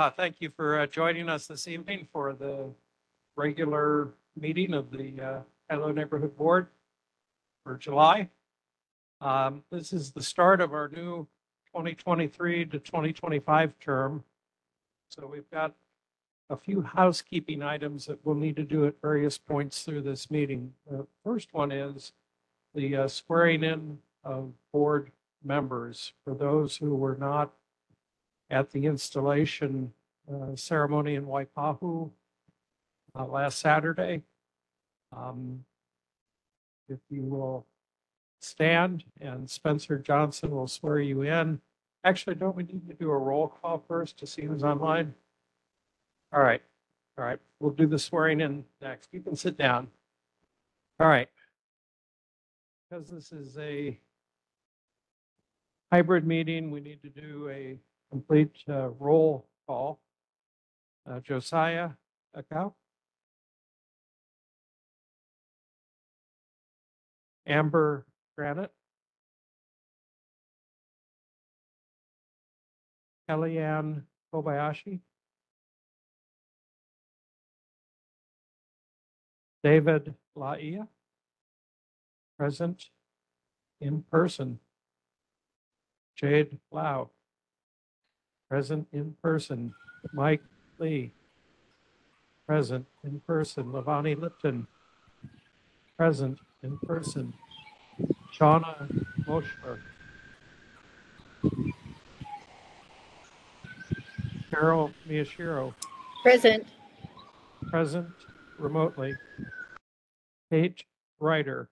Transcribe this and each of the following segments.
Thank you for joining us this evening for the regular meeting of the Kailua Neighborhood Board for July. This is the start of our new 2023 to 2025 term. So we've got a few housekeeping items that we'll need to do at various points through this meeting. The first one is the swearing in of board members. For those who were not at the installation ceremony in Waipahu last Saturday. If you will stand and Spencer Johnson will swear you in. Actually, don't we need to do a roll call first to see who's online? All right. All right. We'll do the swearing in next. You can sit down. All right. Because this is a hybrid meeting, we need to do a complete roll call. Josiah Akau. Amber Granite. Kellyanne Kobayashi. David Laia. Present in person. Jade Lau. Present in person. Mike Lee. Present in person. Lavani Lipton. Present in person. Shauna Moshler. Carol Miyashiro. Present. Present remotely. Kate Ryder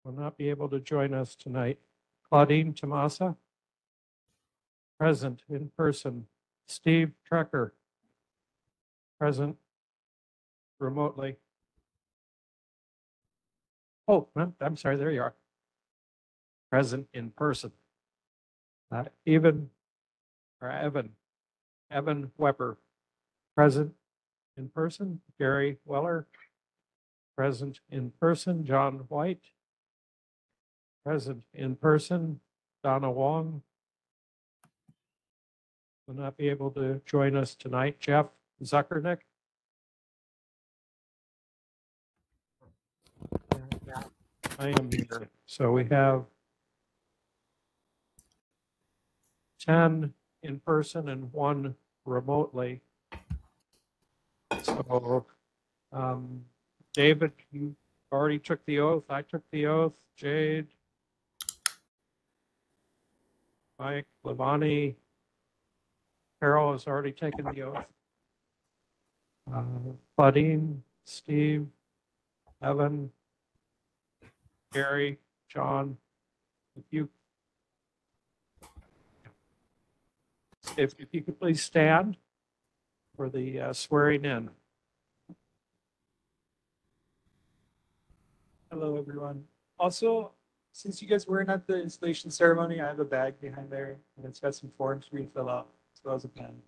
will not be able to join us tonight. Claudine Tomasa. Present in person. Steve Trecker. Present remotely. Oh, I'm sorry, there you are. Present in person. Evan Weber. Present in person. Gary Weller. Present in person. John White. Present in person. Donna Wong will not be able to join us tonight. Jeff Zuckernick. I am here. So we have 10 in person and 1 remotely. So, David, you already took the oath. I took the oath. Jade, Mike, Lavani, Carol has already taken the oath. Claudine, Steve, Evan, Gary, John, if you could please stand for the swearing in. Hello, everyone. Also, since you guys weren't at the installation ceremony, I have a bag behind there, and it's got some forms for you to fill out, as well as a pen.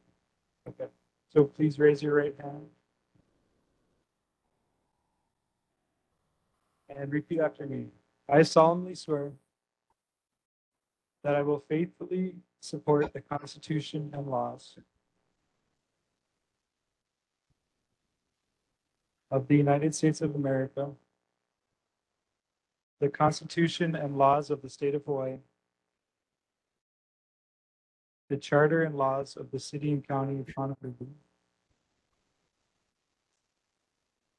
Okay, so please raise your right hand. And repeat after me. I solemnly swear that I will faithfully support the Constitution and laws of the United States of America, the Constitution and laws of the state of Hawaii, the charter and laws of the city and county of Honolulu,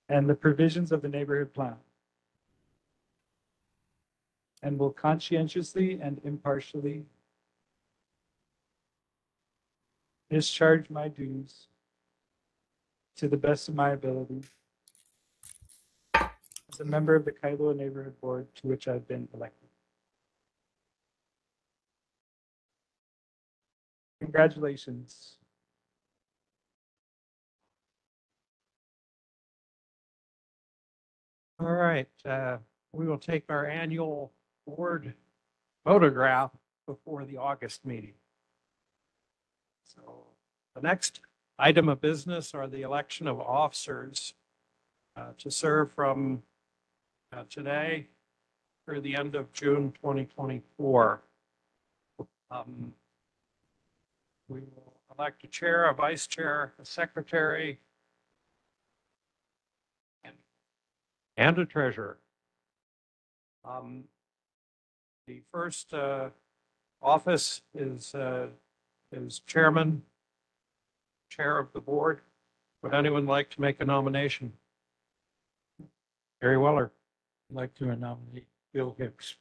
and the provisions of the neighborhood plan, and will conscientiously and impartially discharge my duties to the best of my ability as a member of the Kailua Neighborhood Board to which I've been elected. Congratulations. All right, we will take our annual board photograph before the August meeting. So the next item of business are the election of officers to serve from today through the end of June 2024. We will elect a chair, a vice chair, a secretary, and a treasurer. The first office is chairman, chair of the board. Would anyone like to make a nomination? Gary Weller. I'd like to nominate Bill Hicks.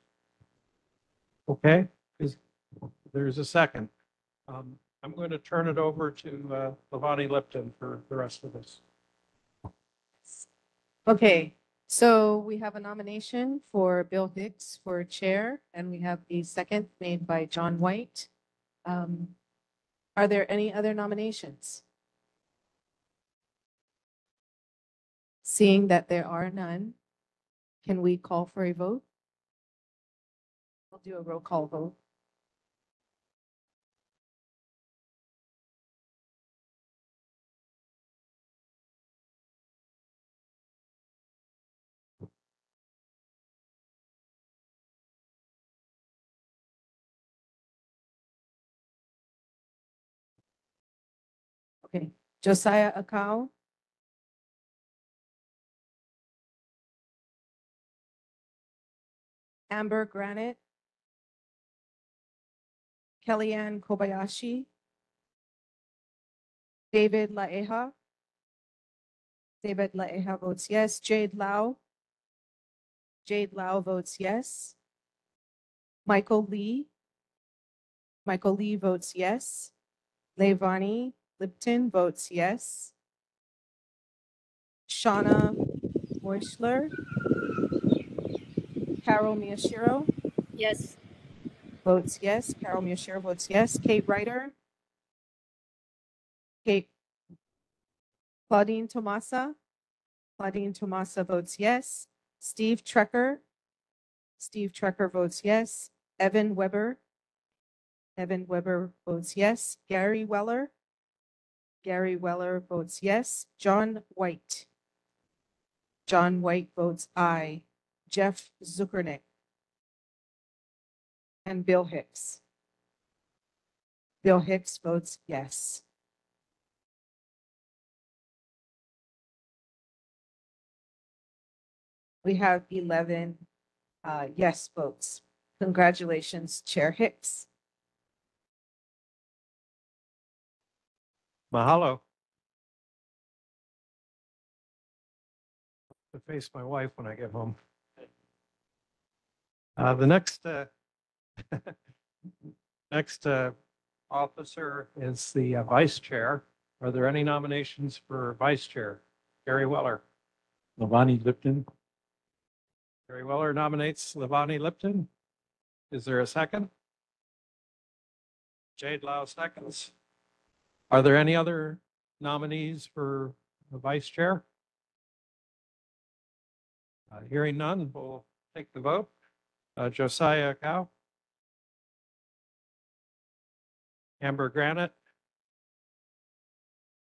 Okay, there's a second. I'm going to turn it over to Levani Lipton for the rest of this. Okay, so we have a nomination for Bill Hicks for chair, and we have the second made by John White. Are there any other nominations? Seeing that there are none, can we call for a vote? We'll do a roll call vote. Okay, Josiah Akau. Amber Granite. Kellyanne Kobayashi. David Laeha. David Laeha votes yes. Jade Lau. Jade Lau votes yes. Michael Lee. Michael Lee votes yes. Levani Lipton votes yes. Shauna Moishler. Carol Miyashiro Yes. votes yes. Carol Miyashiro votes yes. Kate Ryder. Kate. Claudine Tomasa. Claudine Tomasa votes yes. Steve Trecker. Steve Trecker votes yes. Evan Weber. Evan Weber votes yes. Gary Weller. Gary Weller votes yes. John White. John White votes aye. Jeff Zuckernick. And Bill Hicks. Bill Hicks votes yes. We have 11 yes votes. Congratulations, Chair Hicks. Mahalo. To face my wife when I get home. The next officer is the vice chair. Are there any nominations for vice chair? Gary Weller. Levani Lipton. Gary Weller nominates Levani Lipton. Is there a second? Jade Lau seconds. Are there any other nominees for the vice chair? Hearing none, we'll take the vote. Josiah Cow. Amber Granite.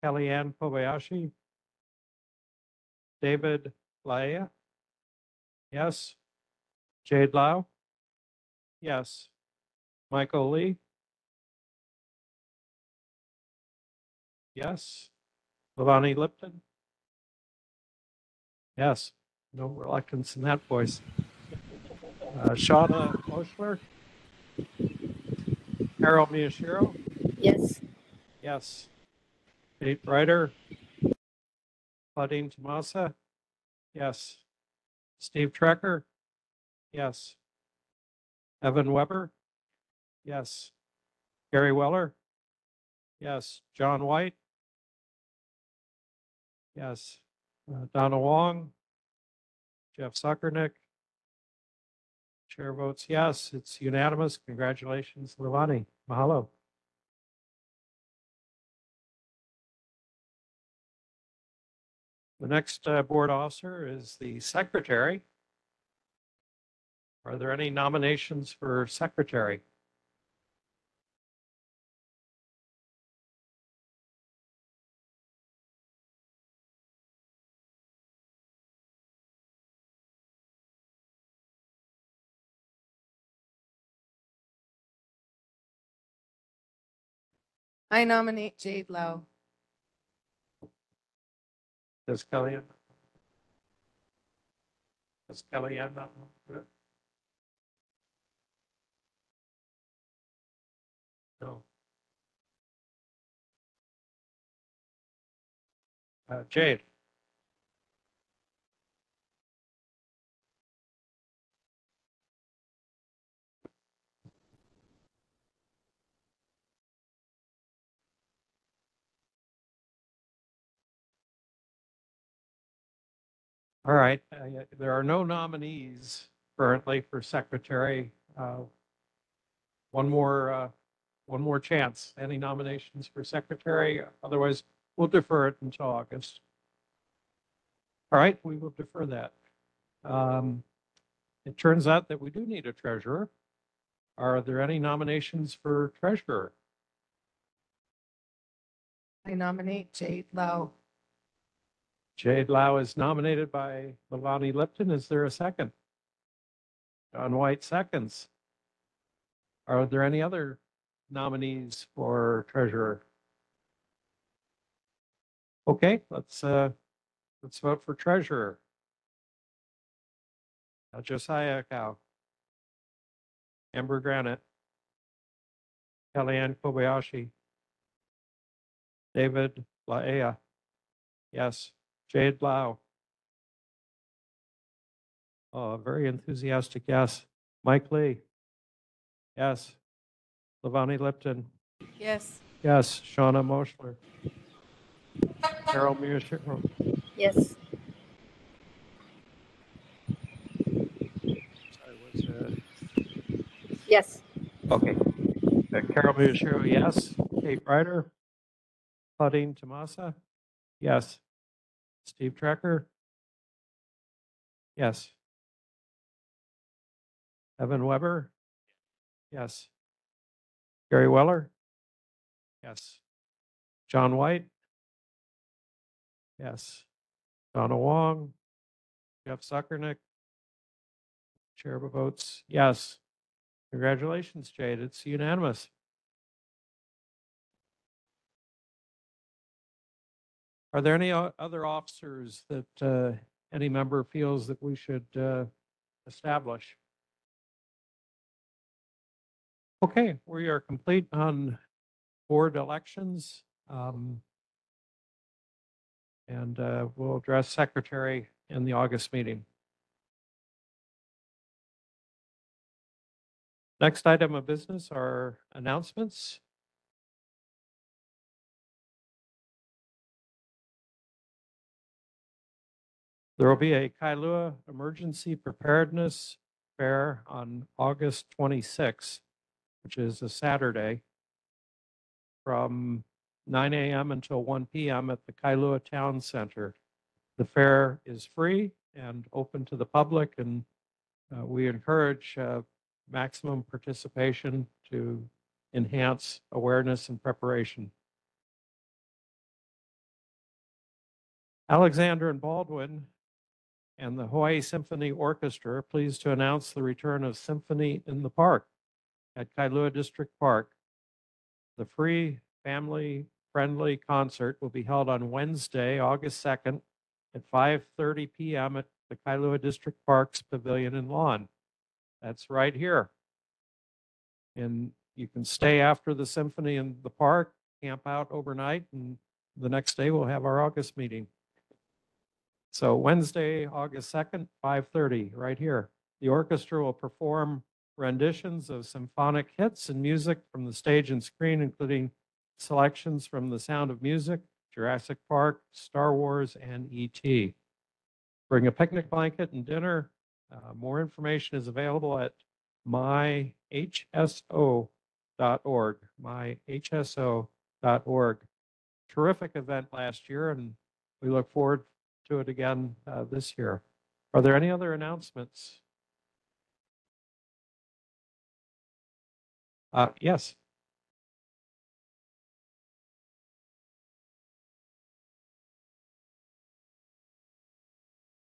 Kellyanne Kobayashi. David Laia. Yes. Jade Lau. Yes. Michael Lee. Yes. Levani Lipton. Yes. No reluctance in that voice. Shauna Moschler. Carol Miyashiro. Yes. Yes. Kate Ryder. Claudine Tomasa. Yes. Steve Trecker. Yes. Evan Weber. Yes. Gary Weller. Yes. John White. Yes. Donna Wong. Jeff Zuckernick. Chair votes yes. It's unanimous. Congratulations, Levani. Mahalo. The next board officer is the secretary. Are there any nominations for secretary? I nominate Jade Lau. Does Kellyanne? Does Kellyanne not want to do it? No. Jade? All right, there are no nominees currently for secretary. One more chance. Any nominations for secretary? Otherwise, we'll defer it until August. All right, we will defer that. It turns out that we do need a treasurer. Are there any nominations for treasurer? I nominate Jade Lau. Jade Lau is nominated by Levani Lipton. Is there a second? John White seconds. Are there any other nominees for treasurer? Okay, let's vote for treasurer. Josiah Cow, Amber Granite, Kellyanne Kobayashi, David Laea. Yes. Jade Lau. Oh, very enthusiastic yes. Mike Lee. Yes. Levani Lipton. Yes. Yes. Shauna Moschler. Carol Miyashiro. Yes. Sorry, was it? Yes. Okay. Carol Miyashiro, yes. Kate Ryder. Claudine Tomasa. Yes. Steve Trecker. Yes. Evan Weber. Yes. Gary Weller. Yes. John White. Yes. Donna Wong. Jeff Zuckernick. Chair votes yes. Congratulations, Jade. It's unanimous. Are there any other officers that any member feels that we should establish? Okay, we are complete on board elections. And we'll address secretary in the August meeting. Next item of business are announcements. There will be a Kailua Emergency Preparedness Fair on August 26th, which is a Saturday, from 9 a.m. until 1 p.m. at the Kailua Town Center. The fair is free and open to the public, and we encourage maximum participation to enhance awareness and preparation. Alexander and Baldwin and the Hawaii Symphony Orchestra are pleased to announce the return of Symphony in the Park at Kailua District Park. The free family-friendly concert will be held on Wednesday, August 2nd at 5:30 p.m. at the Kailua District Park's Pavilion and Lawn. That's right here. And you can stay after the symphony in the park, camp out overnight, and the next day we'll have our August meeting. So Wednesday, August 2nd, 5:30, right here. The orchestra will perform renditions of symphonic hits and music from the stage and screen, including selections from The Sound of Music, Jurassic Park, Star Wars, and E.T. Bring a picnic blanket and dinner. More information is available at myhso.org, myhso.org. Terrific event last year, and we look forward to it again this year. Are there any other announcements? Yes.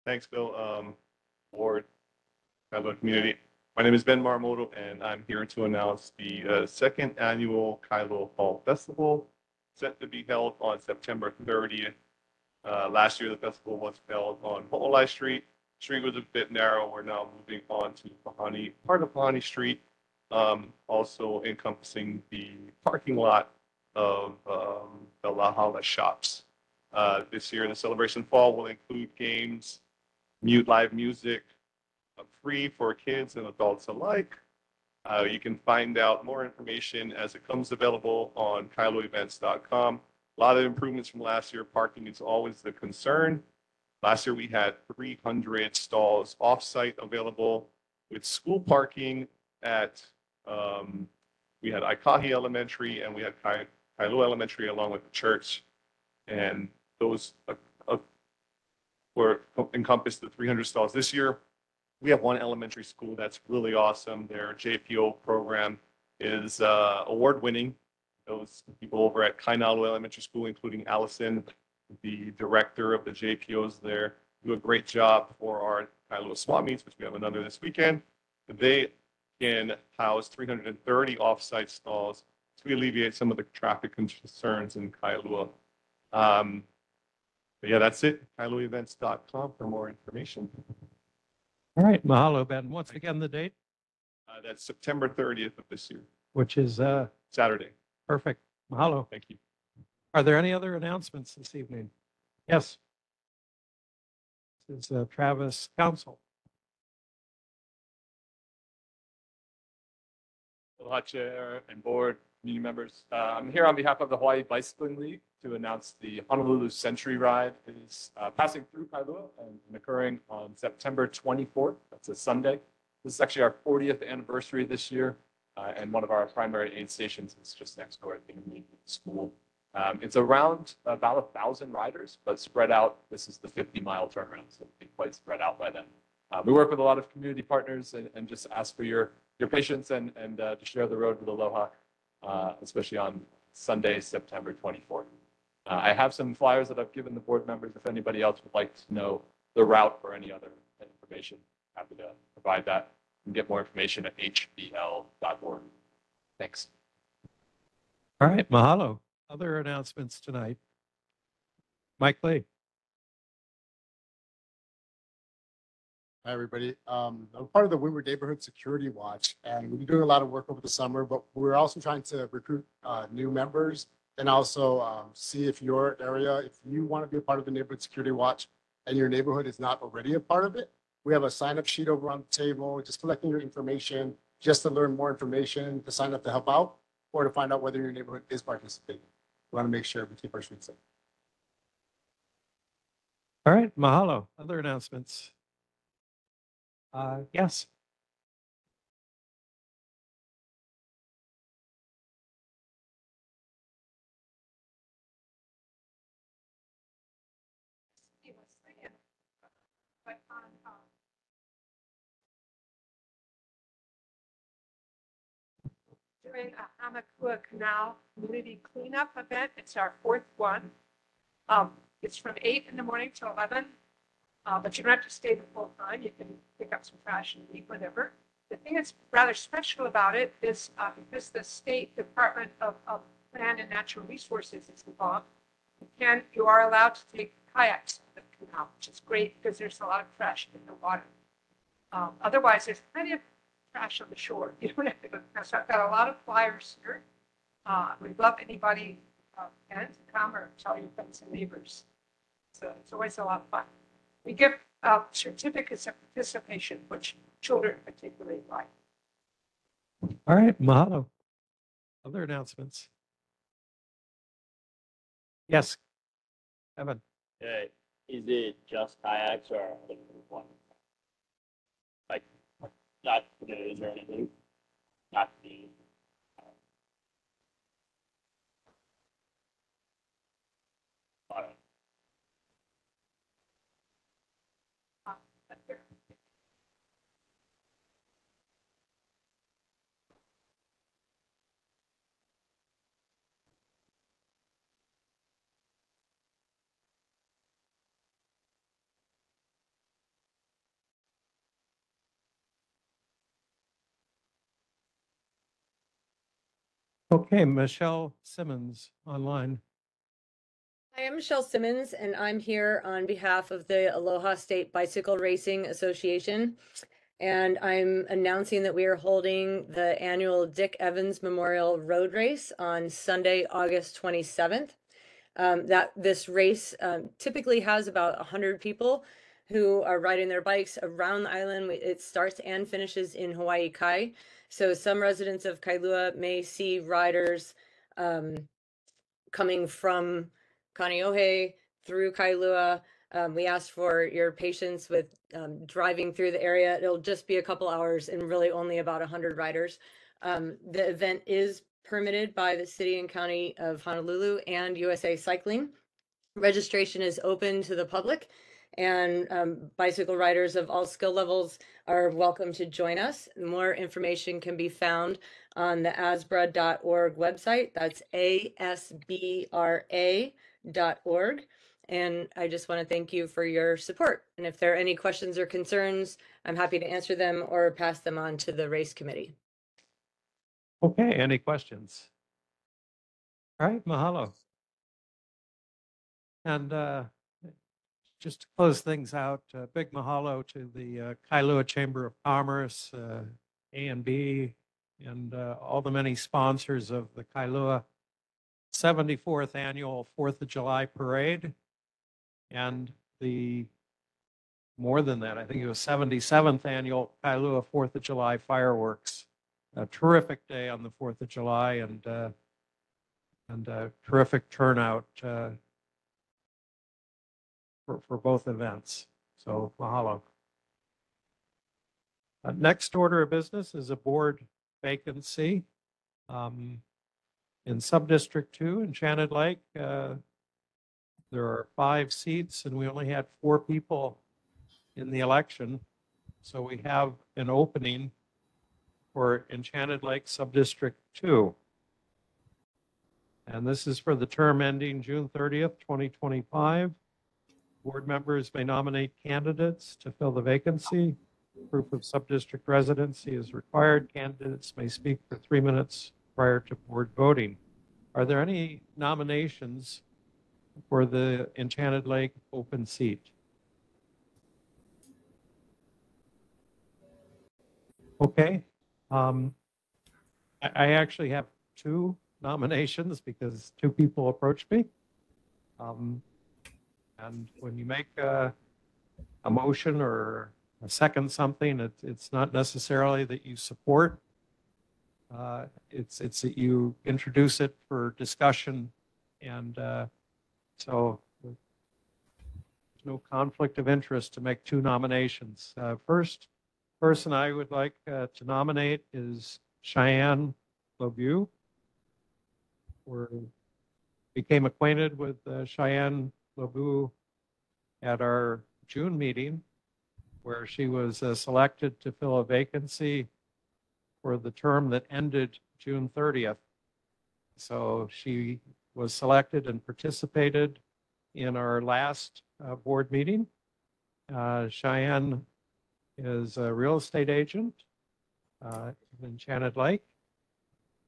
Thanks, Bill. Board, Kailua community. My name is Ben Marmoto, and I'm here to announce the second annual Kailua Fall Festival, set to be held on September 30th. Last year, the festival was held on Ho'olai Street. Street was a bit narrow. We're now moving on to part of Pahani Street, also encompassing the parking lot of the La Hala shops. This year, the Celebration Fall will include games, live music, free for kids and adults alike. You can find out more information as it comes available on kailuaevents.com. A lot of improvements from last year. Parking is always the concern. Last year we had 300 stalls off-site available with school parking at, we had Aikahi Elementary and we had Kailua Elementary along with the church. And those were encompassed the 300 stalls. This year, we have one elementary school that's really awesome. Their JPO program is award-winning. Those people over at Kainalu Elementary School, including Allison, the director of the JPOs there, do a great job for our Kailua swap meets, which we have another this weekend. They can house 330 off-site stalls to alleviate some of the traffic concerns in Kailua. But yeah, that's it. KailuaEvents.com for more information. All right, mahalo, Ben. Once again, the date, That's September 30th of this year, which is Saturday. perfect. Mahalo. Thank you. Are there any other announcements this evening? Yes. This is Travis Council. Aloha Chair and Board, community members. I'm here on behalf of the Hawaii Bicycling League to announce the Honolulu Century Ride is passing through Kailua and occurring on September 24th. That's a Sunday. This is actually our 40th anniversary this year, and one of our primary aid stations is just next door at the school. It's around about 1,000 riders, but spread out. This is the 50-mile turnaround, so it'll be quite spread out by then. We work with a lot of community partners and just ask for your patience and to share the road with Aloha, especially on Sunday, September 24th. I have some flyers that I've given the board members. If anybody else would like to know the route or any other information, happy to provide that. You can get more information at hbl.org. Thanks. All right, mahalo. Other announcements tonight. Mike Lee. Hi, everybody. I'm part of the Windward Neighborhood Security Watch, and we've been doing a lot of work over the summer, but we're also trying to recruit new members and also see if your area, if you want to be a part of the Neighborhood Security Watch and your neighborhood is not already a part of it, we have a sign-up sheet over on the table, just collecting your information, just to learn more information, to sign up to help out, or to find out whether your neighborhood is participating. We want to make sure we keep our streets safe. All right, mahalo. Other announcements. Yes. Doing a Hamakua Canal Community Cleanup event. It's our fourth one. It's from 8 in the morning to 11, but you don't have to stay the full time. You can pick up some trash and eat whatever. The thing that's rather special about it is because the State Department of Land and Natural Resources is involved, you are allowed to take kayaks to the canal, which is great because there's a lot of trash in the water. Otherwise, there's plenty of trash on the shore. You don't have to go. So I've got a lot of flyers here. We'd love anybody can to come or tell your friends and neighbors. So it's always a lot of fun. We give certificates of participation, which children particularly like. All right, mahalo. Other announcements. Yes, Evan. Okay, is it just kayaks or one? Like, not canoes or anything? Not the. Okay, Michelle Simmons online. Hi, I'm Michelle Simmons, and I'm here on behalf of the Aloha State Bicycle Racing Association. And I'm announcing that we are holding the annual Dick Evans Memorial Road Race on Sunday, August 27th. That this race typically has about 100 people who are riding their bikes around the island. It starts and finishes in Hawaii Kai. So some residents of Kailua may see riders coming from Kaneohe through Kailua. We asked for your patience with driving through the area. It'll just be a couple hours and really only about 100 riders. The event is permitted by the city and county of Honolulu and USA Cycling. Registration is open to the public, and bicycle riders of all skill levels are welcome to join us. More information can be found on the asbra.org website. That's asbra.org. And I just want to thank you for your support. And if there are any questions or concerns, I'm happy to answer them or pass them on to the race committee. Okay, any questions? All right, mahalo. And just to close things out, big mahalo to the Kailua Chamber of Commerce, A&B, and all the many sponsors of the Kailua 74th Annual 4th of July Parade, and the more than that, I think it was 77th Annual Kailua 4th of July Fireworks. A terrific day on the 4th of July, and a terrific turnout for both events. So mahalo. Next order of business is a board vacancy. In Subdistrict 2, Enchanted Lake, there are 5 seats and we only had 4 people in the election. So we have an opening for Enchanted Lake Subdistrict 2. And this is for the term ending June 30th, 2025. Board members may nominate candidates to fill the vacancy. Proof of subdistrict residency is required. Candidates may speak for 3 minutes prior to board voting. Are there any nominations for the Enchanted Lake open seat? Okay. I actually have 2 nominations because 2 people approached me. And when you make a motion or a second something, it's not necessarily that you support. It's that you introduce it for discussion, and so there's no conflict of interest to make 2 nominations. First person I would like to nominate is Cheyenne LeBeau. We became acquainted with Cheyenne LeBeau at our June meeting, where she was selected to fill a vacancy for the term that ended June 30th. So she was selected and participated in our last board meeting. Cheyenne is a real estate agent in Enchanted Lake.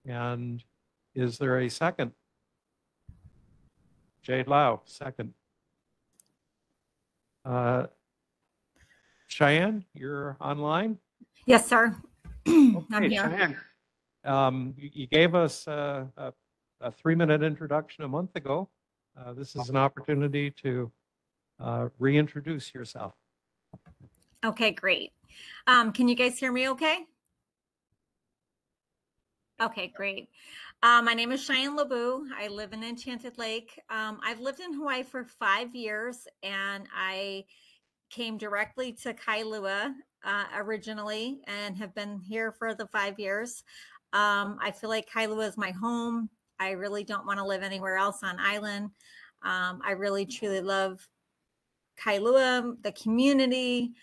And is there a second? Jade Lau, second. Cheyenne, you're online? Yes, sir. I'm Okay, here. Cheyenne, you gave us a 3-minute introduction a month ago. This is an opportunity to reintroduce yourself. Okay, great. Can you guys hear me okay? Okay, great. My name is Cheyenne LeBeau. I live in Enchanted Lake. I've lived in Hawaii for 5 years, and I came directly to Kailua originally and have been here for the 5 years. I feel like Kailua is my home. I really don't want to live anywhere else on island. I really truly love Kailua, the community,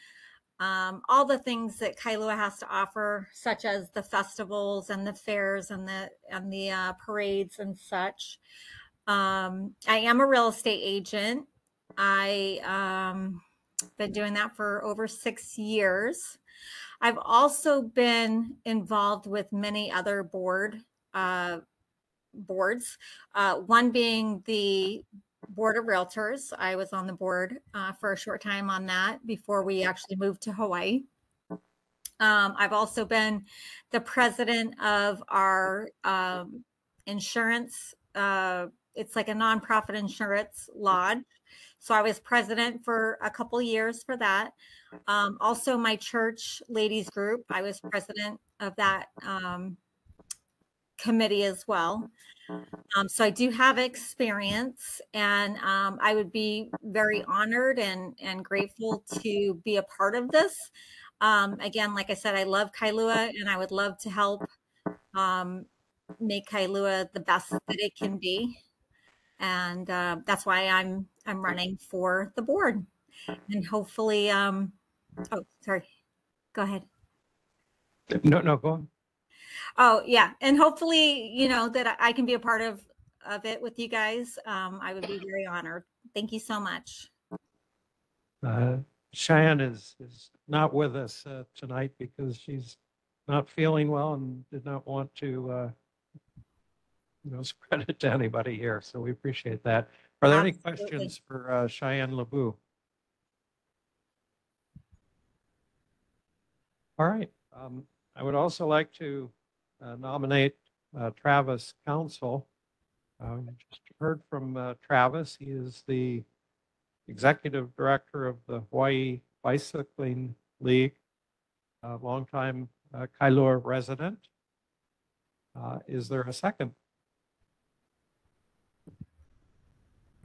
all the things that Kailua has to offer, such as the festivals and the fairs and the parades and such. I am a real estate agent. I been doing that for over 6 years. I've also been involved with many other board boards. One being the Board of Realtors. I was on the board for a short time on that before we actually moved to Hawaii. I've also been the president of our insurance. It's like a nonprofit insurance lodge. So I was president for a couple years for that. Also, my church ladies group, I was president of that committee as well. So I do have experience, and I would be very honored and grateful to be a part of this. Again, like I said, I love Kailua, and I would love to help make Kailua the best that it can be. And that's why I'm running for the board, and hopefully, oh, sorry, go ahead. No, go on. Oh, yeah. And hopefully, that I can be a part of it with you guys. I would be very honored. Thank you so much. Cheyenne is not with us tonight because she's not feeling well and did not want to, spread it to anybody here. So we appreciate that. Are there any Absolutely. questions for Cheyenne LeBou? All right. I would also like to nominate Travis Council. We just heard from Travis. He is the executive director of the Hawaii Bicycling League, a longtime Kailua resident. Is there a second?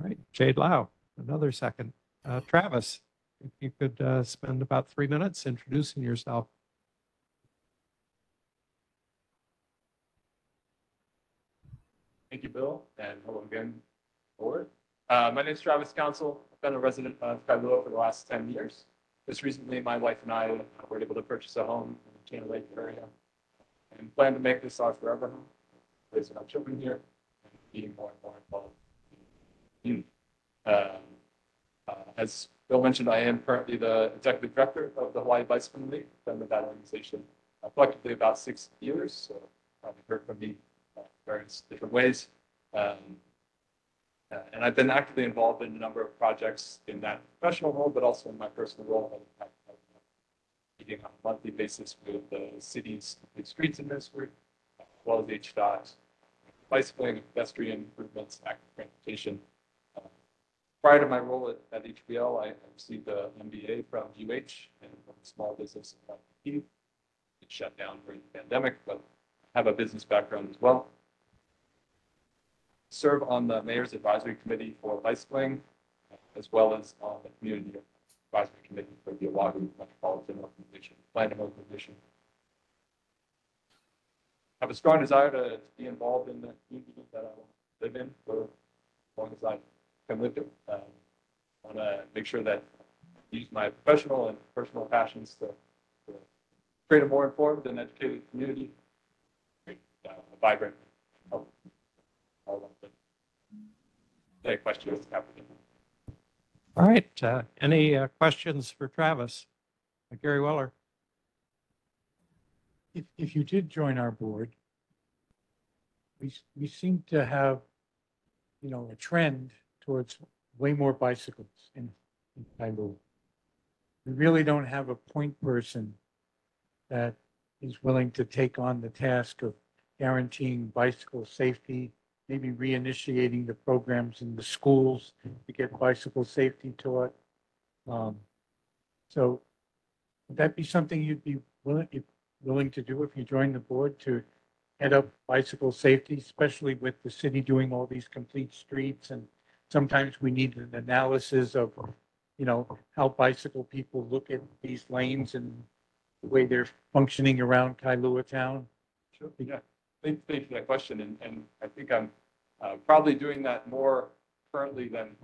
All right, Jade Lau, another second. Travis, if you could spend about 3 minutes introducing yourself. Thank you, Bill, and hello again, board. My name is Travis Council. I've been a resident of Kailua for the last 10 years. Just recently, my wife and I were able to purchase a home in the Channel Lake area and plan to make this our forever home, raising our children here, and being more and more involved in as Bill mentioned, I am currently the executive director of the Hawaii Bicycling League. I've been with that organization collectively about 6 years, so probably heard from me various different ways. And I've been actively involved in a number of projects in that professional role, but also in my personal role. I'm meeting on a monthly basis with the city's streets administrator, as well as HDOT, bicycling, pedestrian improvements, active transportation. Prior to my role at HBL, I received an MBA from UH and from a small business in it shut down during the pandemic, but I have a business background as well. Serve on the Mayor's Advisory Committee for Bicycling, as well as on the Community Advisory Committee for the Oahu Metropolitan Organization, Planning Organization. I have a strong desire to be involved in the community that I live in for as long as I can live it. I want to make sure that I use my professional and personal passions to create a more informed and educated community, a vibrant, all of it. Any questions? All right. Any questions for Travis? Gary Weller. If you did join our board, we seem to have, a trend towards way more bicycles in Kailua. We really don't have a point person that is willing to take on the task of guaranteeing bicycle safety, maybe reinitiating the programs in the schools to get bicycle safety taught. So would that be something you'd be willing to do if you join the board, to head up bicycle safety, especially with the city doing all these complete streets? And sometimes we need an analysis of, how bicycle people look at these lanes and the way they're functioning around Kailua town. Sure. Yeah. Thank you for that question. And I think I'm probably doing that more currently than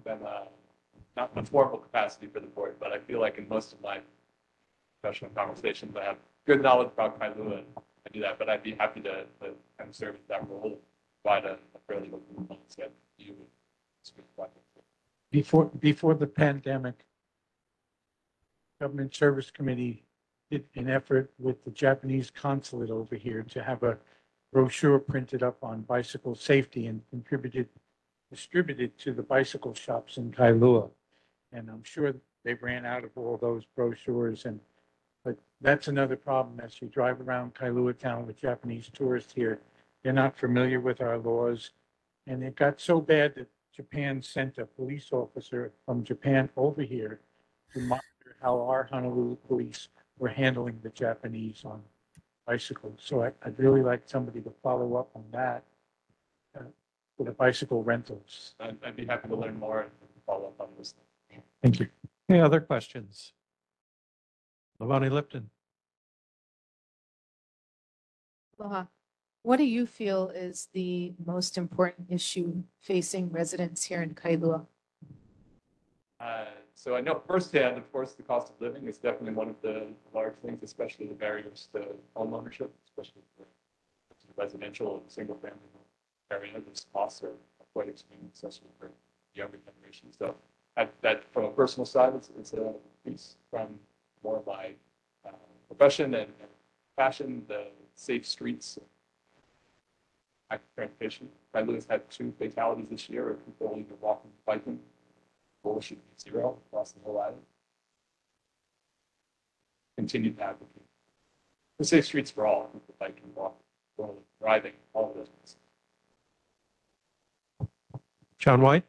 not in a formal capacity for the board, but I feel like in most of my professional conversations, I have good knowledge about Kailua and I do that, but I'd be happy to kind of serve that role, provide a fairly open mindset view. Before the pandemic, Government Service Committee did an effort with the Japanese consulate over here to have a brochure printed up on bicycle safety and distributed to the bicycle shops in Kailua. And I'm sure they ran out of all those brochures but that's another problem as you drive around Kailua town with Japanese tourists here. They're not familiar with our laws. And it got so bad that Japan sent a police officer from Japan over here to monitor how our Honolulu police were handling the Japanese on bicycles. So I'd really like somebody to follow up on that for the bicycle rentals. I'd be happy to learn more and follow up on this. Thank you. Any other questions? Levani Lipton. Aloha. What do you feel is the most important issue facing residents here in Kailua? So I know firsthand, of course, the cost of living is definitely one of the large things, especially the barriers to home ownership, especially for residential and single family area. Those costs are quite extreme, especially for younger generations. So that from a personal side, it's a piece from more of my profession and passion, the safe streets, active transportation. Kailua's had 2 fatalities this year of people either walking or biking. Goal should be 0 across the whole island. Continue to advocate for safe streets for all, people biking, walking, driving, all of those things. John White.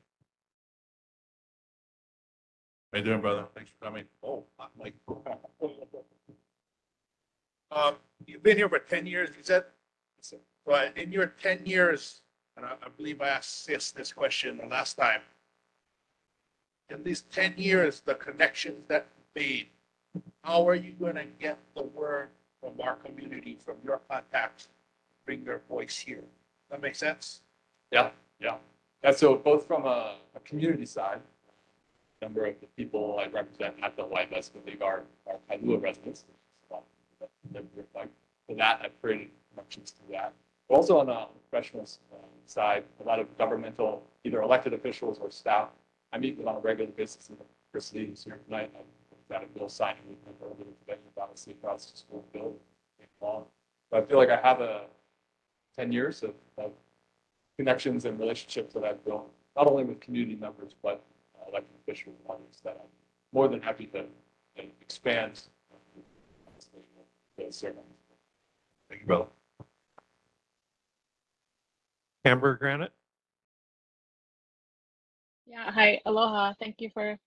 How you doing, brother? Thanks for coming. Oh, Mike. You've been here for 10 years, you said? But in your 10 years, and I believe I asked this question the last time, in these 10 years, the connections that you made, how are you going to get the word from our community, from your contacts, bring your voice here? That makes sense? Yeah. And so both from a community side, a number of the people I represent at the Hawaii Bicycle League are Kailua residents. For that, I've created connections to that. But also on a professional side, a lot of governmental, either elected officials or staff, I meet with on a regular basis in the university. Who's here tonight. I've got a bill signing with them earlier today about a safe routes to school bill. So I feel like I have 10 years of connections and relationships that I've built, not only with community members, but elected officials and others that I'm more than happy to expand the ceremony. Thank you, brother. Amber Granite. Yeah, hi, aloha. Thank you for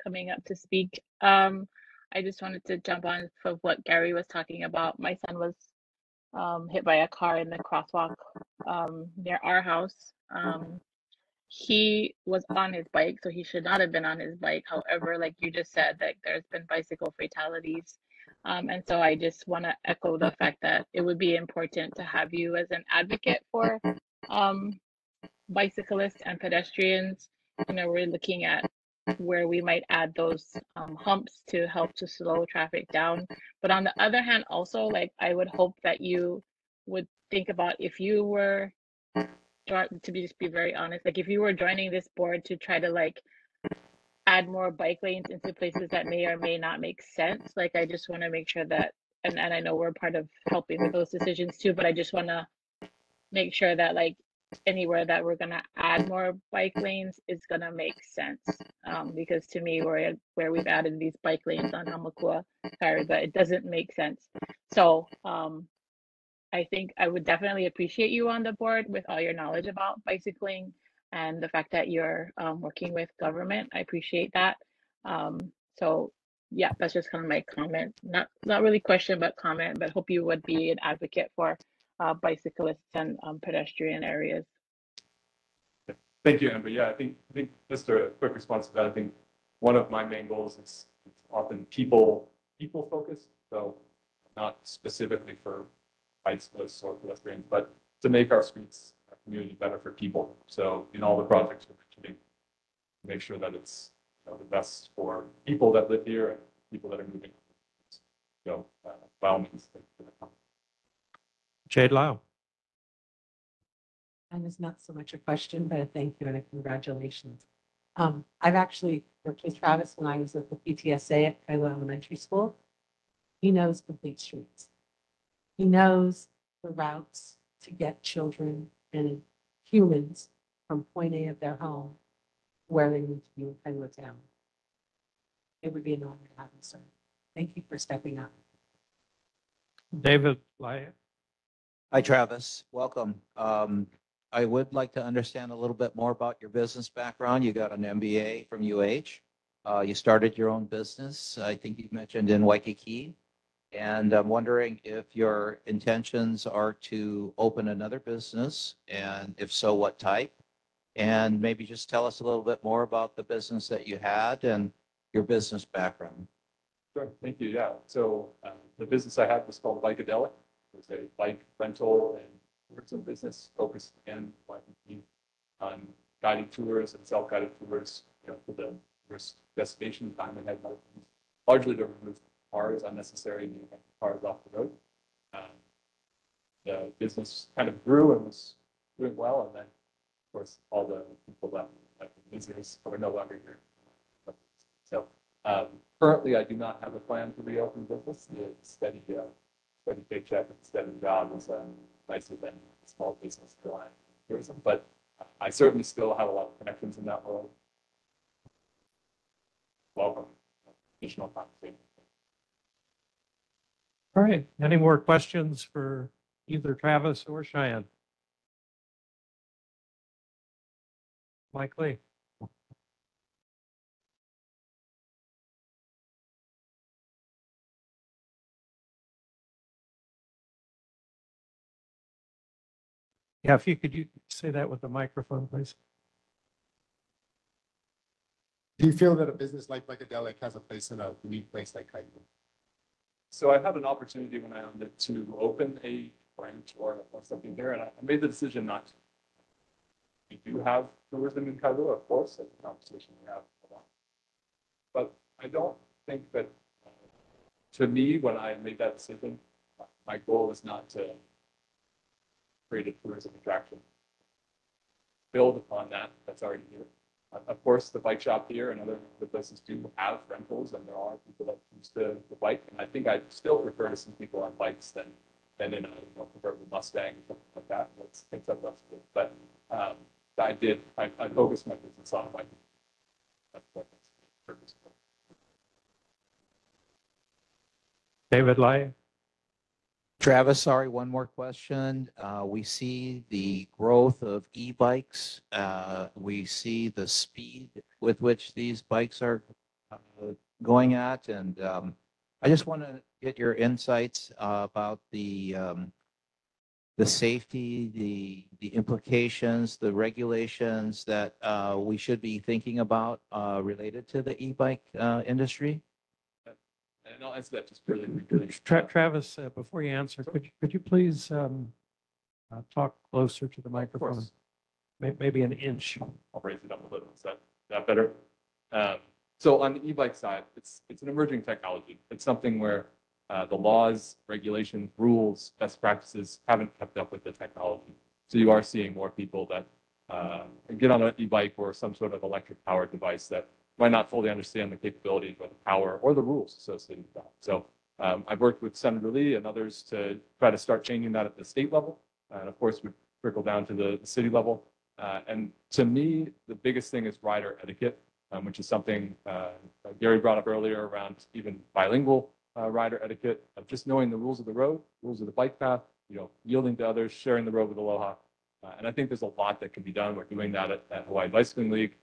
coming up to speak. I just wanted to jump on for what Gary was talking about. My son was hit by a car in the crosswalk near our house. He was on his bike, so he should not have been on his bike. However, like you just said, that there's been bicycle fatalities. And so I just want to echo the fact that it would be important to have you as an advocate for bicyclists and pedestrians. We're looking at where we might add those humps to help to slow traffic down. But on the other hand, also, like I would hope that you would think about if you were, just be very honest, like if you were joining this board to try to like add more bike lanes into places that may or may not make sense. Like I just want to make sure that, and I know we're part of helping with those decisions too, but I just want to make sure that like anywhere that we're gonna add more bike lanes is gonna make sense. Because to me, where we've added these bike lanes on Hamakua, but it doesn't make sense. So I think I would definitely appreciate you on the board with all your knowledge about bicycling and the fact that you're working with government. I appreciate that. So yeah, that's just kind of my comment. Not really question, but comment. But hope you would be an advocate for bicyclists and pedestrian areas. Thank you, Amber. Yeah, I think just a quick response to that. I think one of my main goals is often people focused. So not specifically for bicyclists or pedestrians, but to make our streets, our community better for people. So in all the projects we're mentioning, make sure that it's the best for people that live here and people that are moving. So by all means. Jade Lau. And it's not so much a question, but a thank you and a congratulations. I've actually worked with Travis when I was at the PTSA at Kailua Elementary School. He knows complete streets. He knows the routes to get children and humans from point A of their home where they need to be in Kailua town. It would be an honor to have you, sir. Thank you for stepping up. David Lyon. Hi, Travis. Welcome. I would like to understand a little bit more about your business background. You got an MBA from UH. You started your own business, I think you mentioned in Waikiki. And I'm wondering if your intentions are to open another business, and if so, what type? And maybe just tell us a little bit more about the business that you had and your business background. Sure, thank you. Yeah, so the business I had was called Bikeadelic. It was a bike rental and tourism business focused again on guided tours and self-guided tours, for the tourist destination time and had largely to remove cars, unnecessary cars off the road. The business kind of grew and was doing well, and then of course all the people that the business are no longer here. So currently, I do not have a plan to reopen business. The steady paycheck and steady job is nicer than small business tourism, but I certainly still have a lot of connections in that world. Welcome. Additional conversation. All right. Any more questions for either Travis or Cheyenne? Mike Lee. Yeah, if you could say that with the microphone, please. Do you feel that a business like Bikeadelic has a place in a unique place like Kailua? So I had an opportunity when I owned it to open a branch or something there, and I made the decision not to. We do have tourism in Kailua, of course, that's a conversation we have a lot. But I don't think that, to me, when I made that decision, my goal is not to create a tourism attraction. Build upon that that's already here. Of course, the bike shop here and other places do have rentals, and there are people that use the bike. And I think I still prefer to see people on bikes than in a convertible Mustang, something like that. That's things I'd love to do. But I focused my business on bike. That's what the purpose. David Lai. Travis, sorry, one more question. We see the growth of e-bikes. We see the speed with which these bikes are going at. And I just want to get your insights about the safety, the implications, the regulations that we should be thinking about related to the e-bike industry. And I'll answer that just really. Travis, before you answer, could you please talk closer to the microphone? Maybe an inch. I'll raise it up a little. Is that better? So on the e-bike side, it's an emerging technology. It's something where the laws, regulations, rules, best practices haven't kept up with the technology. So you are seeing more people that get on an e-bike or some sort of electric powered device that might not fully understand the capabilities or the power or the rules associated with that. So I've worked with Senator Lee and others to try to start changing that at the state level. And of course, we trickle down to the city level. And to me, the biggest thing is rider etiquette, which is something Gary brought up earlier around even bilingual rider etiquette of just knowing the rules of the road, rules of the bike path, yielding to others, sharing the road with aloha. And I think there's a lot that can be done. We're doing that at Hawaii Bicycling League,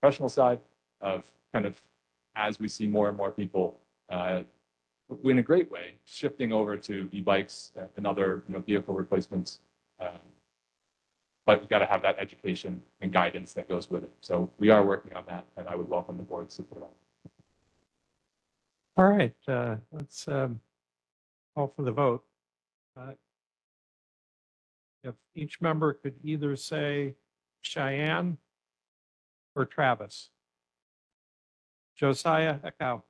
professional side, of kind of as we see more and more people in a great way shifting over to e-bikes and other vehicle replacements. But we've got to have that education and guidance that goes with it. So we are working on that, and I would welcome the board's support on it. All right, let's call for the vote. If each member could either say Cheyenne or Travis. Josiah Akau.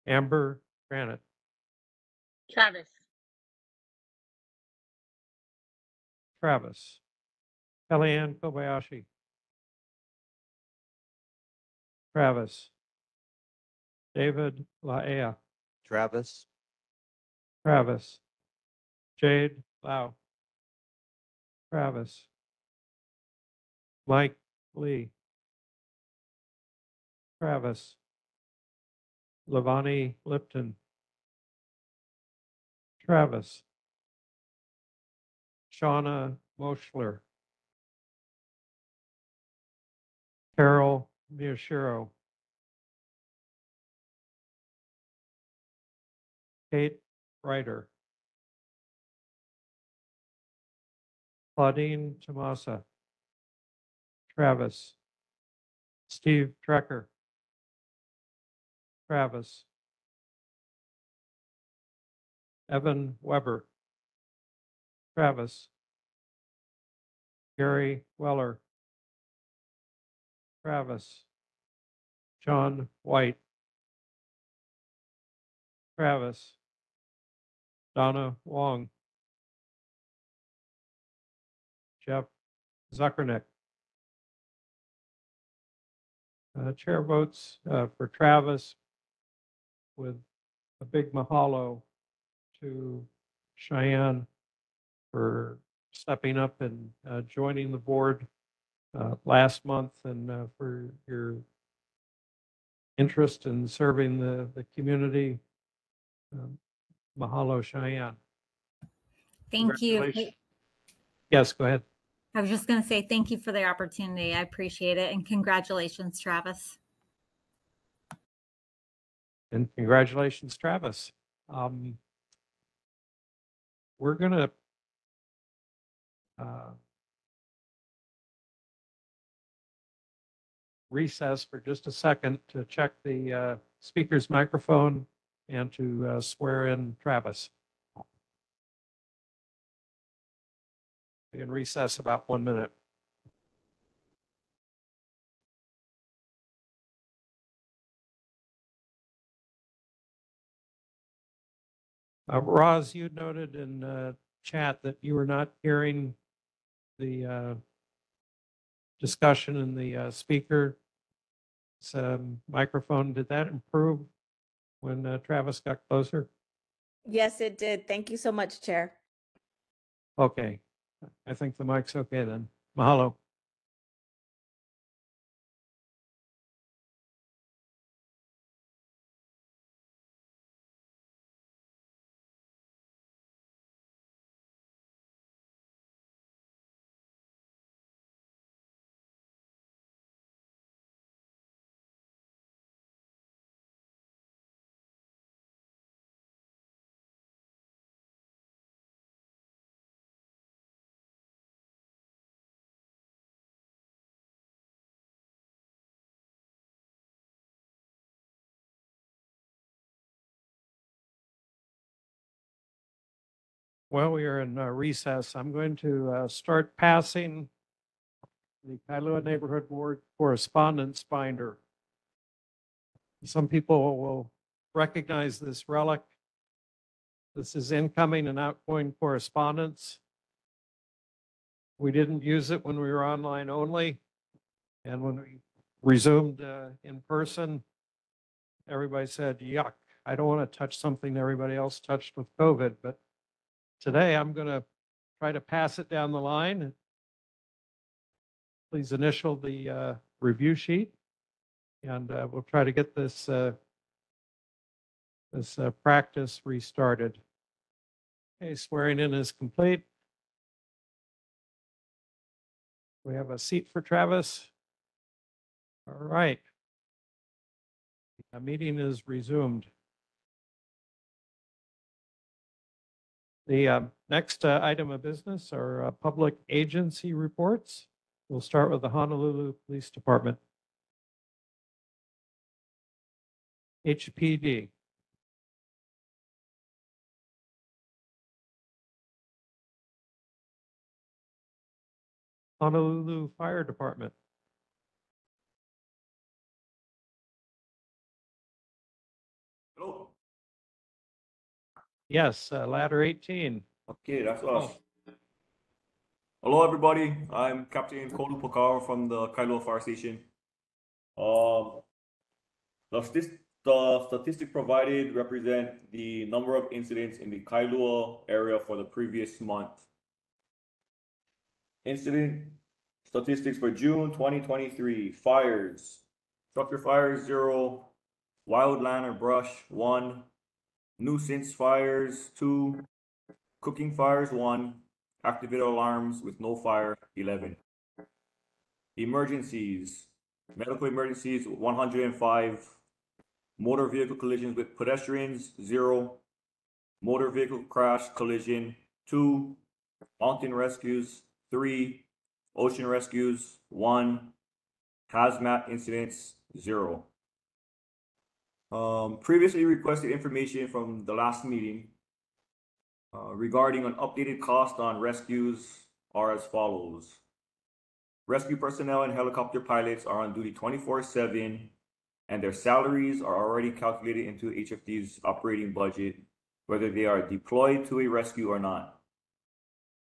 Amber Granite. Travis. Travis. Kellyanne Kobayashi. Travis. David Laea, Travis, Travis. Jade Lau, Travis. Mike Lee, Travis. Lavani Lipton, Travis. Shauna Moschler, Carol Miyashiro, Kate Ryder, Claudine Tomasa, Travis. Steve Trecker, Travis. Evan Weber, Travis. Gary Weller, Travis. John White, Travis. Donna Wong, Jeff Zuckernick. Chair votes for Travis with a big mahalo to Cheyenne for stepping up and joining the board last month and for your interest in serving the community. Mahalo, Cheyenne. Thank you. Congratulations. Yes, go ahead. I was just going to say thank you for the opportunity. I appreciate it. And congratulations, Travis. And congratulations, Travis. We're going to recess for just a second to check the speaker's microphone and to swear in Travis. We can recess about 1 minute. Roz, you noted in chat that you were not hearing the discussion in the speaker microphone. Did that improve when Travis got closer? Yes, it did. Thank you so much, Chair. Okay. I think the mic's okay then. Mahalo. Well, we are in recess. I'm going to start passing the Kailua Neighborhood Board correspondence binder. Some people will recognize this relic. This is incoming and outgoing correspondence. We didn't use it when we were online only. And when we resumed in person, everybody said, yuck, I don't want to touch something everybody else touched with COVID. But today I'm going to try to pass it down the line. Please initial the review sheet, and we'll try to get this practice restarted. Okay, swearing in is complete. We have a seat for Travis. All right. The meeting is resumed. The next item of business are public agency reports. We'll start with the Honolulu Police Department. HPD. Honolulu Fire Department. Hello. Yes, ladder 18. Okay, that's us. Hello, everybody. I'm Captain Kolu Pokawa from the Kailua Fire Station. The statistic provided represent the number of incidents in the Kailua area for the previous month. Incident statistics for June 2023: fires, structure fires 0, wildland or brush 1, nuisance fires 2, cooking fires 1, activated alarms with no fire 11. Emergencies, medical emergencies 105, motor vehicle collisions with pedestrians 0, motor vehicle crash collision 2, mountain rescues 3, ocean rescues 1, hazmat incidents 0. Previously requested information from the last meeting regarding an updated cost on rescues are as follows. Rescue personnel and helicopter pilots are on duty 24/7, and their salaries are already calculated into HFD's operating budget, whether they are deployed to a rescue or not.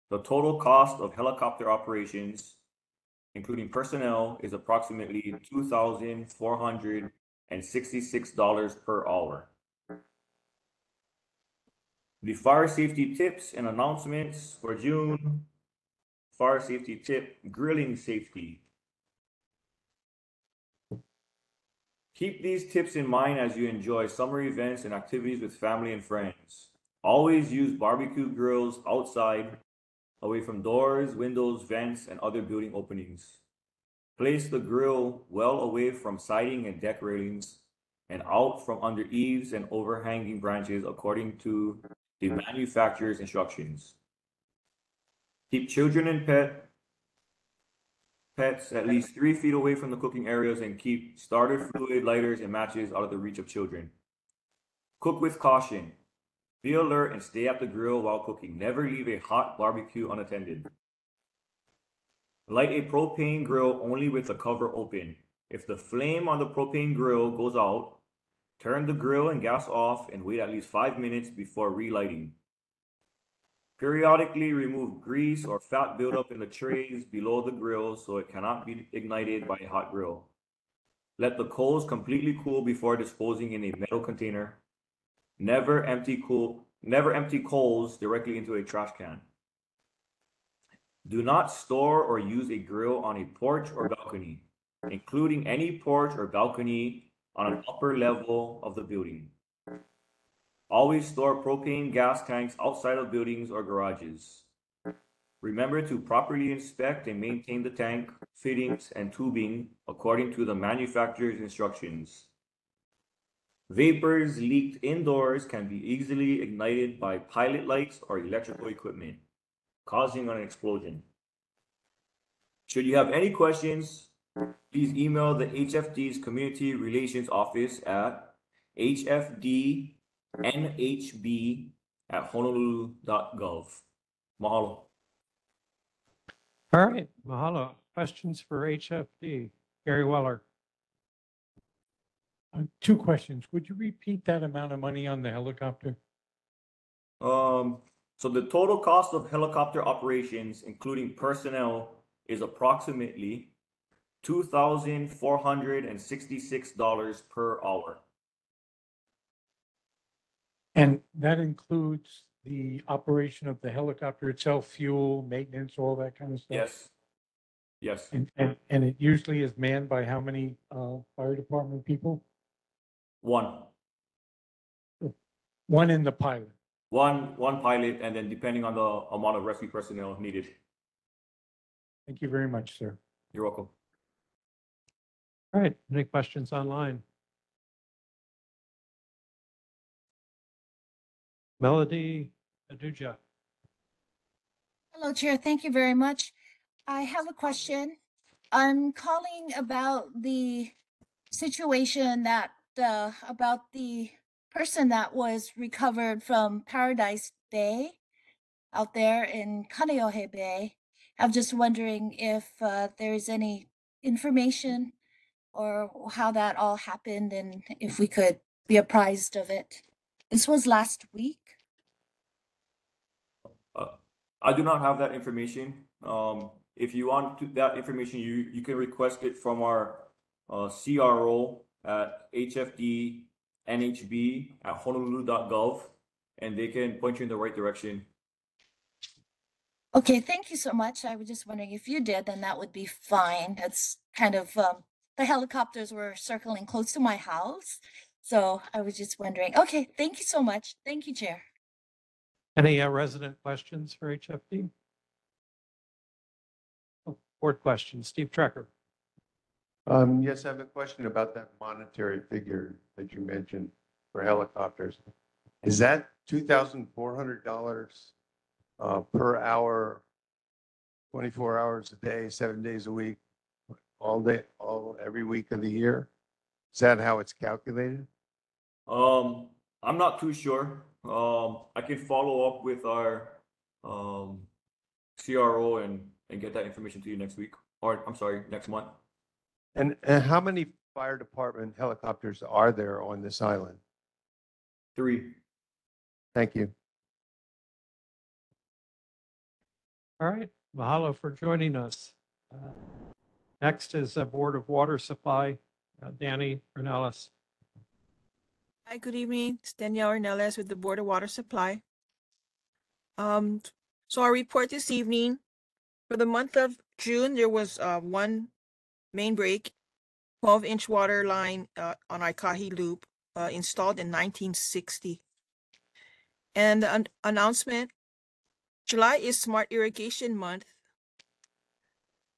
The total cost of helicopter operations, including personnel, is approximately $2,466 per hour. The fire safety tips and announcements for June. Fire safety tip: grilling safety. Keep these tips in mind as you enjoy summer events and activities with family and friends. Always use barbecue grills outside, away from doors, windows, vents, and other building openings. Place the grill well away from siding and deck railings and out from under eaves and overhanging branches according to the manufacturer's instructions. Keep children and pets at least 3 feet away from the cooking areas and keep starter fluid, lighters, and matches out of the reach of children. Cook with caution. Be alert and stay at the grill while cooking. Never leave a hot barbecue unattended. Light a propane grill only with the cover open. If the flame on the propane grill goes out, turn the grill and gas off and wait at least 5 minutes before relighting. Periodically remove grease or fat buildup in the trays below the grill so it cannot be ignited by a hot grill. Let the coals completely cool before disposing in a metal container. Never empty coals directly into a trash can. Do not store or use a grill on a porch or balcony, including any porch or balcony on an upper level of the building. Always store propane gas tanks outside of buildings or garages. Remember to properly inspect and maintain the tank, fittings, and tubing according to the manufacturer's instructions. Vapors leaked indoors can be easily ignited by pilot lights or electrical equipment, causing an explosion. Should you have any questions, please email the HFD's Community Relations Office at hfdnhb@honolulu.gov. Mahalo. All right, mahalo. Questions for HFD? Gary Weller. 2 questions. Would you repeat that amount of money on the helicopter? So the total cost of helicopter operations, including personnel, is approximately $2,466 per hour. And that includes the operation of the helicopter itself, fuel, maintenance, all that kind of stuff? Yes. Yes. And it usually is manned by how many fire department people? 1. 1 in the pilot. One pilot, and then depending on the amount of rescue personnel needed. Thank you very much, sir. You're welcome. All right, any questions online? Melody Aduja. Hello, Chair. Thank you very much. I have a question. I'm calling about the situation that about the person that was recovered from Paradise Bay out there in Kaneohe Bay. I'm just wondering if there's any information or how that all happened and if we could be apprised of it. This was last week. I do not have that information. If you want that information, you can request it from our CRO, at hfdnhb@honolulu.gov, and they can point you in the right direction. Okay, thank you so much. I was just wondering if you did, then that would be fine. That's kind of, the helicopters were circling close to my house. So I was just wondering. Okay, thank you so much. Thank you, Chair. Any resident questions for HFD? Oh, board questions. Steve Trecker. Yes, I have a question about that monetary figure that you mentioned for helicopters. Is that $2,400 per hour, 24 hours a day, 7 days a week, all day, every week of the year? Is that how it's calculated? I'm not too sure. I can follow up with our CRO and get that information to you next week, or I'm sorry, next month. And how many fire department helicopters are there on this island? 3. Thank you. All right. Mahalo for joining us. Next is a Board of Water Supply, Danny Ornelas. Hi, good evening. It's Danielle Ornelas with the Board of Water Supply. So our report this evening, for the month of June, there was one main break, 12-inch water line on Aikahi Loop installed in 1960. And an announcement, July is Smart Irrigation Month.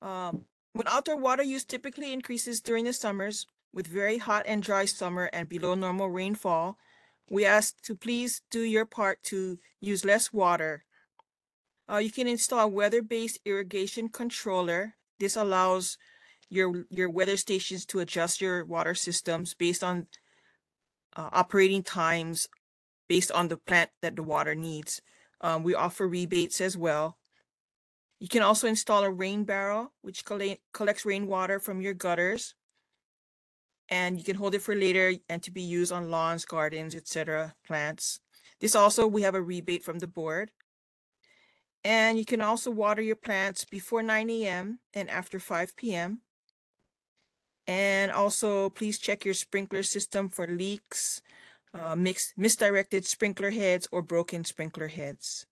When outdoor water use typically increases during the summers, with very hot and dry summer and below normal rainfall, we ask to please do your part to use less water. You can install a weather-based irrigation controller. This allows your weather stations to adjust your water systems based on operating times, based on the plant that the water needs. We offer rebates as well. You can also install a rain barrel, which collects rainwater from your gutters. And you can hold it for later and to be used on lawns, gardens, etc., plants. This also, we have a rebate from the board. And you can also water your plants before 9 a.m. and after 5 p.m. And also, please check your sprinkler system for leaks, misdirected sprinkler heads, or broken sprinkler heads.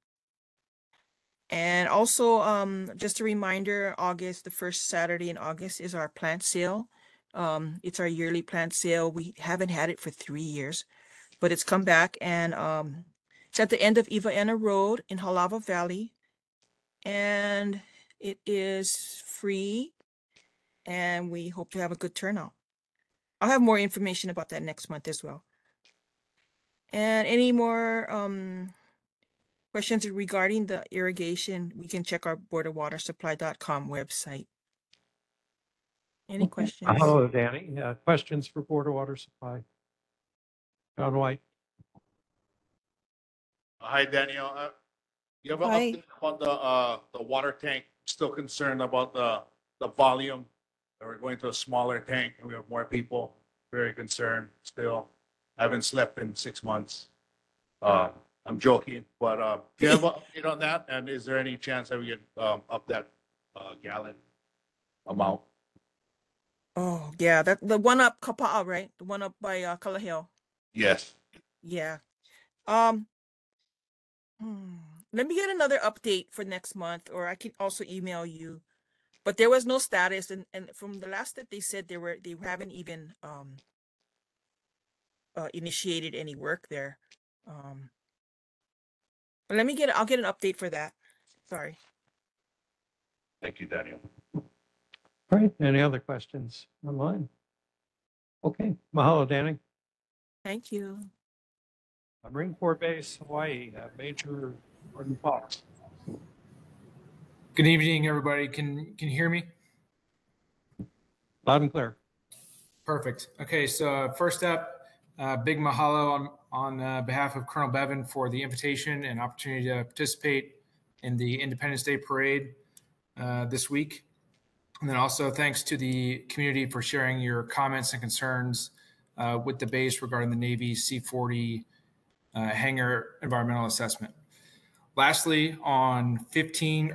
And also, just a reminder, the first Saturday in August is our plant sale. It's our yearly plant sale. We haven't had it for 3 years, but it's come back, and it's at the end of Ivaena Road in Halava Valley. And it is free, and we hope to have a good turnout. I'll have more information about that next month as well. And any more questions regarding the irrigation, we can check our boardofwatersupply.com website. Any questions? Hello, Danny. Questions for Board of Water Supply? John White. Hi, Daniel. You have an Hi. update about the water tank? Still concerned about the volume? We're going to a smaller tank and we have more people. Very concerned still. I haven't slept in 6 months. I'm joking, but do you have an update on that? And is there any chance that we get up that gallon amount? Oh, yeah, that the one up Kapa'a, right? The one up by Kalaheo. Yes. Yeah. Let me get another update for next month, or I can also email you. But there was no status, and from the last that they said, they haven't even initiated any work there. But I'll get an update for that. Sorry. Thank you, Daniel. All right. Any other questions online? Okay. Mahalo, Danny. Thank you. Marine Corps Base, Hawaii, Major Gordon Fox. Good evening, everybody. Can you hear me? Loud and clear. Perfect. Okay, so first up, big mahalo on behalf of Colonel Bevan for the invitation and opportunity to participate in the Independence Day Parade this week. And then also thanks to the community for sharing your comments and concerns with the base regarding the Navy C-40 hangar environmental assessment. Lastly, on 16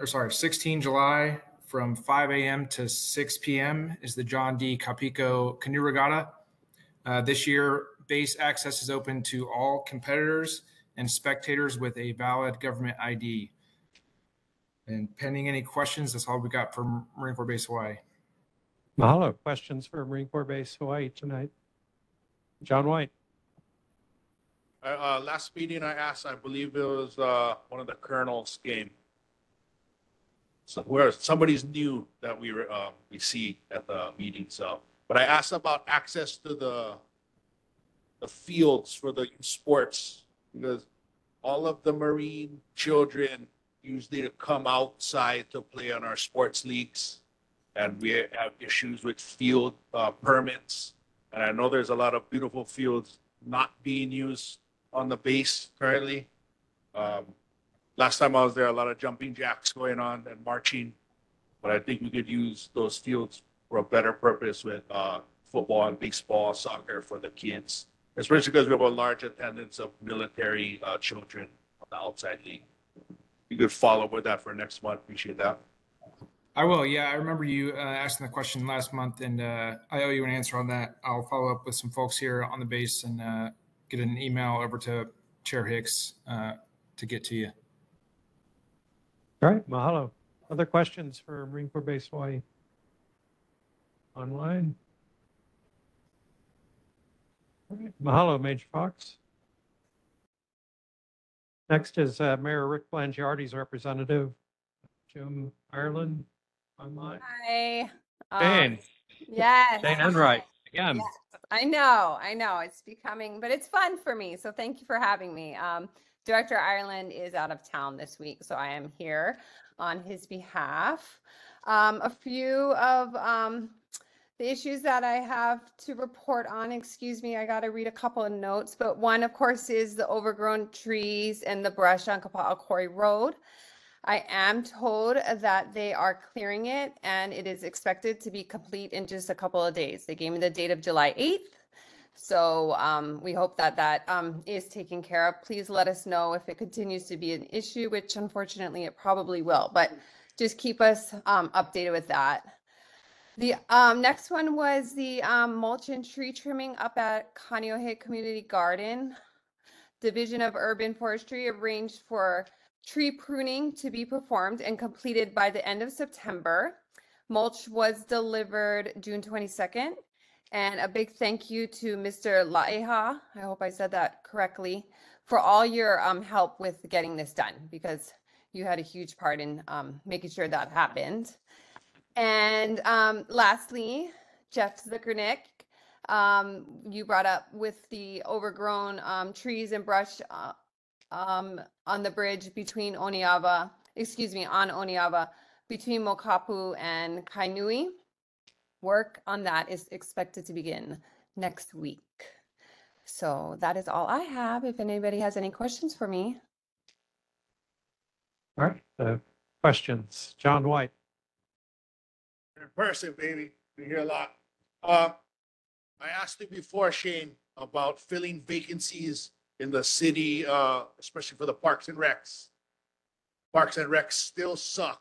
July from 5 a.m. to 6 p.m. is the John D. Capico Canoe Regatta. This year, base access is open to all competitors and spectators with a valid government ID. And pending any questions, that's all we got from Marine Corps Base Hawaii. Mahalo. Questions for Marine Corps Base Hawaii tonight? John White. Last meeting I asked, I believe it was one of the colonels game. So where somebody's new that we see at the meeting. So, but I asked about access to the fields for the sports, because all of the Marine children usually come outside to play on our sports leagues, and we have issues with field permits. And I know there's a lot of beautiful fields not being used on the base currently. Last time I was there, a lot of jumping jacks going on and marching, but I think we could use those fields for a better purpose with football and baseball, soccer for the kids, especially because we have a large attendance of military children on the outside league. You could follow with that for next month. Appreciate that. I will. Yeah, I remember you asking the question last month, and I owe you an answer on that. I'll follow up with some folks here on the base and get an email over to Chair Hicks to get to you. All right, mahalo. Other questions for Marine Corps Base Hawaii? Online? All right, mahalo, Major Fox. Next is Mayor Rick Blangiardi's representative, Jim Ireland, online. Hi. Jane. Yes. Jane Enright, again. Yes, I know. It's becoming, but it's fun for me. So thank you for having me. Director Ireland is out of town this week, so I am here on his behalf. A few of the issues that I have to report on, excuse me, I got to read a couple of notes, but one, of course, is the overgrown trees and the brush on Kapa'akori Road. I am told that they are clearing it and it is expected to be complete in just a couple of days. They gave me the date of July 8th. So we hope that that is taken care of. Please let us know if it continues to be an issue, which unfortunately it probably will, but just keep us updated with that. The next one was the mulch and tree trimming up at Kaneohe Community Garden. Division of Urban Forestry arranged for tree pruning to be performed and completed by the end of September. Mulch was delivered June 22nd. And a big thank you to Mr. Laeha, I hope I said that correctly, for all your help with getting this done, because you had a huge part in making sure that happened. And lastly, Jeff Zuckernick, you brought up with the overgrown trees and brush on the bridge between on Oniava, between Mokapu and Kainui. Work on that is expected to begin next week. So that is all I have. If anybody has any questions for me. All right, questions. John White. In person, baby. We hear a lot. I asked you before, Shane, about filling vacancies in the city, especially for the Parks and Recs. Parks and Recs still suck.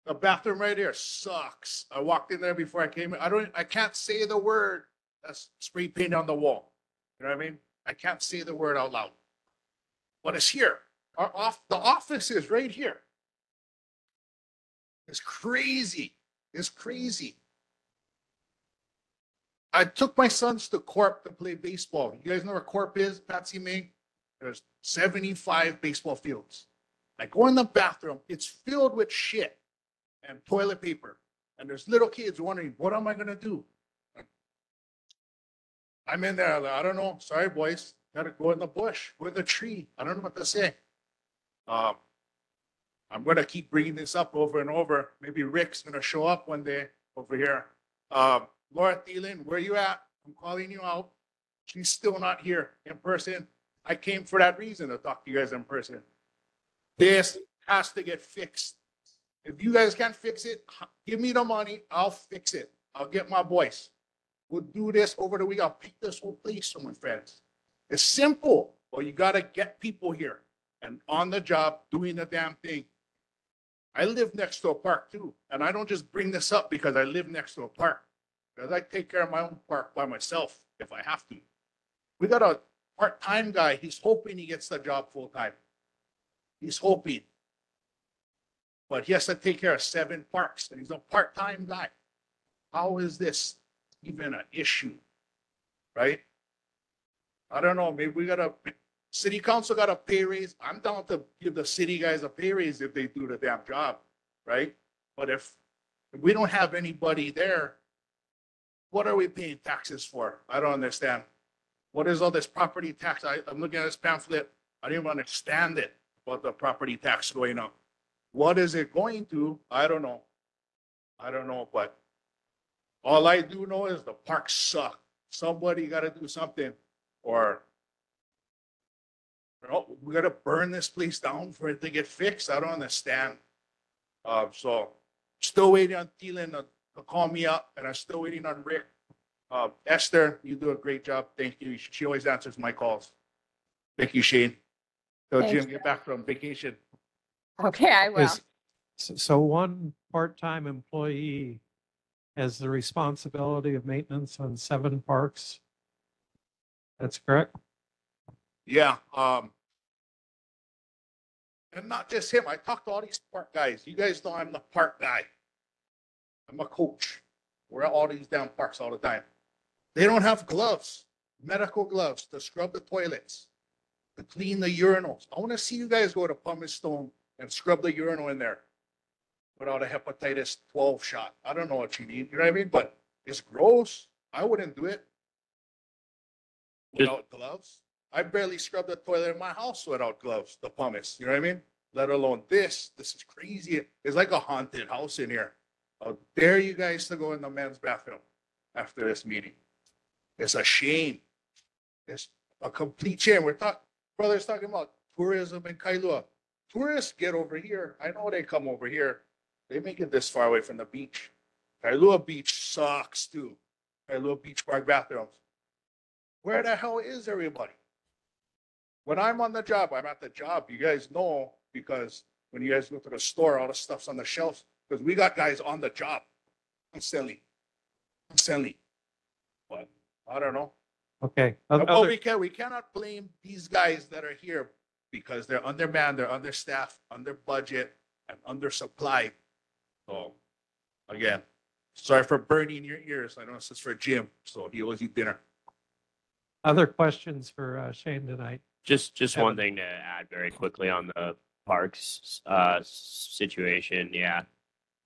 The bathroom right here sucks. I walked in there before I came in. I can't say the word that's spray painted on the wall. You know what I mean? I can't say the word out loud. But it's here. The office is right here. It's crazy. It's crazy. I took my sons to Corp to play baseball. You guys know where Corp is, Patsy Ming? There's 75 baseball fields. I go in the bathroom. It's filled with shit and toilet paper. And there's little kids wondering, what am I going to do? I'm in there. I don't know. Sorry, boys. Got to go in the bush, go in the tree. I don't know what to say. I'm going to keep bringing this up over and over. Maybe Rick's going to show up one day over here. Laura Thielen, where you at? I'm calling you out. She's still not here in person. I came for that reason to talk to you guys in person. This has to get fixed. If you guys can't fix it, give me the money. I'll fix it. I'll get my boys. We'll do this over the week. I'll pick this whole place on my friends. It's simple, but you got to get people here and on the job doing the damn thing. I live next to a park too, and I don't just bring this up because I live next to a park. because I take care of my own park by myself if I have to. We got a part-time guy. He's hoping he gets the job full-time. He's hoping. But he has to take care of 7 parks, and he's a part-time guy. How is this even an issue? Right? I don't know. Maybe we got a city council got a pay raise. I'm down to give the city guys a pay raise if they do the damn job, right? But if we don't have anybody there, what are we paying taxes for? I don't understand. What is all this property tax? I'm looking at this pamphlet. I don't even understand it about the property tax going up. What is it going to? I don't know. I don't know, but all I do know is the parks suck. Somebody got to do something, or we got to burn this place down for it to get fixed. I don't understand. So still waiting on Thielen to call me up, and I'm still waiting on Rick. Esther, you do a great job. Thank you. She always answers my calls. Thank you, Shane. So Thank Jim, you. get back from vacation. Okay, I will. So one part-time employee has the responsibility of maintenance on 7 parks. That's correct? Yeah. And not just him. I talked to all these park guys. You guys know I'm the park guy. I'm a coach. We're at all these damn parks all the time. They don't have gloves, medical gloves to scrub the toilets, to clean the urinals. I want to see you guys go to Pumice Stone and scrub the urinal in there without a hepatitis 12 shot. I don't know what you need, you know what I mean? But it's gross. I wouldn't do it without gloves. I barely scrub the toilet in my house without gloves, the pumice, you know what I mean? Let alone this. This is crazy. It's like a haunted house in here. I'll dare you guys to go in the men's bathroom after this meeting. It's a shame. It's a complete shame. Brothers talking about tourism in Kailua. Tourists get over here. I know they come over here. They make it this far away from the beach. Kailua Beach sucks too. Kailua Beach Park bathrooms. Where the hell is everybody? When I'm on the job, I'm at the job. You guys know, because when you guys go to the store, all the stuff's on the shelves, because we got guys on the job. I'm selling. But I don't know. Okay. Well, we cannot blame these guys that are here because they're undermanned, they're understaffed, under budget, and undersupplied. So again, sorry for burning your ears. I know this is for Jim, so he always eat dinner. Other questions for Shane tonight? Just Evan. one thing to add very quickly on the parks situation. Yeah.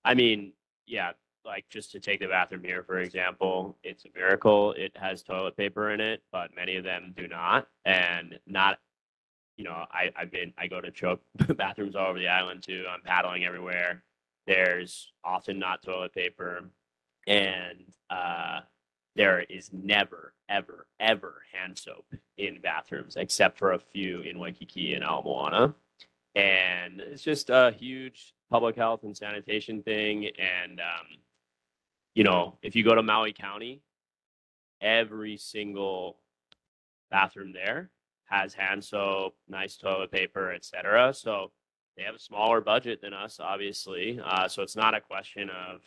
I mean, yeah, like just to take the bathroom here, for example, it's a miracle. It has toilet paper in it, but many of them do not. And not, I go to choke bathrooms all over the island too. I'm paddling everywhere. There's often not toilet paper. And there is never, ever, ever hand soap in bathrooms, except for a few in Waikiki and Ala Moana. And it's just a huge public health and sanitation thing. And, if you go to Maui County, every single bathroom there has hand soap, nice toilet paper, etc. So they have a smaller budget than us, obviously. So it's not a question of,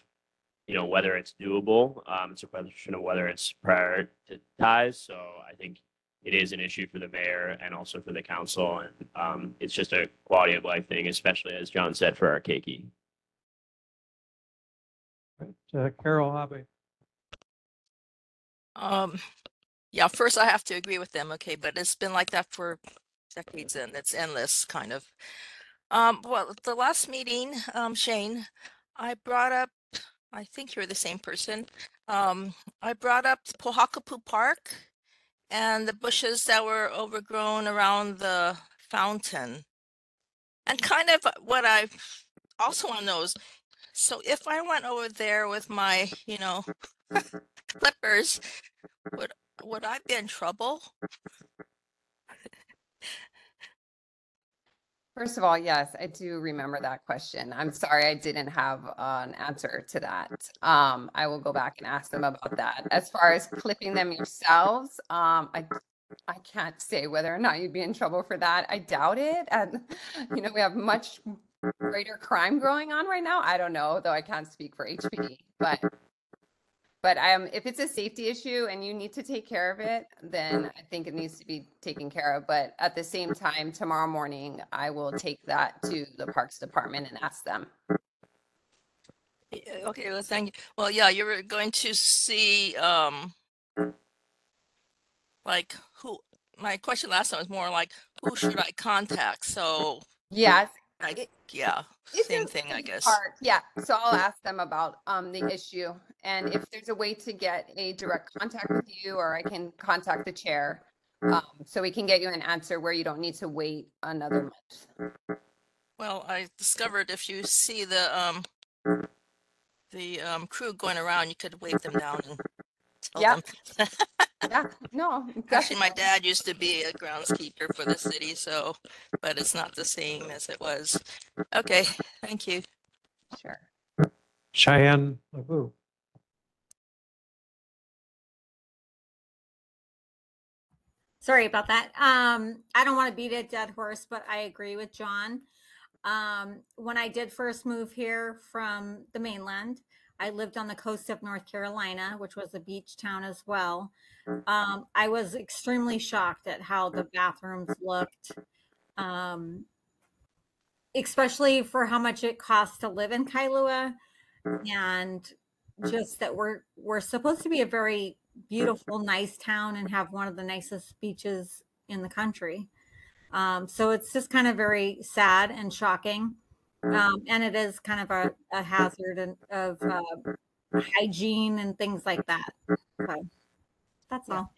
whether it's doable. It's a question of whether it's prioritized. So I think it is an issue for the mayor and also for the council. And it's just a quality of life thing, especially, as John said, for our keiki. Carol Habe. Yeah, first I have to agree with them, okay, but it's been like that for decades and it's endless kind of. Well, the last meeting, Shane, I brought up, I think you're the same person. I brought up Pohakapu Park and the bushes that were overgrown around the fountain. And kind of what I also want to know is, so if I went over there with my, clippers, would I be in trouble? First of all, yes, I do remember that question. I'm sorry I didn't have an answer to that. I will go back and ask them about that. As far as clipping them yourselves, I can't say whether or not you'd be in trouble for that. I doubt it. And, we have much greater crime going on right now. I don't know, though I can't speak for HPD, but But if it's a safety issue and you need to take care of it, then I think it needs to be taken care of. But at the same time, tomorrow morning, I will take that to the Parks Department and ask them. Yeah, okay, well, thank you. Well, yeah, you're going to see, like who, my question last time was more like, who should I contact? So, Yes. yeah, It's same a thing, I guess. part. Yeah. So I'll ask them about the issue. And if there's a way to get a direct contact with you, or I can contact the chair, so we can get you an answer where you don't need to wait another month. Well, I discovered if you see the crew going around, you could wave them down and tell Yeah. them. Yeah, no, Actually, my definitely. dad used to be a groundskeeper for the city, so, but it's not the same as it was. Okay, thank you. Sure. Cheyenne LeBeau. Sorry about that. I don't want to beat a dead horse, but I agree with John. When I did first move here from the mainland, I lived on the coast of North Carolina, which was a beach town as well. I was extremely shocked at how the bathrooms looked, especially for how much it costs to live in Kailua, and just that we're supposed to be a very beautiful, nice town and have one of the nicest beaches in the country. So it's just kind of very sad and shocking. And it is kind of a hazard of hygiene and things like that. So that's all.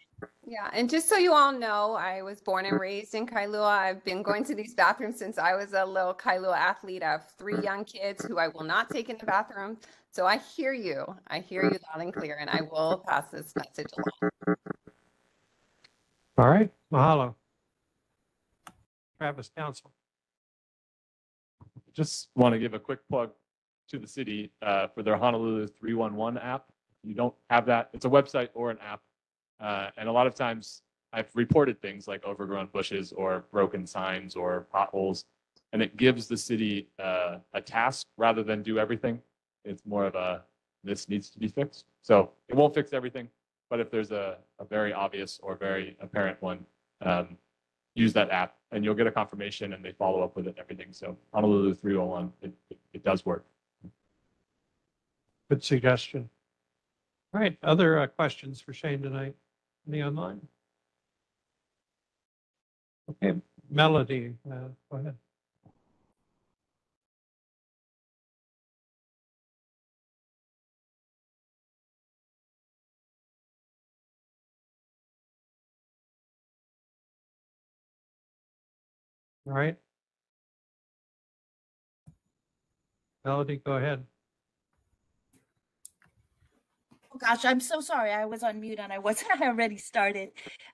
Yeah, and just so you all know, I was born and raised in Kailua. I've been going to these bathrooms since I was a little Kailua athlete. I have 3 young kids who I will not take in the bathroom. So I hear you. I hear you loud and clear, and I will pass this message along. All right, mahalo. Travis Council. Just want to give a quick plug to the city for their Honolulu 311 app. You don't have that. It's a website or an app. And a lot of times I've reported things like overgrown bushes or broken signs or potholes, and it gives the city a task rather than do everything. It's more of a, this needs to be fixed. So it won't fix everything, but if there's a very obvious or very apparent one, use that app and you'll get a confirmation and they follow up with it and everything. So Honolulu 301, it does work. Good suggestion. All right, other questions for Shane tonight? Any online? Okay, Melody, go ahead. All right. Melody, go ahead. Oh gosh, I'm so sorry. I was on mute and I wasn't already started.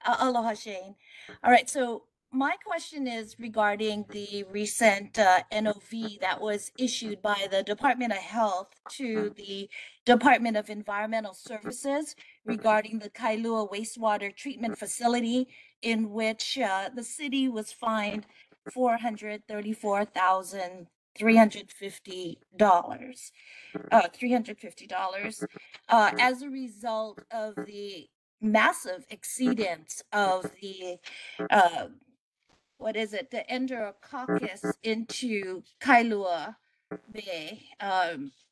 Aloha, Shane. All right, so my question is regarding the recent NOV that was issued by the Department of Health to the Department of Environmental Services regarding the Kailua wastewater treatment facility, in which the city was fined $434,350. $350 as a result of the massive exceedance of the what is it, the Enterococcus into Kailua Bay.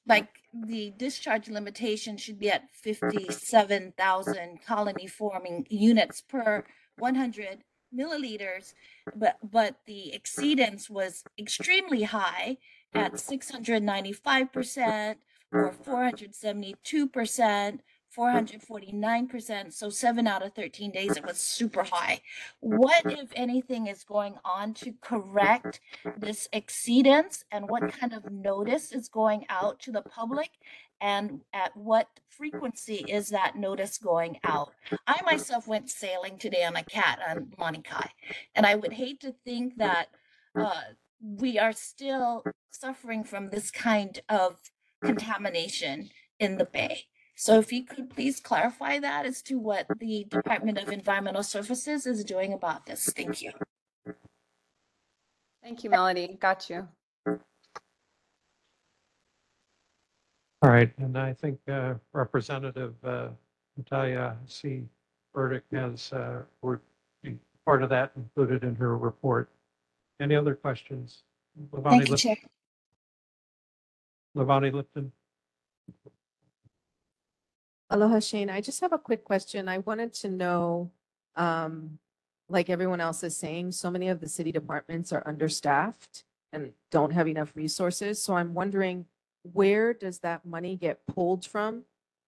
Like the discharge limitation should be at 57,000 colony forming units per 100 milliliters, but the exceedance was extremely high at 695% or 472%, 449%. So 7 out of 13 days, it was super high. What, if anything, is going on to correct this exceedance, and what kind of notice is going out to the public, and at what frequency is that notice going out? I myself went sailing today on a cat on Lanikai, and I would hate to think that we are still suffering from this kind of contamination in the bay. So if you could please clarify that as to what the Department of Environmental Services is doing about this. Thank you. Thank you, Melody. Got you. All right, and I think Representative Natalia C. Burdick has would be part of that included in her report. Any other questions? Thank you, Chair. Lavani Lipton. Aloha, Shane. I just have a quick question. I wanted to know, like everyone else is saying, so many of the city departments are understaffed and don't have enough resources. So I'm wondering, where does that money get pulled from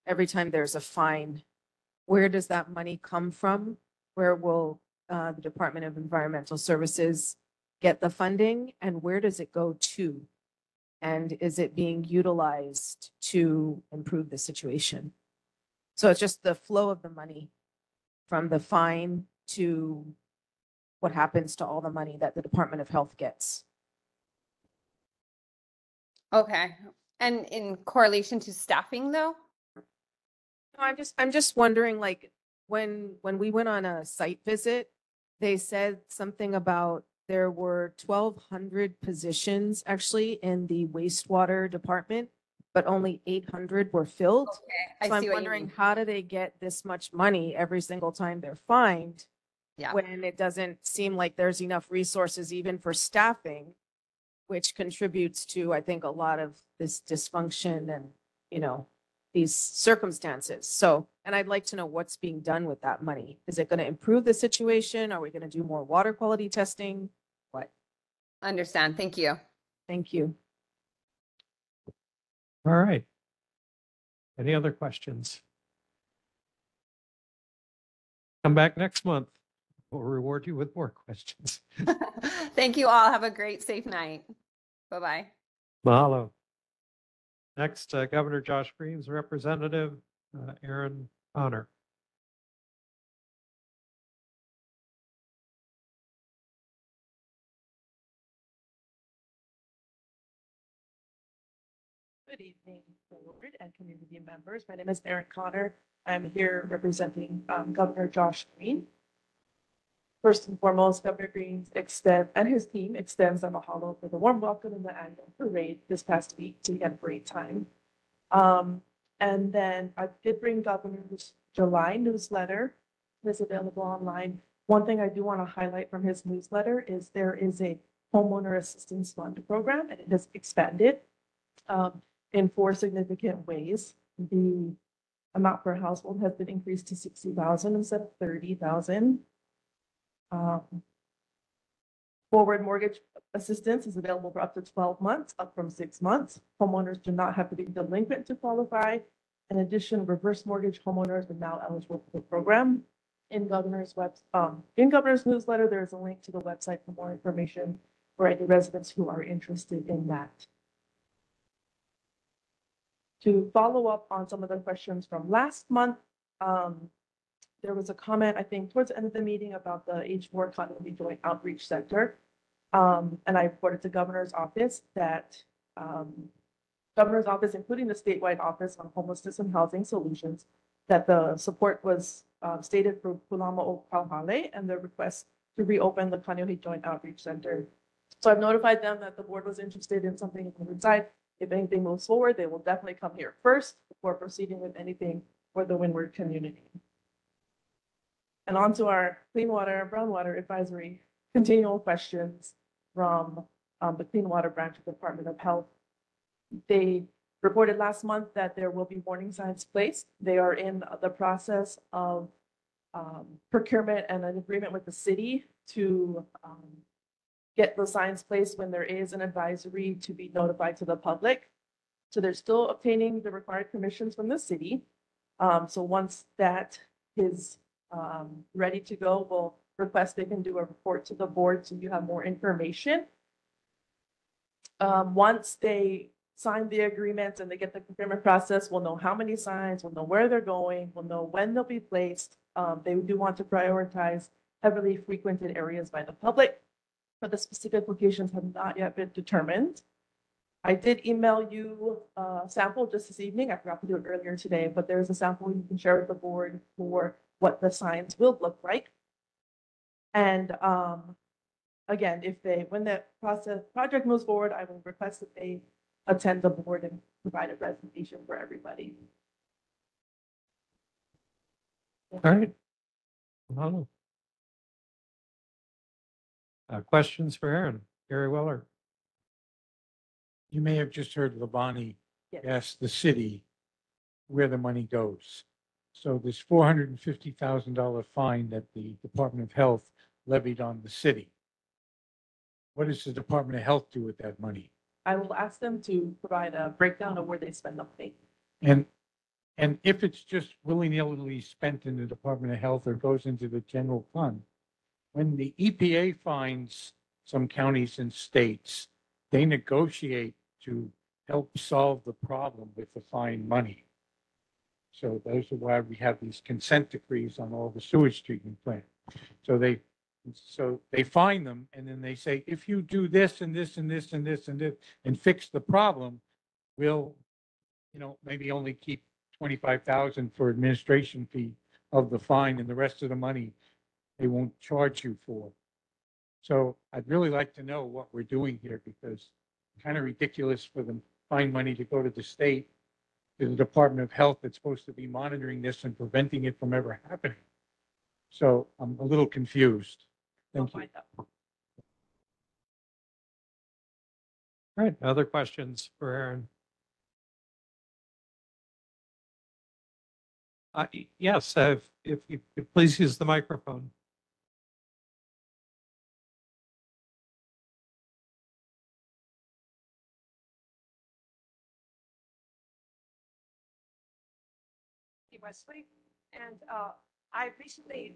every time there's a fine? Where does that money come from? Where will the Department of Environmental Services get the funding, and where does it go to? And is it being utilized to improve the situation? So it's just the flow of the money from the fine to what happens to all the money that the Department of Health gets. Okay. And in correlation to staffing though? No, I'm just wondering, like, when we went on a site visit, they said something about there were 1,200 positions actually in the wastewater department, but only 800 were filled. I So I'm see what you wondering, mean. how do they get this much money every single time they're fined? Yeah. When it doesn't seem like there's enough resources even for staffing, which contributes to, I think, a lot of this dysfunction and, you know, these circumstances. So, and I'd like to know what's being done with that money. Is it going to improve the situation? Are we going to do more water quality testing? What? Understand. Thank you. Thank you. All right. Any other questions? Come back next month. We'll reward you with more questions. Thank you all. Have a great, safe night. Bye-bye. Mahalo. Next, Governor Josh Green's representative, Aaron Connor. Good evening, board and community members. My name is Erin Connor. I'm here representing Governor Josh Green. First and foremost, Governor Green and his team extends a mahalo for the warm welcome in the annual parade this past week. So we had a great time. And then I did bring Governor's July newsletter. It's available online. One thing I do want to highlight from his newsletter is there is a homeowner assistance fund program, and it has expanded in 4 significant ways. The amount per household has been increased to 60,000 instead of 30,000. Forward mortgage assistance is available for up to 12 months, up from 6 months. Homeowners do not have to be delinquent to qualify. In addition, reverse mortgage homeowners are now eligible for the program. In Governor's newsletter, there is a link to the website for more information for any residents who are interested in that. To follow up on some of the questions from last month, there was a comment, I think, towards the end of the meeting about the H4 Continuity Joint Outreach Center. And I reported to Governor's office that Governor's office, including the statewide office on homelessness and housing solutions, that the support was stated for Kulama o Kauhale and the request to reopen the Kaneohe Joint Outreach Center. So I've notified them that the board was interested in something on the side. If anything moves forward, they will definitely come here first before proceeding with anything for the Windward community. And on to our clean water, brown water advisory, continual questions from the Clean Water Branch of the Department of Health. They reported last month that there will be warning signs placed. They are in the process of procurement and an agreement with the city to get the signs placed when there is an advisory to be notified to the public. So they're still obtaining the required permissions from the city. So once that is ready to go, we'll request they can do a report to the board so you have more information. Once they sign the agreement and they get the procurement process, we'll know how many signs, we'll know where they're going, we'll know when they'll be placed. They do want to prioritize heavily frequented areas by the public, but the specific locations have not yet been determined. I did email you a sample just this evening. I forgot to do it earlier today, but there's a sample you can share with the board for what the signs will look like. And again, when the project moves forward, I will request that they attend the board and provide a presentation for everybody. All right. Mahalo. Questions for Aaron? Gary Weller. You may have just heard Labani Yes. ask the city where the money goes. So this $450,000 fine that the Department of Health levied on the city. What does the Department of Health do with that money? I will ask them to provide a breakdown of where they spend the money. And if it's just willy-nilly spent in the Department of Health or goes into the general fund, when the EPA finds some counties and states, they negotiate to help solve the problem with the fine money. So those are why we have these consent decrees on all the sewage treatment plant. So they find them and then they say, if you do this and this and this and this and this and fix the problem, we'll, maybe only keep 25,000 for administration fee of the fine and the rest of the money they won't charge you for. So I'd really like to know what we're doing here because it's kind of ridiculous for the fine money to go to the state, to the Department of Health that's supposed to be monitoring this and preventing it from ever happening. So I'm a little confused. Thank you. All right. Other questions for Aaron? Yes, if you could please use the microphone. Wesley, and I recently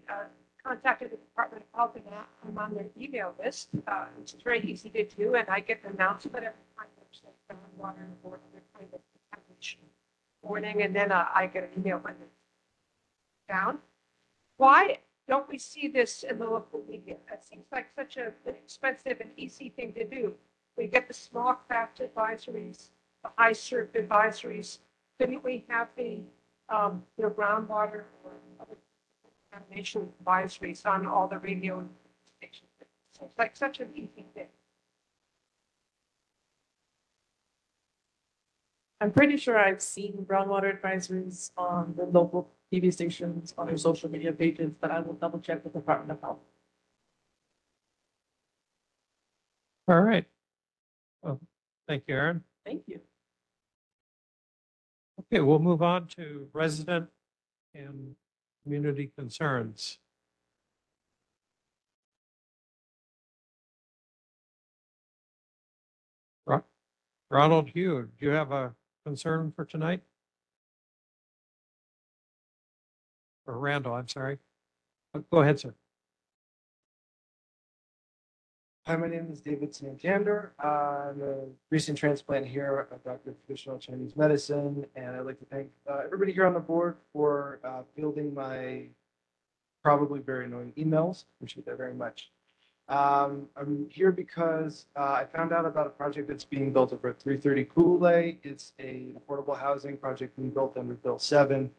contacted the Department of Health and I'm on their email list, which is very easy to do, and I get an announcement every time there's like groundwater or other kind of contamination warning, and then I get an email when it's down. Why don't we see this in the local media? That seems like such an expensive and easy thing to do. We get the small craft advisories, the high surf advisories. Couldn't we have the groundwater or other contamination advisories on all the radio stations? It's like such an easy thing. I'm pretty sure I've seen groundwater advisories on the local TV stations, on their social media pages, but I will double check with the Department of Health. All right. Well, thank you, Aaron. Thank you. Okay, we'll move on to resident and community concerns. Ronald Hugh, do you have a concern for tonight? Or Randall, I'm sorry. Go ahead, sir. Hi, my name is David Santander. I'm a recent transplant here, a doctor of traditional Chinese medicine, and I'd like to thank everybody here on the board for fielding my probably very annoying emails. Appreciate that very much. I'm here because I found out about a project that's being built over at 330 Kailua. It's an affordable housing project being built under Bill 7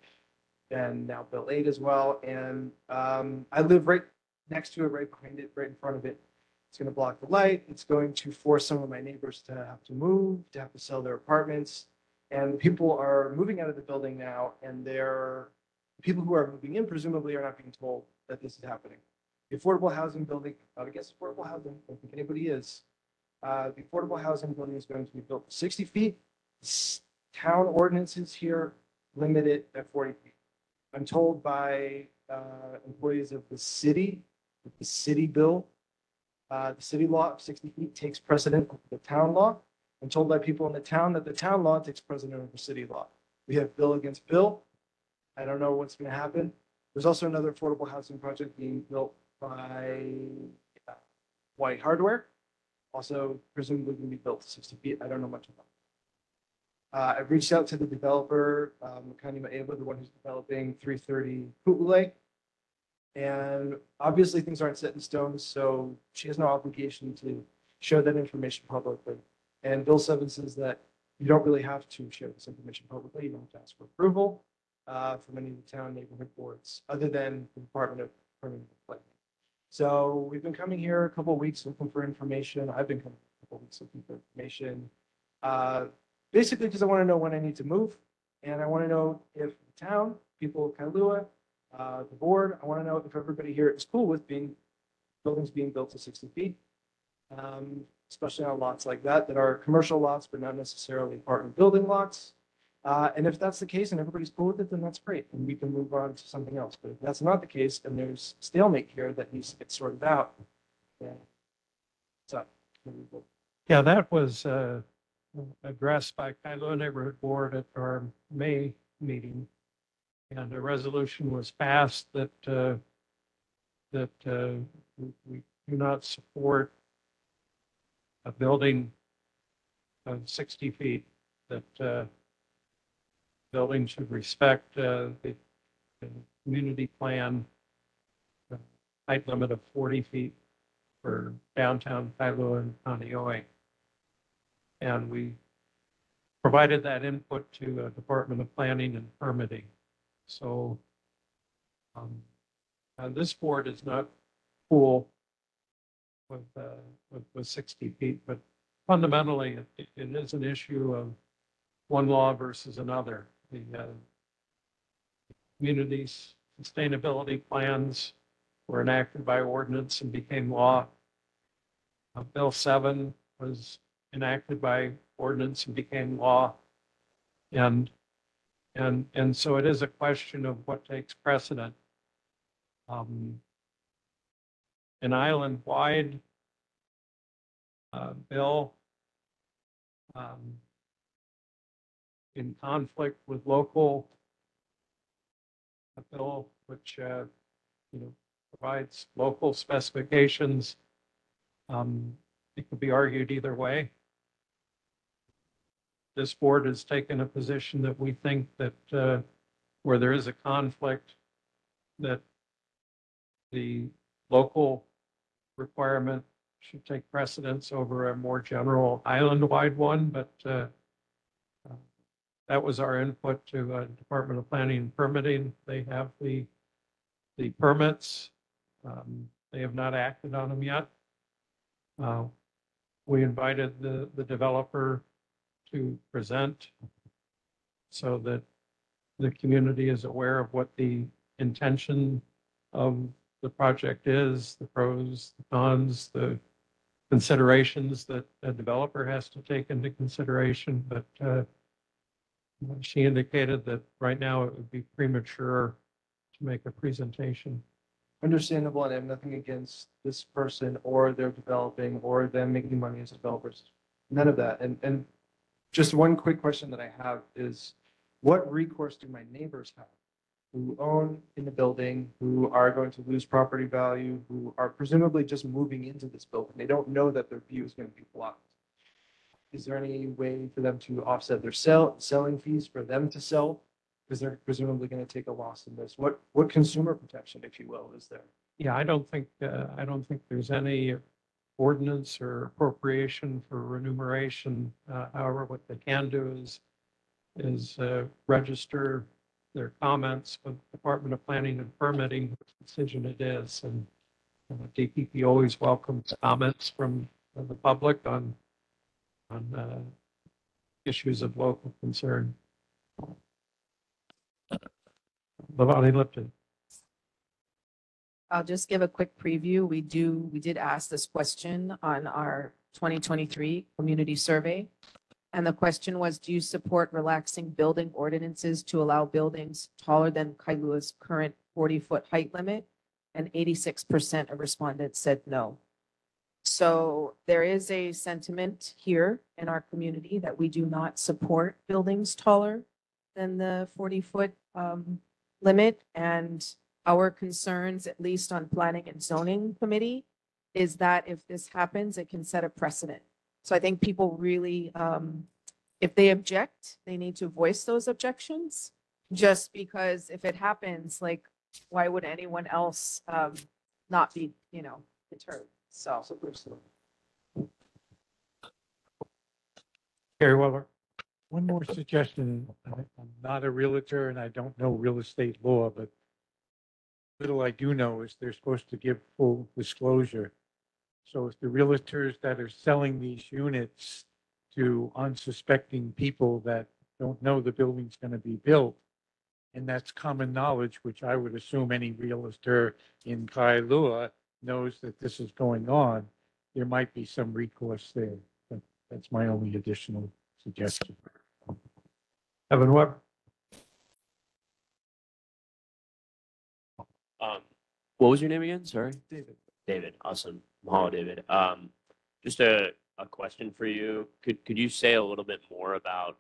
and now Bill 8 as well. And I live right next to it, right behind it, right in front of it. It's going to block the light. It's going to force some of my neighbors to have to move, to have to sell their apartments. And people are moving out of the building now, and people who are moving in presumably are not being told that this is happening. The affordable housing building, I guess affordable housing, I don't think anybody is. The affordable housing building is going to be built 60 feet. Town ordinances here limit it at 40 feet. I'm told by employees of the city bill, the city law of 60 feet takes precedent over the town law. I'm told by people in the town that the town law takes precedent over city law. We have bill against bill. I don't know what's going to happen. There's also another affordable housing project being built by White Hardware, also presumably going to be built to 60 feet. I don't know much about it. I've reached out to the developer, Makani Maeva, the one who's developing 330 Kailua. And obviously things aren't set in stone, so she has no obligation to show that information publicly. And Bill 7 says that you don't really have to share this information publicly. You don't have to ask for approval from any of the town neighborhood boards, other than the Department of Permanent Planning. So we've been coming here a couple of weeks looking for information. I've been coming a couple of weeks looking for information. basically because I want to know when I need to move. And I want to know if the town, people of Kailua, the board, I want to know if everybody here is cool with buildings being built to 60 feet. Especially on lots like that are commercial lots, but not necessarily apartment building lots. And if that's the case and everybody's cool with it, then that's great. And we can move on to something else. But if that's not the case and there's stalemate here that needs to get sorted out, then so. Yeah, that was addressed by Kailua Neighborhood Board at our May meeting. And a resolution was passed that we do not support a building of 60 feet, that building should respect the community plan height limit of 40 feet for downtown Kailua and Kaneohe. And we provided that input to Department of Planning and Permitting. So this board is not cool with 60 feet, but fundamentally it is an issue of one law versus another. The community's sustainability plans were enacted by ordinance and became law. Bill 7 was enacted by ordinance and became law. And so it is a question of what takes precedent. An island-wide bill in conflict with local a bill which provides local specifications. It could be argued either way. This board has taken a position that we think that where there is a conflict, that the local requirement should take precedence over a more general island-wide one, but that was our input to Department of Planning and Permitting. They have the permits. They have not acted on them yet. We invited the developer to present so that the community is aware of what the intention of the project is, the pros, the cons, the considerations that a developer has to take into consideration. But she indicated that right now it would be premature to make a presentation. Understandable, and I have nothing against this person or their developing or them making money as developers. None of that. And just one quick question that I have is, what recourse do my neighbors have who own in the building, who are going to lose property value, who are presumably just moving into this building? They don't know that their view is going to be blocked. Is there any way for them to offset their selling fees for them to sell? Because they're presumably going to take a loss in this. What consumer protection, if you will, is there? Yeah, I don't think there's any ordinance or appropriation for remuneration. However, what they can do is register their comments with Department of Planning and Permitting, which decision it is. And DPP always welcomes comments from the public on issues of local concern. Lavani Lipton. I'll just give a quick preview. We did ask this question on our 2023 community survey. And the question was, do you support relaxing building ordinances to allow buildings taller than Kailua's current 40-foot height limit? And 86% of respondents said no. So there is a sentiment here in our community that we do not support buildings taller than the 40-foot limit. And our concerns, at least on Planning and Zoning Committee, is that if this happens, it can set a precedent. So I think people really, if they object, they need to voice those objections, just because if it happens, like, why would anyone else not be, deterred? So. Gary Weller. One more suggestion. I'm not a realtor and I don't know real estate law, but little I do know is they're supposed to give full disclosure. So if the realtors that are selling these units to unsuspecting people that don't know the building's going to be built. And that's common knowledge, which I would assume any realtor in Kailua knows that this is going on. There might be some recourse there. But that's my only additional suggestion. Evan Weber. What was your name again? Sorry. David. David. Awesome. Mahalo, David. Just a question for you. Could you say a little bit more about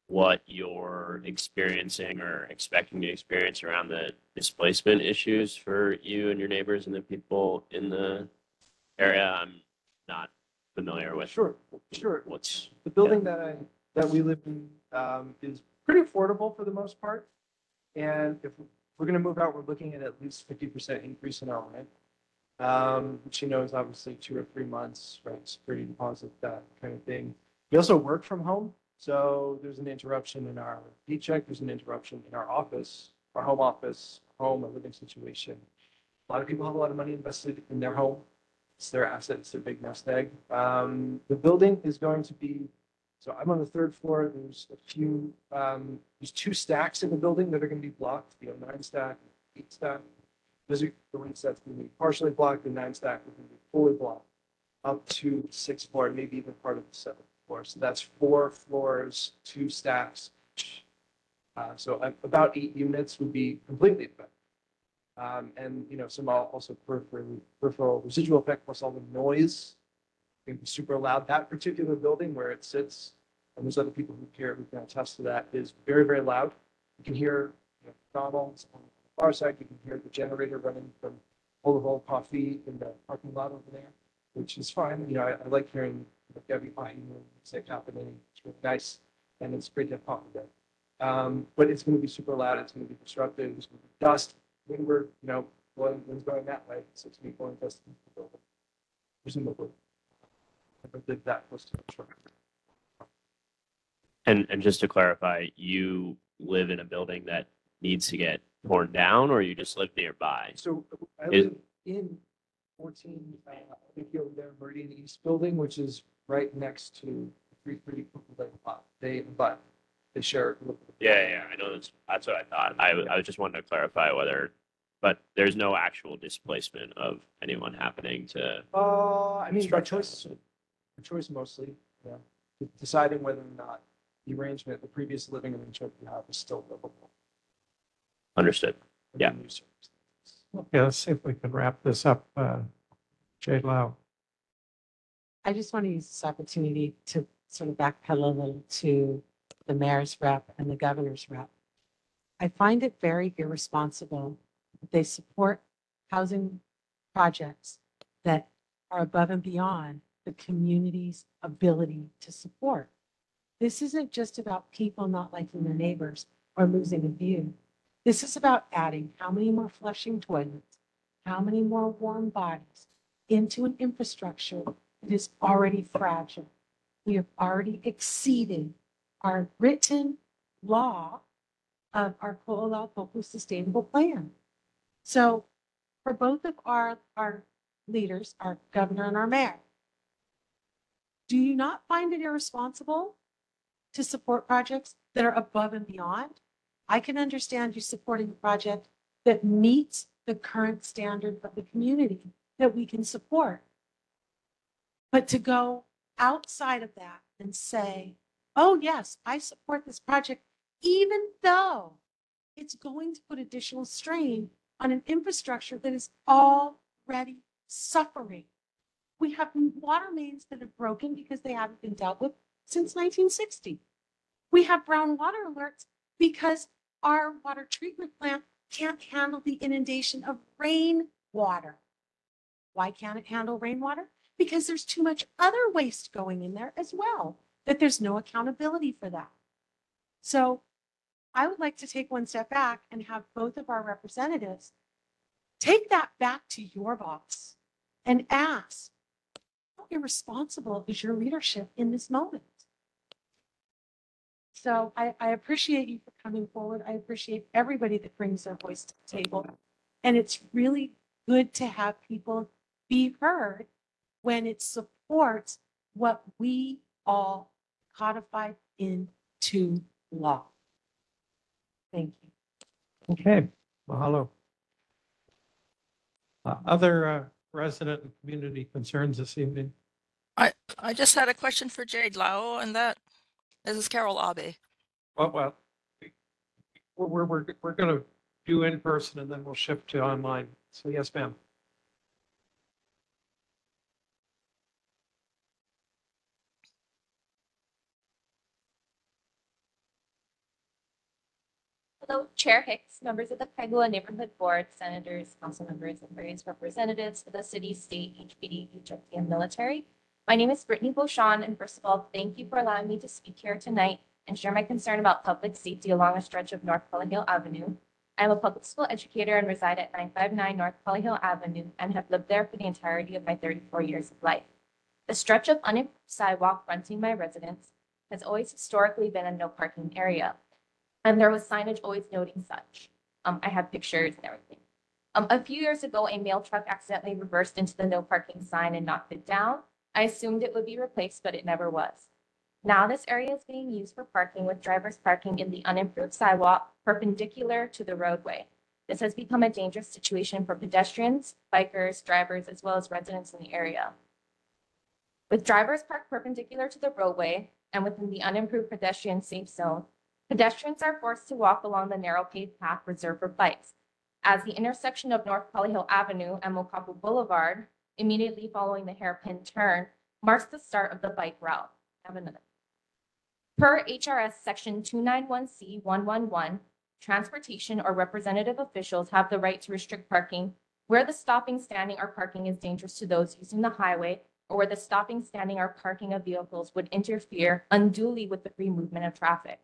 what you're experiencing or expecting to experience around the displacement issues for you and your neighbors and the people in the area? I'm not familiar with. Sure. What's The building that we live in is pretty affordable for the most part. And if we're going to move out, we're looking at least 50% increase in our rent, which is obviously 2 or 3 months, right? Security deposit, that kind of thing. We also work from home. So there's an interruption in our paycheck. There's an interruption in our office, our home office, home, a living situation. A lot of people have a lot of money invested in their home. It's their asset. It's their big nest egg. The building is going to be, so I'm on the 3rd floor. There's there's 2 stacks in the building that are going to be blocked, the 9 stack, 8 stack. Those are the ones that's going to be partially blocked. The 9 stack is going to be fully blocked up to the 6th floor, maybe even part of the 7th floor. So that's 4 floors, 2 stacks. So about 8 units would be completely affected. And some also peripheral residual effect plus all the noise. It can be super loud. That particular building where it sits, and there's other people who can attest to that, is very, very loud. You can hear McDonald's on the far side. You can hear the generator running from Olive Coffee in the parking lot over there, which is fine. I like hearing Debbie Pine music happening. It's really nice, and it's great to have coffee there. But it's going to be super loud. It's going to be disruptive. There's going to be dust. Wind's going that way. So it's going to be blowing dust into the building, presumably. I did that close to the truck. And just to clarify, you live in a building that needs to get torn down, or you just live nearby? So I live in 14, I think over there, Meridian East Building, which is right next to 330 Lake Lot. They share. Yeah, I know that's what I thought. I was just wanting to clarify whether, but there's no actual displacement of anyone happening to. I mean, by choice mostly. Yeah, deciding whether or not the arrangement, the previous living arrangement we have, is still livable. Understood. Yeah. Okay, let's see if we can wrap this up. Jay Lau. I just want to use this opportunity to sort of backpedal a little to the mayor's rep and the governor's rep. I find it very irresponsible that they support housing projects that are above and beyond the community's ability to support. This isn't just about people not liking their neighbors or losing a view. This is about adding how many more flushing toilets, how many more warm bodies into an infrastructure that is already fragile. We have already exceeded our written law of our Ko'olaupoku Sustainable Plan. So for both of our leaders, our governor and our mayor, do you not find it irresponsible to support projects that are above and beyond? I can understand you supporting a project that meets the current standard of the community that we can support. But to go outside of that and say, oh yes, I support this project, even though it's going to put additional strain on an infrastructure that is already suffering. We have water mains that are broken because they haven't been dealt with since 1960. We have brown water alerts because our water treatment plant can't handle the inundation of rainwater. Why can't it handle rainwater? Because there's too much other waste going in there as well, that there's no accountability for that. So I would like to take one step back and have both of our representatives take that back to your boss and ask, how irresponsible is your leadership in this moment? So I appreciate you for coming forward. I appreciate everybody that brings their voice to the table. And it's really good to have people be heard when it supports what we all codified into law. Thank you. Okay, mahalo. Other resident and community concerns this evening? I just had a question for Jade Lau and that. This is Carol Abe. Well, we're going to do in person and then we'll shift to online. So yes, ma'am. Hello, Chair Hicks, members of the Kailua Neighborhood Board, senators, council members, and various representatives of the city, state, HPD, HFD, and military. My name is Brittany Beauchamp, and first of all, thank you for allowing me to speak here tonight and share my concern about public safety along a stretch of North Hill Avenue. I am a public school educator and reside at 959 North Hill Avenue and have lived there for the entirety of my 34 years of life. The stretch of unimproved sidewalk fronting my residence has always historically been a no parking area. And there was signage always noting such. I have pictures and everything. A few years ago, a mail truck accidentally reversed into the no parking sign and knocked it down. I assumed it would be replaced, but it never was. Now this area is being used for parking with drivers parking in the unimproved sidewalk perpendicular to the roadway. This has become a dangerous situation for pedestrians, bikers, drivers, as well as residents in the area. With drivers parked perpendicular to the roadway and within the unimproved pedestrian safe zone, pedestrians are forced to walk along the narrow paved path reserved for bikes, as the intersection of North Hill Avenue and Mokapu Boulevard, immediately following the hairpin turn, marks the start of the bike route. Per HRS Section 291C111, transportation or representative officials have the right to restrict parking where the stopping, standing, or parking is dangerous to those using the highway, or where the stopping, standing, or parking of vehicles would interfere unduly with the free movement of traffic.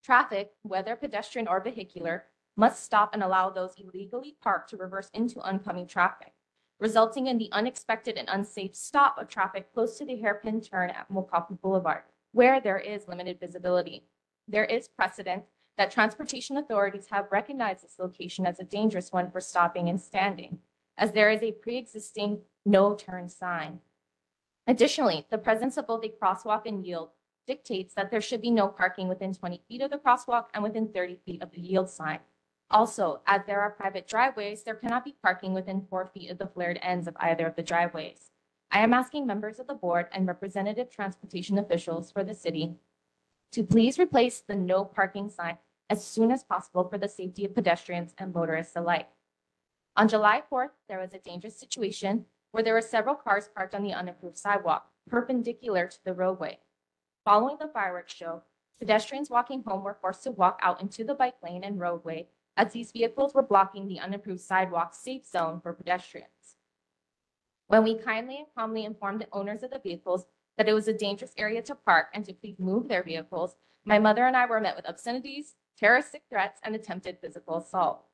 Traffic, whether pedestrian or vehicular, must stop and allow those illegally parked to reverse into oncoming traffic, resulting in the unexpected and unsafe stop of traffic close to the hairpin turn at Mokapu Boulevard, where there is limited visibility. There is precedent that transportation authorities have recognized this location as a dangerous one for stopping and standing, as there is a pre-existing no-turn sign. Additionally, the presence of both a crosswalk and yield dictates that there should be no parking within 20 feet of the crosswalk and within 30 feet of the yield sign. Also, as there are private driveways, there cannot be parking within 4 feet of the flared ends of either of the driveways. I am asking members of the board and representative transportation officials for the city to please replace the no parking sign as soon as possible for the safety of pedestrians and motorists alike. On July 4th, there was a dangerous situation where there were several cars parked on the unimproved sidewalk, perpendicular to the roadway. Following the fireworks show, pedestrians walking home were forced to walk out into the bike lane and roadway as these vehicles were blocking the unimproved sidewalk safe zone for pedestrians. When we kindly and calmly informed the owners of the vehicles that it was a dangerous area to park and to please move their vehicles, my mother and I were met with obscenities, terroristic threats, and attempted physical assault.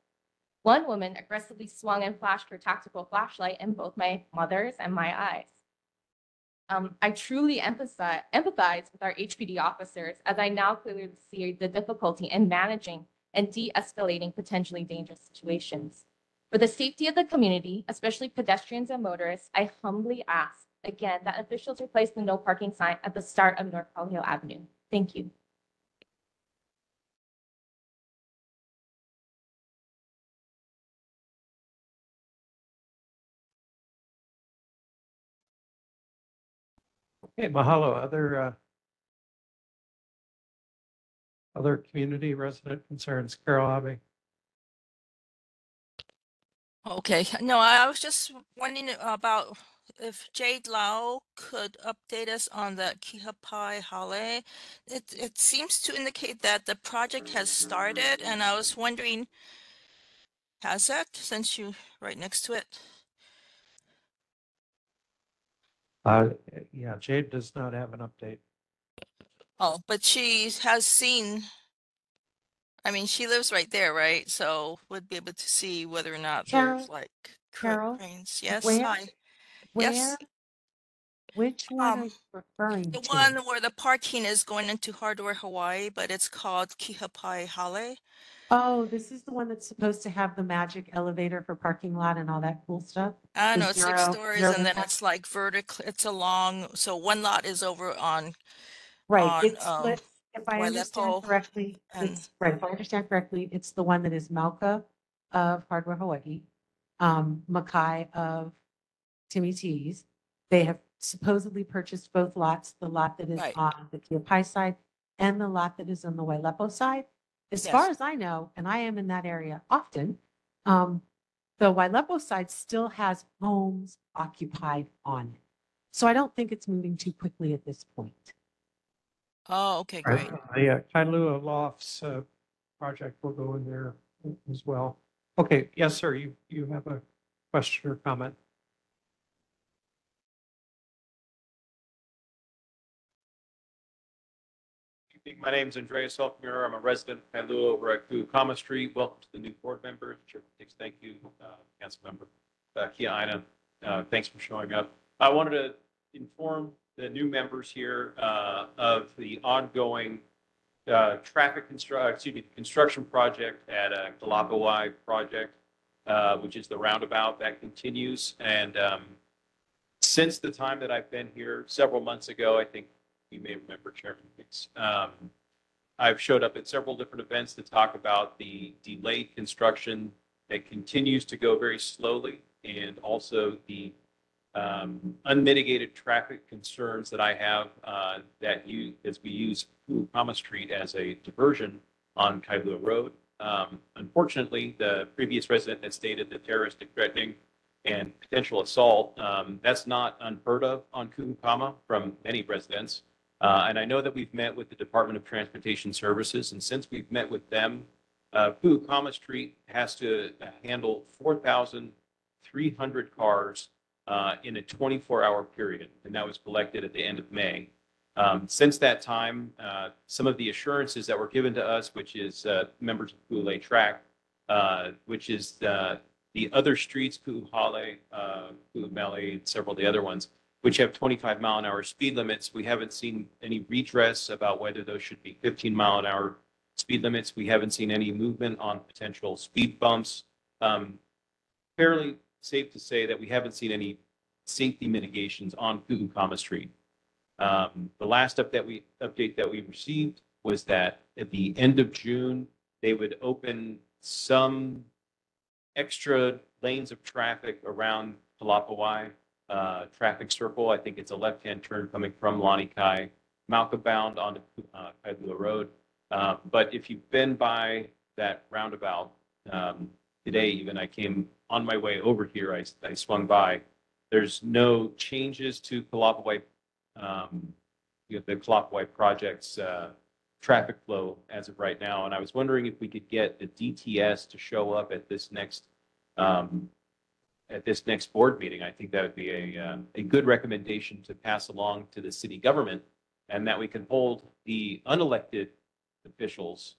One woman aggressively swung and flashed her tactical flashlight in both my mother's and my eyes. I truly empathize with our HPD officers, as I now clearly see the difficulty in managing and de-escalating potentially dangerous situations. For the safety of the community, especially pedestrians and motorists, I humbly ask again that officials replace the no parking sign at the start of North Hill Avenue. Thank you. Okay, mahalo. Other community resident concerns. Carol Abbey. Okay, no, I was just wondering about if Jade Lau could update us on the Kihapai Hale. It seems to indicate that the project has started, and I was wondering, has it, since you're right next to it? Yeah, Jade does not have an update. Oh, but she has seen, I mean, she lives right there, right? So would be able to see whether or not there's like Carol, cranes. Yes, where, hi. where, Yes. which one are you referring The to? one where the parking is going into Hardware Hawaii, but it's called Kihapai Hale. Oh, this is the one that's supposed to have the magic elevator for parking lot and all that cool stuff? I The know it's six zero- stories zero and then impact? it's like vertical, it's a long, so one lot is over Right, on, it's split, if I understand Wailepo correctly, and, it's, right, if I understand correctly, it's the one that is Malka of Hardware Hawaii, Makai of Timmy T's. They have supposedly purchased both lots, the lot that is right, on the Kiopai side and the lot that is on the Wailepo side. As far yes. as I know, and I am in that area often, the Wailepo side still has homes occupied on it. So I don't think it's moving too quickly at this point. Oh, okay, Right. great. The Kailua Lofts project will go in there as well. Okay, yes, sir, you have a question or comment? My name's Andreas Selkmuir. I'm a resident of Kailua over at Kukama Street. Welcome to the new board members. Thank you, Council Member Kia Aina. Thanks for showing up. I wanted to inform the new members here of the ongoing construction project at Kalapawai project, which is the roundabout that continues. And since the time that I've been here several months ago, I think you may remember Chairman Hicks, I've showed up at several different events to talk about the delayed construction that continues to go very slowly, and also the unmitigated traffic concerns that I have as we use Kukama Street as a diversion on Kailua Road. Unfortunately, the previous resident had stated that terroristic threatening and potential assault, that's not unheard of on Kukama from many residents. And I know that we've met with the Department of Transportation Services, and since we've met with them, Kukama Street has to handle 4,300 cars in a 24-hour period, and that was collected at the end of May. Since that time, some of the assurances that were given to us, which is members of Ku'ulei Track, which is the other streets, Ku'uhale, Ku'umele, and several of the other ones, which have 25-mile-an-hour speed limits. We haven't seen any redress about whether those should be 15-mile-an-hour speed limits. We haven't seen any movement on potential speed bumps. Fairly safe to say that we haven't seen any safety mitigations on Kukama Street. The last update that we received was that at the end of June, they would open some extra lanes of traffic around Kalapawai traffic circle. I think it's a left-hand turn coming from Lanikai, Malka bound onto Kailua Road. But if you've been by that roundabout today, even I came on my way over here, I swung by. There's no changes to Kalapawai, the Kalapawai project's traffic flow as of right now. And I was wondering if we could get the DTS to show up at this next board meeting. I think that would be a good recommendation to pass along to the city government, and that we can hold the unelected officials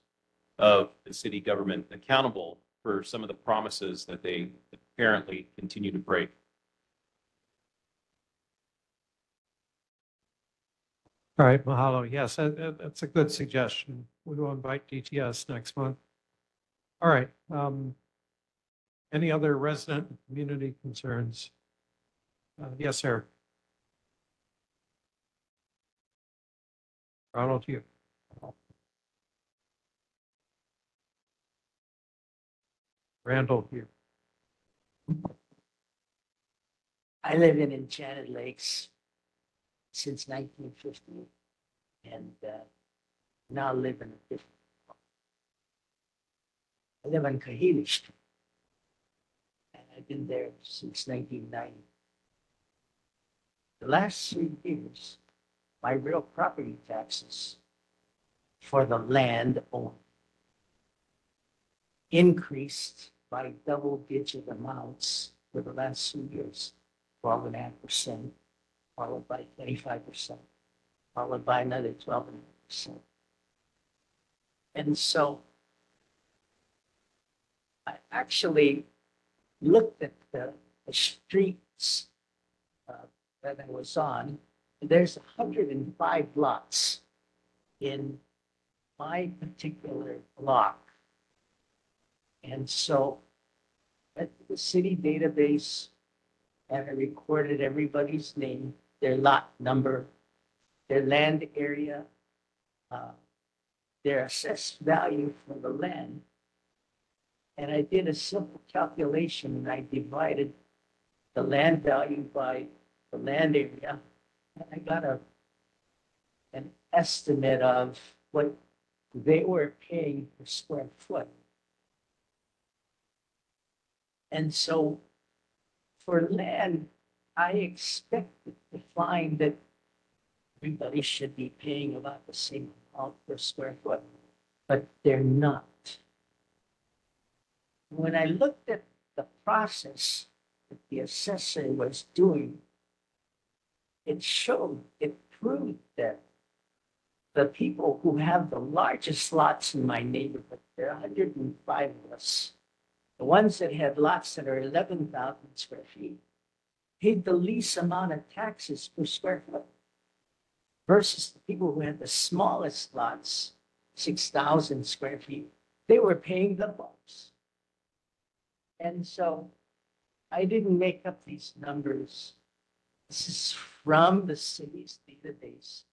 of the city government accountable for some of the promises that they apparently continue to break. All right, mahalo. Yes, that's a good suggestion. We will invite DTS next month. All right. Any other resident and community concerns? Yes, sir. Ronald, you. Randall, you. I live in Enchanted Lakes since 1950, and now live in a different. I live on Kahili Street, and I've been there since 1990. The last 3 years, my real property taxes for the land owned increased by double-digit amounts for the last 2 years, 12.5%, followed by 25%, followed by another 12.5%. And so I actually looked at the streets that I was on. There's 105 lots in my particular block And so at the city database, and I recorded everybody's name, their lot number, their land area, their assessed value for the land. And I did a simple calculation and I divided the land value by the land area. And I got an estimate of what they were paying per square foot. And so for land, I expected to find that everybody should be paying about the same amount per square foot, but they're not. When I looked at the process that the assessor was doing, it proved that the people who have the largest lots in my neighborhood, there are 105 of us, the ones that had lots that are 11,000 square feet, paid the least amount of taxes per square foot versus the people who had the smallest lots, 6,000 square feet, they were paying the most. And so I didn't make up these numbers. This is from the city's database.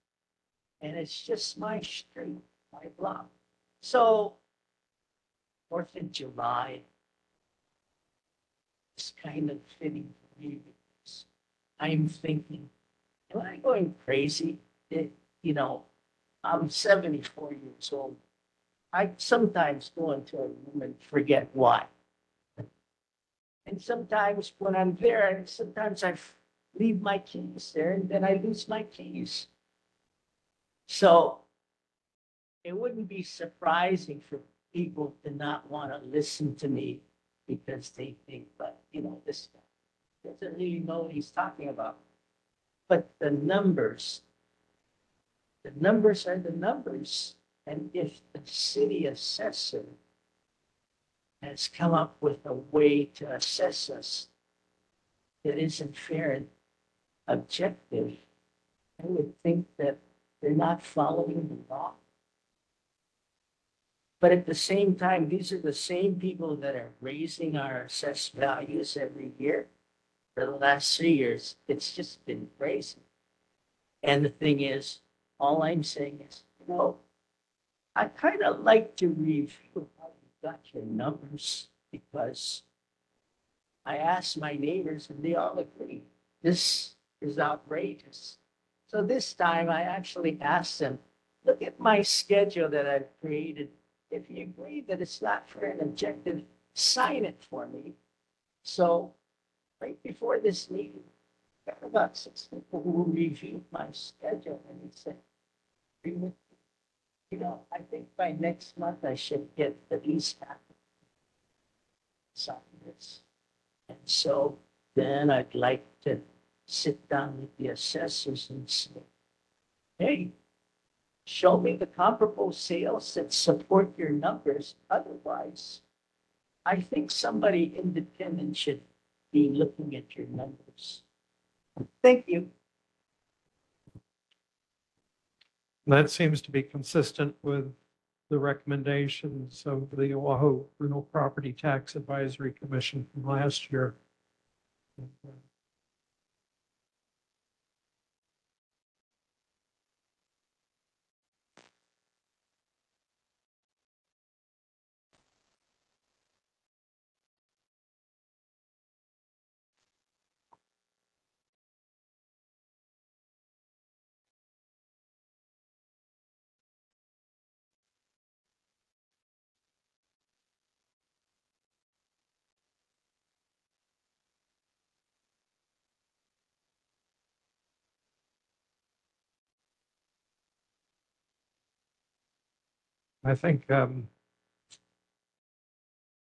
And it's just my street, my block. So 4th of July is kind of fitting for me because I'm thinking, am I going crazy? I'm 74 years old. I sometimes go into a room and forget why. And sometimes when I'm there, sometimes I leave my keys there and then I lose my keys. So it wouldn't be surprising for people to not want to listen to me because they think, but this guy doesn't really know what he's talking about. But the numbers are the numbers. And if the city assessor has come up with a way to assess us that isn't fair and objective, I would think that they're not following the law. But at the same time, these are the same people that are raising our assessed values every year. For the last 3 years, it's just been crazy. And the thing is, all I'm saying is, I kind of like to review how you got your numbers because I asked my neighbors and they all agree. This is outrageous. So this time I actually asked them, look at my schedule that I've created. If you agree that it's not fair and objective, sign it for me. So right before this meeting, I got about 6 people who reviewed my schedule and he said, I think by next month I should get at least half of this. And so then I'd like to sit down with the assessors and say, hey, show me the comparable sales that support your numbers. Otherwise, I think somebody independent should be looking at your numbers. Thank you. That seems to be consistent with the recommendations of the Oahu Real Property Tax Advisory Commission from last year. I think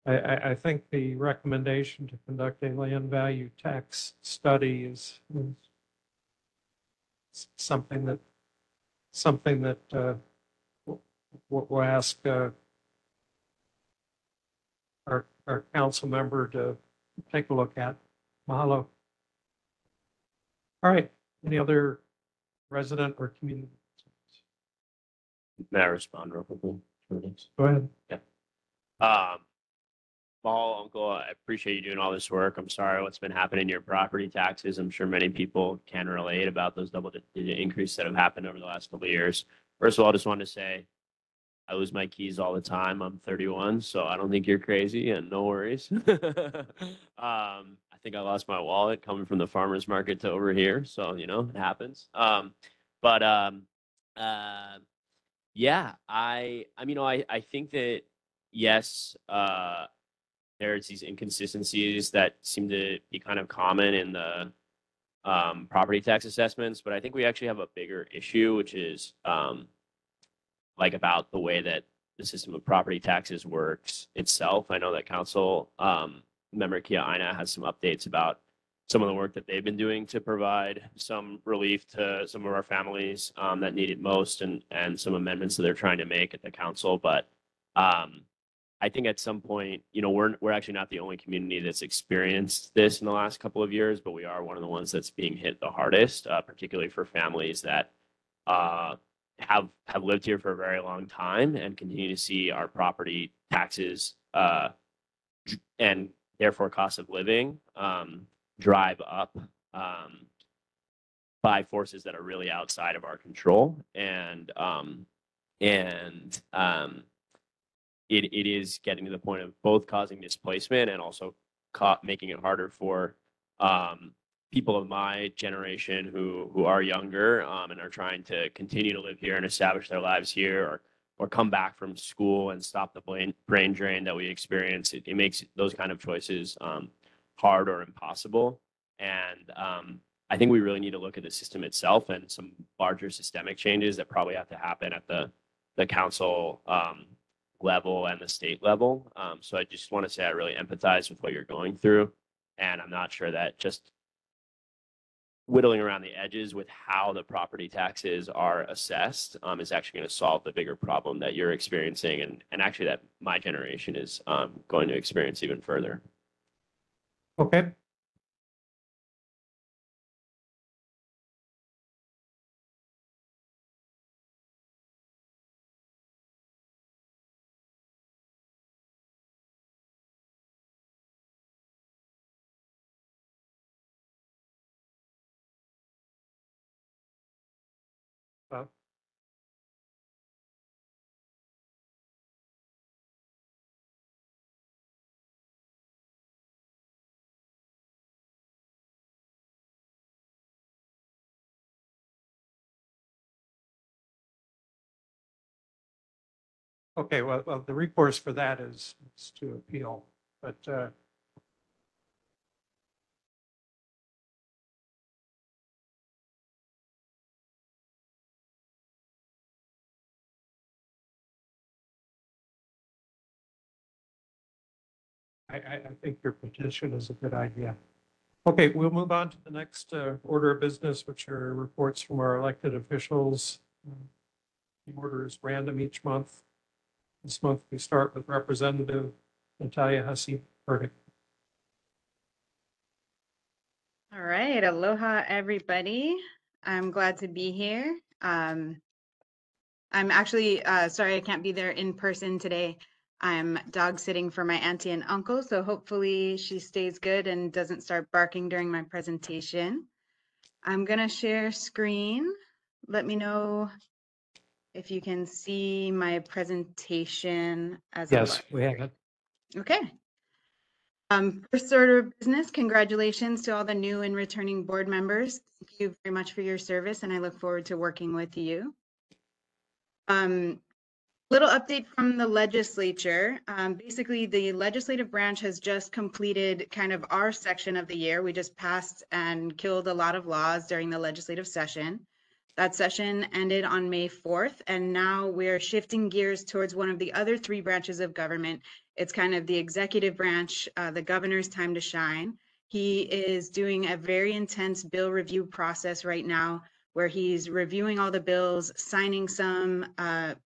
I think the recommendation to conduct a land value tax study is something that we'll ask our council member to take a look at. Mahalo. All right. Any other resident or community? May I respond real quickly? Go ahead. Yeah. Mahalo, Uncle. I appreciate you doing all this work. I'm sorry what's been happening to your property taxes. I'm sure many people can relate about those double-digit increases that have happened over the last couple of years. First of all, I just wanted to say I lose my keys all the time. I'm 31, so I don't think you're crazy, and no worries. I think I lost my wallet coming from the farmer's market to over here, so you know it happens. But yeah, I think that yes, there's these inconsistencies that seem to be kind of common in the property tax assessments, but I think we actually have a bigger issue, which is like about the way that the system of property taxes works itself. I know that council member Kia Aina has some updates about some of the work that they've been doing to provide some relief to some of our families that need it most, and some amendments that they're trying to make at the council. But I think at some point, you know, we're actually not the only community that's experienced this in the last couple of years, but we are one of the ones that's being hit the hardest, particularly for families that have lived here for a very long time and continue to see our property taxes and therefore cost of living drive up by forces that are really outside of our control. And it is getting to the point of both causing displacement and also making it harder for people of my generation who are younger and are trying to continue to live here and establish their lives here, or come back from school and stop the brain drain that we experience. It makes those kind of choices hard or impossible. And I think we really need to look at the system itself and some larger systemic changes that probably have to happen at the council level and the state level. So I just want to say I really empathize with what you're going through. And I'm not sure that just whittling around the edges with how the property taxes are assessed is actually going to solve the bigger problem that you're experiencing, and actually that my generation is going to experience even further. Okay. Well, okay, well, the recourse for that is to appeal, but I think your petition is a good idea. Okay, we'll move on to the next order of business, which are reports from our elected officials. The order is random each month. This month we start with Representative Natalia Hussey-Burdick. All right, aloha everybody. I'm glad to be here. I'm actually sorry I can't be there in person today. I'm dog sitting for my auntie and uncle, so hopefully she stays good and doesn't start barking during my presentation. I'm gonna share screen. Let me know if you can see my presentation as a Yes, we have it. Okay. First order of business, congratulations to all the new and returning board members. Thank you very much for your service, and I look forward to working with you. Little update from the legislature. Basically, the legislative branch has just completed kind of our section of the year. We just passed and killed a lot of laws during the legislative session. That session ended on May 4th, and now we're shifting gears towards one of the other three branches of government. It's kind of the executive branch, the governor's time to shine. He is doing a very intense bill review process right now, where he's reviewing all the bills, signing some,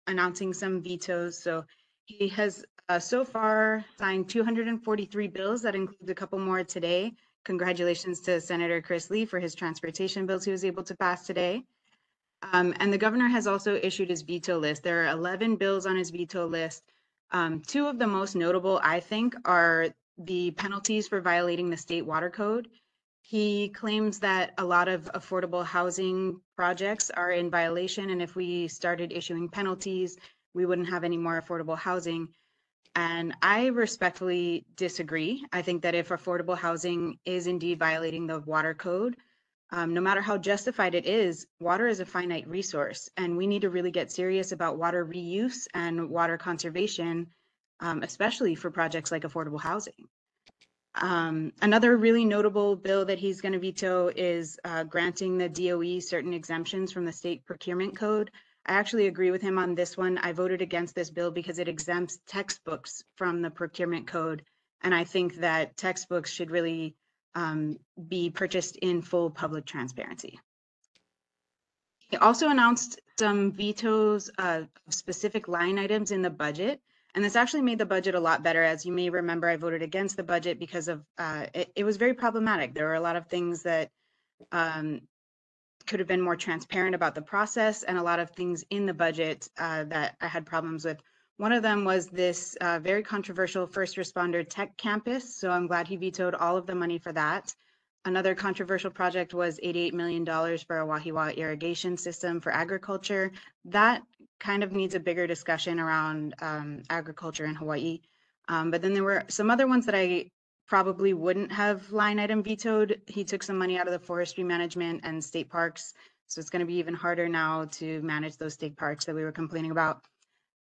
announcing some vetoes. So he has so far signed 243 bills. That includes a couple more today. Congratulations to Senator Chris Lee for his transportation bills he was able to pass today. And the governor has also issued his veto list. There are 11 bills on his veto list. Two of the most notable, I think, are the penalties for violating the state water code. He claims that a lot of affordable housing projects are in violation, and if we started issuing penalties, we wouldn't have any more affordable housing. And I respectfully disagree. I think that if affordable housing is indeed violating the water code, no matter how justified it is, water is a finite resource, and we need to really get serious about water reuse and water conservation, especially for projects like affordable housing. Another really notable bill that he's going to veto is granting the DOE certain exemptions from the state procurement code. I actually agree with him on this one. I voted against this bill because it exempts textbooks from the procurement code. And I think that textbooks should really be purchased in full public transparency. He also announced some vetoes of specific line items in the budget. And this actually made the budget a lot better. As you may remember, I voted against the budget because of it was very problematic. There were a lot of things that could have been more transparent about the process, and a lot of things in the budget that I had problems with. One of them was this very controversial first responder tech campus. So I'm glad he vetoed all of the money for that. Another controversial project was $88 million for a Wahiwa irrigation system for agriculture. That kind of needs a bigger discussion around agriculture in Hawaii. But then there were some other ones that I probably wouldn't have line item vetoed. He took some money out of the forestry management and state parks. So it's going to be even harder now to manage those state parks that we were complaining about.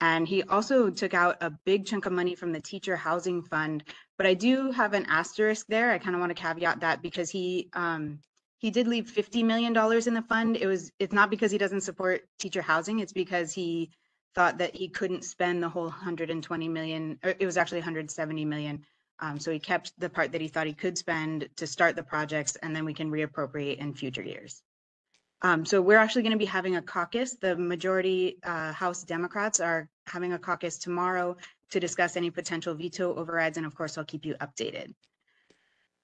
And he also took out a big chunk of money from the teacher housing fund. But I do have an asterisk there. I kind of want to caveat that because he did leave $50 million in the fund. It's not because he doesn't support teacher housing. It's because he thought that he couldn't spend the whole 120 million, or it was actually 170 million. So he kept the part that he thought he could spend to start the projects, and then we can reappropriate in future years. So we're actually going to be having a caucus. The majority House Democrats are having a caucus tomorrow to discuss any potential veto overrides, and of course, I'll keep you updated.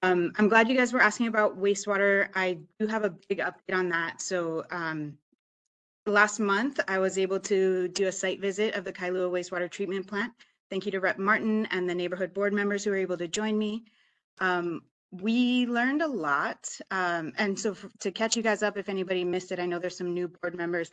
I'm glad you guys were asking about wastewater. I do have a big update on that. So last month, I was able to do a site visit of the Kailua wastewater treatment plant. Thank you to Rep. Martin and the neighborhood board members who were able to join me. We learned a lot. And so to catch you guys up, if anybody missed it, I know there's some new board members.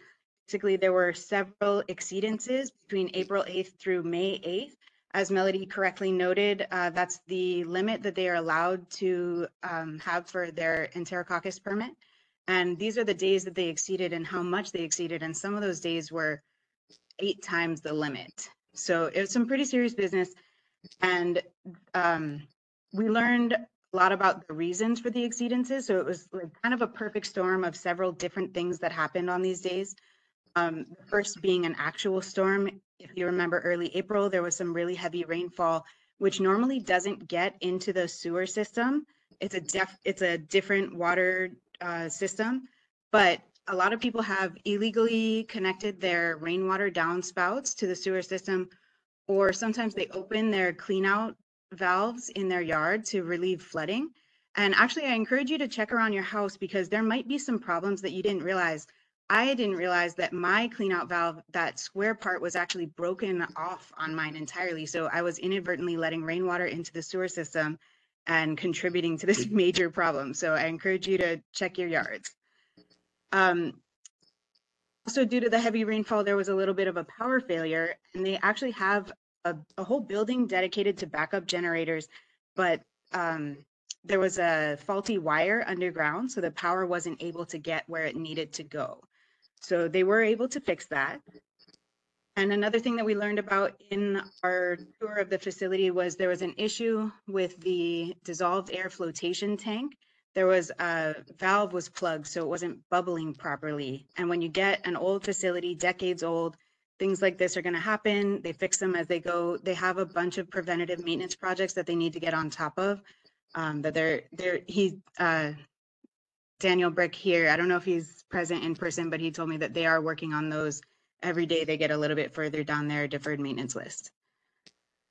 Basically, there were several exceedances between April 8th through May 8th. As Melody correctly noted, that's the limit that they are allowed to have for their Enterococcus permit. And these are the days that they exceeded and how much they exceeded. And some of those days were 8 times the limit. So it was some pretty serious business. And we learned a lot about the reasons for the exceedances. So it was like kind of a perfect storm of several different things that happened on these days. The first being an actual storm. If you remember early April, there was some really heavy rainfall, which normally doesn't get into the sewer system. It's a different water system, but a lot of people have illegally connected their rainwater downspouts to the sewer system, or sometimes they open their clean out valves in their yard to relieve flooding. And actually, I encourage you to check around your house because there might be some problems that you didn't realize. I didn't realize that my clean out valve, that square part, was actually broken off on mine entirely. So I was inadvertently letting rainwater into the sewer system and contributing to this major problem. So I encourage you to check your yards. Also, due to the heavy rainfall, there was a little bit of a power failure, and they actually have a whole building dedicated to backup generators, but there was a faulty wire underground, so the power wasn't able to get where it needed to go. So they were able to fix that. And another thing that we learned about in our tour of the facility was there was an issue with the dissolved air flotation tank. There was a valve was plugged, so it wasn't bubbling properly. And when you get an old facility, decades old, things like this are going to happen. They fix them as they go. They have a bunch of preventative maintenance projects that they need to get on top of. Daniel Brick here, I don't know if he's present in person, but he told me that they are working on those every day. They get a little bit further down their deferred maintenance list.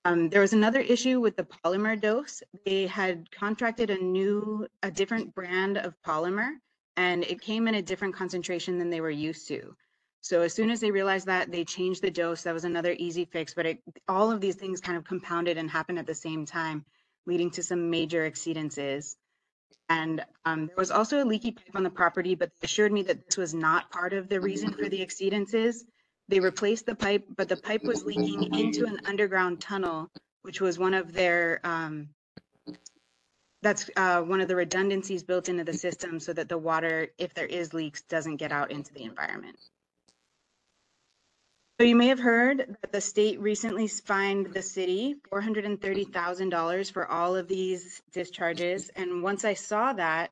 There was another issue with the polymer dose. They had contracted a different brand of polymer, and it came in a different concentration than they were used to. So as soon as they realized that, they changed the dose. That was another easy fix, but all of these things kind of compounded and happened at the same time, leading to some major exceedances. And there was also a leaky pipe on the property, but they assured me that this was not part of the reason for the exceedances. They replaced the pipe, but the pipe was leaking into an underground tunnel, which was one of their, that's one of the redundancies built into the system so that the water, if there is leaks, doesn't get out into the environment. So you may have heard that the state recently fined the city $430,000 for all of these discharges. And once I saw that,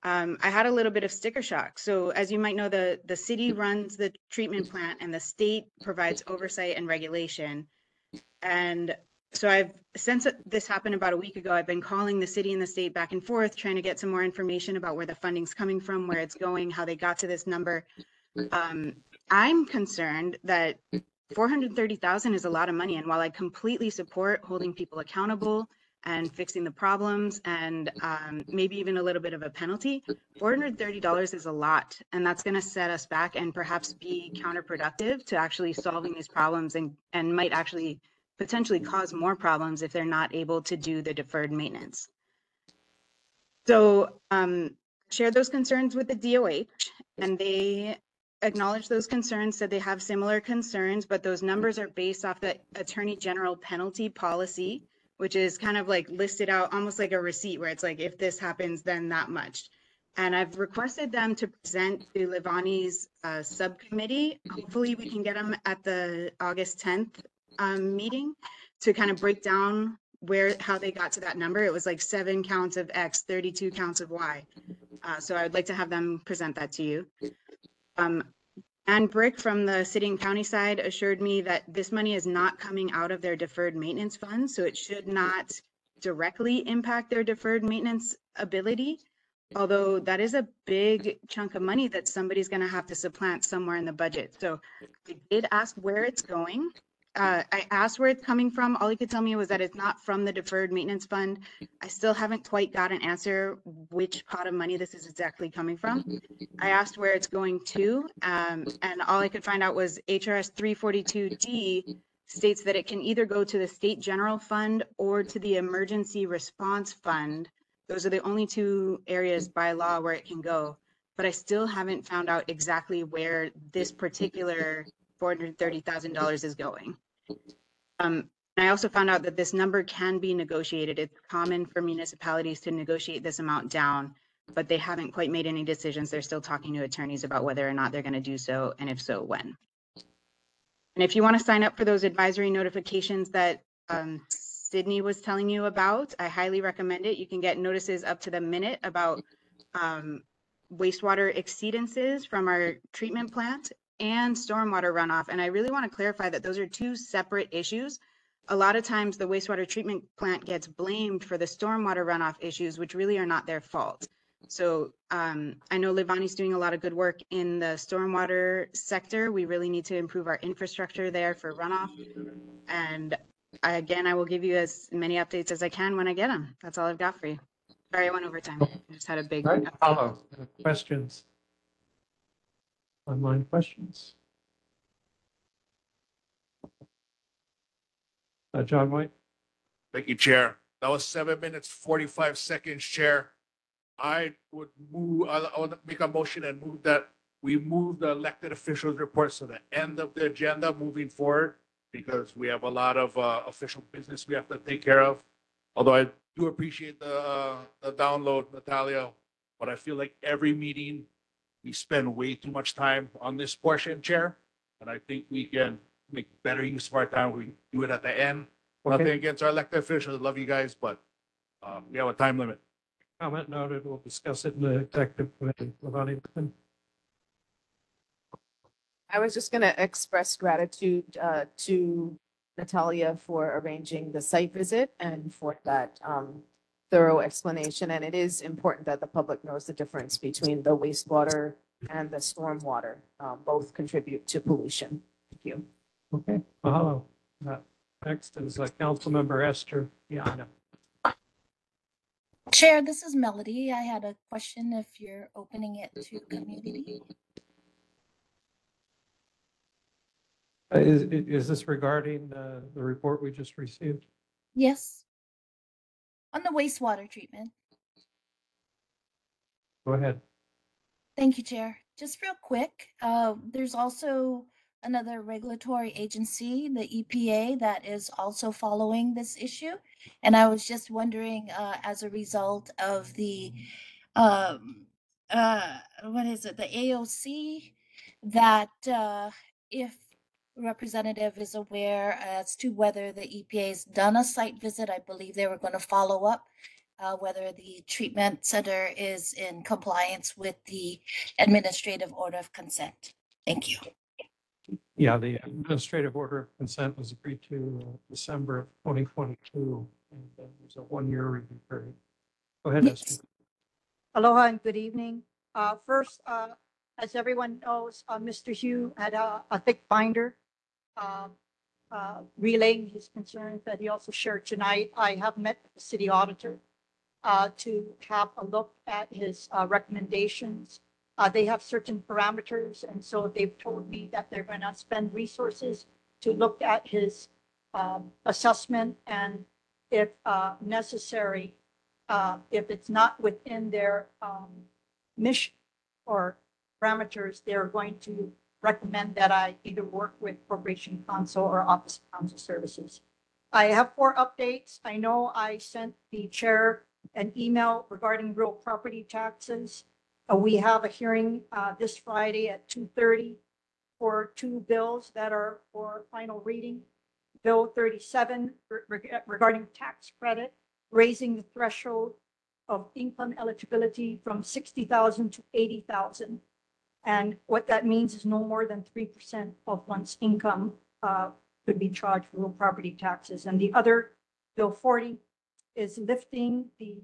I had a little bit of sticker shock. So as you might know, the city runs the treatment plant and the state provides oversight and regulation. And so since this happened about a week ago, I've been calling the city and the state back and forth, trying to get some more information about where the funding's coming from, where it's going, how they got to this number. I'm concerned that 430,000 is a lot of money. And while I completely support holding people accountable and fixing the problems and maybe even a little bit of a penalty, $430 is a lot. And that's going to set us back and perhaps be counterproductive to actually solving these problems and might actually potentially cause more problems if they're not able to do the deferred maintenance. So share those concerns with the DOH, and they acknowledge those concerns, said they have similar concerns, but those numbers are based off the Attorney General penalty policy, which is kind of like listed out almost like a receipt where it's like, if this happens, then that much. And I've requested them to present to Livani's subcommittee. Hopefully we can get them at the August 10th meeting to kind of break down how they got to that number. It was like 7 counts of X, 32 counts of Y. So I would like to have them present that to you. Ann Brick from the city and county side assured me that this money is not coming out of their deferred maintenance fund, so it should not directly impact their deferred maintenance ability. Although that is a big chunk of money that somebody's going to have to supplant somewhere in the budget. So I did ask where it's going. I asked where it's coming from. All he could tell me was that it's not from the deferred maintenance fund. I still haven't quite got an answer which pot of money this is exactly coming from. I asked where it's going to, and all I could find out was HRS 342D states that it can either go to the state general fund or to the emergency response fund. Those are the only 2 areas by law where it can go. But I still haven't found out exactly where this particular $430,000 is going. I also found out that this number can be negotiated. It's common for municipalities to negotiate this amount down, but they haven't quite made any decisions. They're still talking to attorneys about whether or not they're going to do so, and if so, when. And if you want to sign up for those advisory notifications that Sydney was telling you about, I highly recommend it. You can get notices up to the minute about wastewater exceedances from our treatment plant and stormwater runoff. And I really want to clarify that those are 2 separate issues. A lot of times the wastewater treatment plant gets blamed for the stormwater runoff issues, which really are not their fault. So I know Livani's doing a lot of good work in the stormwater sector. We really need to improve our infrastructure there for runoff. And I will give you as many updates as I can when I get them. That's all I've got for you. Sorry, I went over time. I just had a big. Right, Paulo, questions? Online questions? John White? Thank you, Chair. That was 7 minutes, 45 seconds, Chair. I would make a motion and move that we move the elected officials reports to the end of the agenda moving forward, because we have a lot of official business we have to take care of. Although I do appreciate the download, Natalia, but I feel like every meeting we spend way too much time on this portion, Chair. And I think we can make better use of our time. We do it at the end. Okay. Nothing against our elected officials. Love you guys, but we have a time limit. Comment noted. We'll discuss it in the executive committee. Livani? I was just going to express gratitude to Natalia for arranging the site visit and for that thorough explanation. And it is important that the public knows the difference between the wastewater and the stormwater. Both contribute to pollution. Thank you. Okay, mahalo. Next is Councilmember Esther Yana. Chair, this is Melody. I had a question if you're opening it to community. Is this regarding the report we just received? Yes. On the wastewater treatment. Go ahead. Thank you, Chair. Just real quick, there's also another regulatory agency, the EPA, that is also following this issue. And I was just wondering, as a result of the, um, what is it, the AOC, that if representative is aware as to whether the EPA's done a site visit, I believe they were going to follow up whether the treatment center is in compliance with the administrative order of consent. Thank you. Yeah, the administrative order of consent was agreed to December of 2022. And there's a 1-year review period. Go ahead, Esther. Aloha and good evening. First, as everyone knows, Mr. Hugh had a thick binder relaying his concerns that he also shared tonight. I have met with the city auditor to have a look at his recommendations. They have certain parameters, and so they've told me that they're going to spend resources to look at his assessment, and if necessary, if it's not within their mission or parameters, they're going to recommend that I either work with Corporation Counsel or Office of Counsel Services. I have 4 updates. I know I sent the chair an email regarding real property taxes. We have a hearing this Friday at 2:30 for 2 bills that are for final reading. Bill 37 regarding tax credit, raising the threshold of income eligibility from 60,000 to 80,000. And what that means is no more than 3% of one's income could be charged for real property taxes. And the other, Bill 40, is lifting the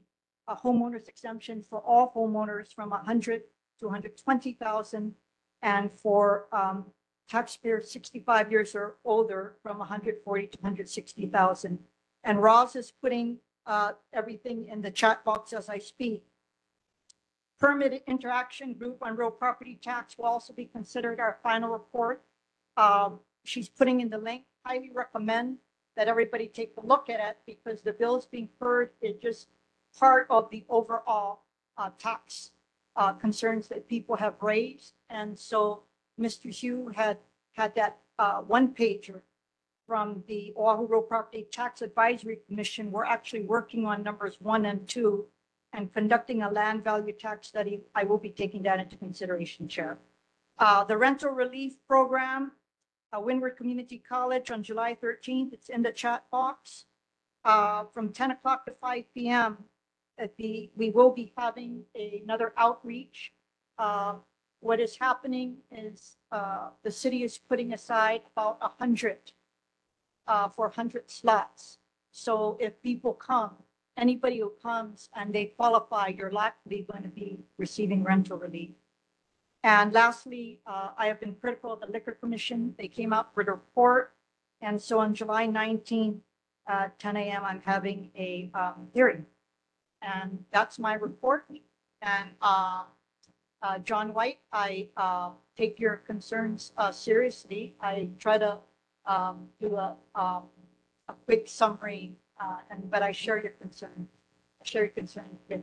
homeowners exemption for all homeowners from 100 to 120,000, and for taxpayers 65 years or older from 140 to 160,000. And Roz is putting everything in the chat box as I speak. Permitted interaction group on real property tax will also be considered our final report. She's putting in the link. Highly recommend that everybody take a look at it, because the bills being heard is just part of the overall tax concerns that people have raised. And so Mr. Hugh had that 1-pager from the Oahu Real Property Tax Advisory Commission. We're actually working on numbers 1 and 2 and conducting a land value tax study. I will be taking that into consideration, Chair. The rental relief program, Windward Community College on July 13th. It's in the chat box. From 10 o'clock to 5 p.m. We will be having another outreach. What is happening is the city is putting aside about 100 for 100 slots. So if people come, anybody who comes and they qualify, you're likely going to be receiving rental relief. And lastly, I have been critical of the Liquor Commission. They came out with a report. And so on July 19th, 10 a.m., I'm having a hearing. And that's my report. And John White, I take your concerns seriously. I try to do a quick summary, but I share your concern. I share your concern with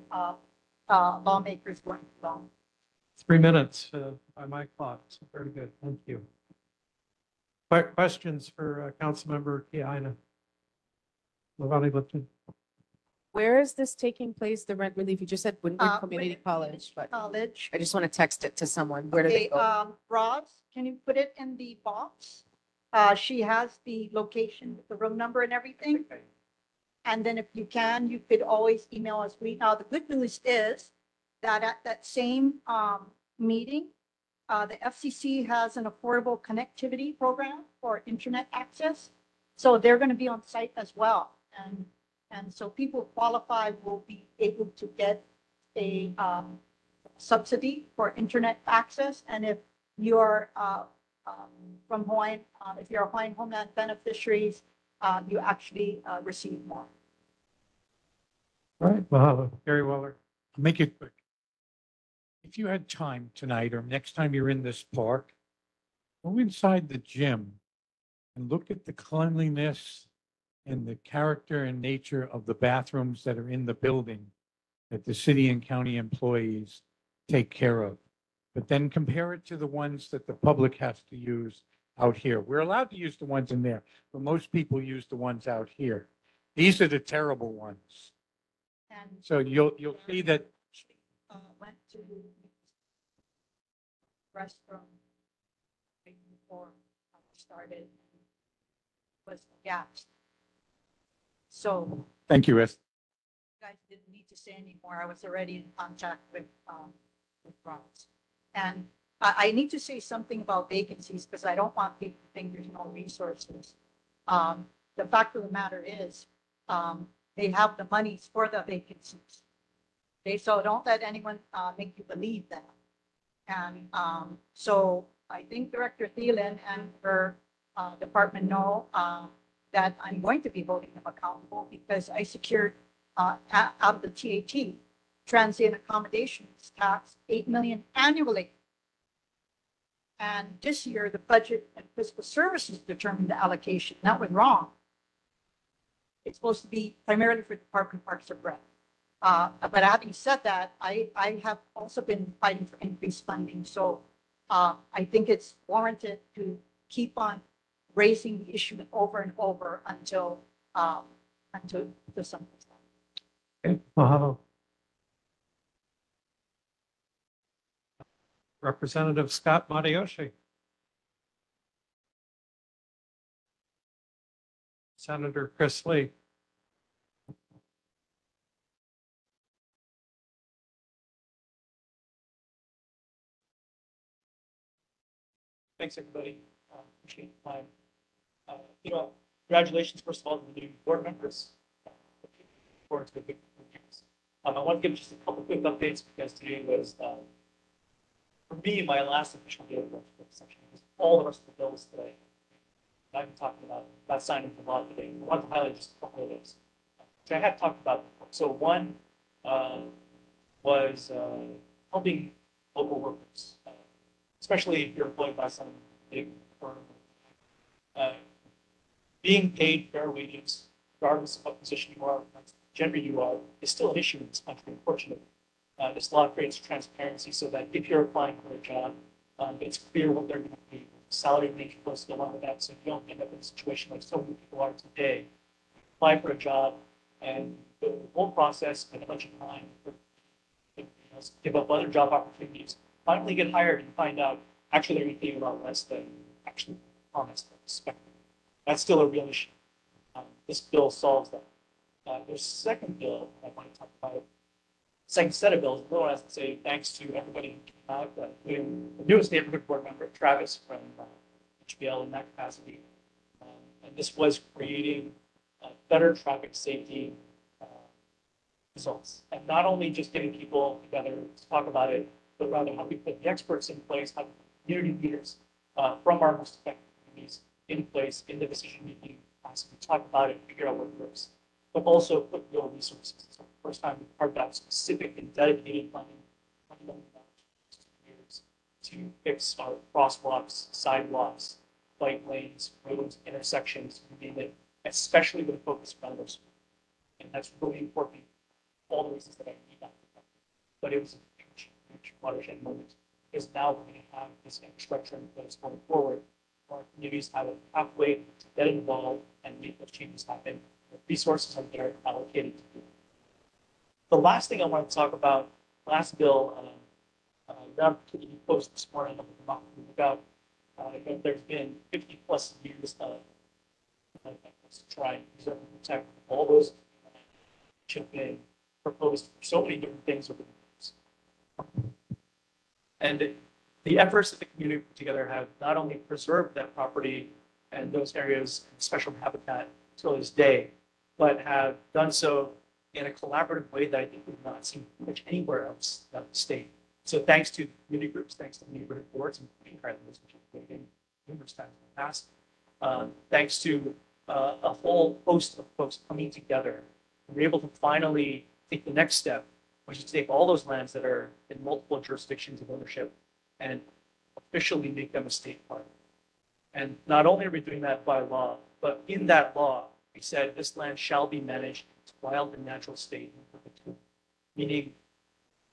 lawmakers going along. 3 minutes by my clock. So very good. Thank you. Questions for Councilmember Kiaina? Lavani Lipton. Where is this taking place, the rent relief? You just said Windward Community College, but College. I just want to text it to someone. Where do they go? Roz, can you put it in the box? She has the location, the room number and everything. And then if you can, you could always email us. Now, the good news is that at that same meeting, the FCC has an affordable connectivity program for internet access. So they're going to be on site as well. And so people qualified will be able to get a subsidy for internet access. And if you're from Hawaiian, if you're a Hawaiian Homeland beneficiaries, you actually receive more. All right, mahalo. Gary Weller. I'll make it quick. If you had time tonight or next time you're in this park, go inside the gym and look at the cleanliness and the character and nature of the bathrooms that are in the building that the city and county employees take care of. But then compare it to the ones that the public has to use out here. We're allowed to use the ones in there, but most people use the ones out here. These are the terrible ones. And So you'll see that went to restroom right before I started, was gaps. So Thank you, Russ. you guys didn't need to say anymore. I was already in contact with Ross. And I need to say something about vacancies because I don't want people to think there's no resources. The fact of the matter is, they have the monies for the vacancies. So don't let anyone make you believe that. And so I think Director Thielen and her department know that I'm going to be holding them accountable because I secured out of the TAT, transient accommodations tax, 8 million annually. And this year, the budget and fiscal services determined the allocation. That was wrong. It's supposed to be primarily for Department of Parks and Rec. But having said that, I have also been fighting for increased funding. So I think it's warranted to keep on raising the issue over and over until something's done. Okay, mahalo. Representative Scott Matayoshi. Senator Chris Lee. Thanks, everybody. Appreciate the time. Congratulations, first of all, to the new board members. Forward to the big years. I want to give just a couple quick updates because today was, for me, my last official day of the section. All the rest of the bills today I've been talking about signing for law today. I want to highlight just a couple of those, which I had talked about before. So one was helping local workers, especially if you're employed by some big firm. Being paid fair wages, regardless of what position you are, what gender you are, is still an issue in this country, unfortunately. This law creates transparency so that if you're applying for a job, it's clear what they're going to pay. Salary range goes along with that, so you don't end up in a situation like so many people are today. Apply for a job and the whole process and a bunch of time, give up other job opportunities, finally get hired and find out actually they're going to pay a lot less than actually promised or expected. That's still a real issue. This bill solves that. There's a second bill I want to talk about. Second set of bills. I want to say thanks to everybody who came out, including the newest neighborhood board member, Travis, from HBL in that capacity. And this was creating better traffic safety results. And not only just getting people together to talk about it, but rather how we put the experts in place, how community leaders from our most affected communities in place in the decision-making process to talk about it, figure out what works, but also put real resources. So the first time we carved out specific and dedicated funding to fix our crosswalks, sidewalks, bike lanes, roads, intersections, you name it, especially with a focus around those. And that's really important for all the reasons that I need that. But it was a huge, huge watershed moment because now we're going to have this infrastructure in place going forward. Our communities have a pathway to get involved and make those changes happen. The resources are there allocated to do. The last thing I want to talk about, last bill, post this morning about there's been 50 plus years of to try and preserve and protect all those which have been proposed for so many different things over the years. And the efforts that the community put together have not only preserved that property and those areas in special habitat till this day, but have done so in a collaborative way that I think we've not seen much anywhere else in the state. So thanks to community groups, thanks to neighborhood boards, including Kailua, which have been numerous times in the past, thanks to a whole host of folks coming together, we're able to finally take the next step, which is to take all those lands that are in multiple jurisdictions of ownership and officially make them a state park. And not only are we doing that by law, but in that law, we said this land shall be managed in its wild and natural state in perpetuity. Meaning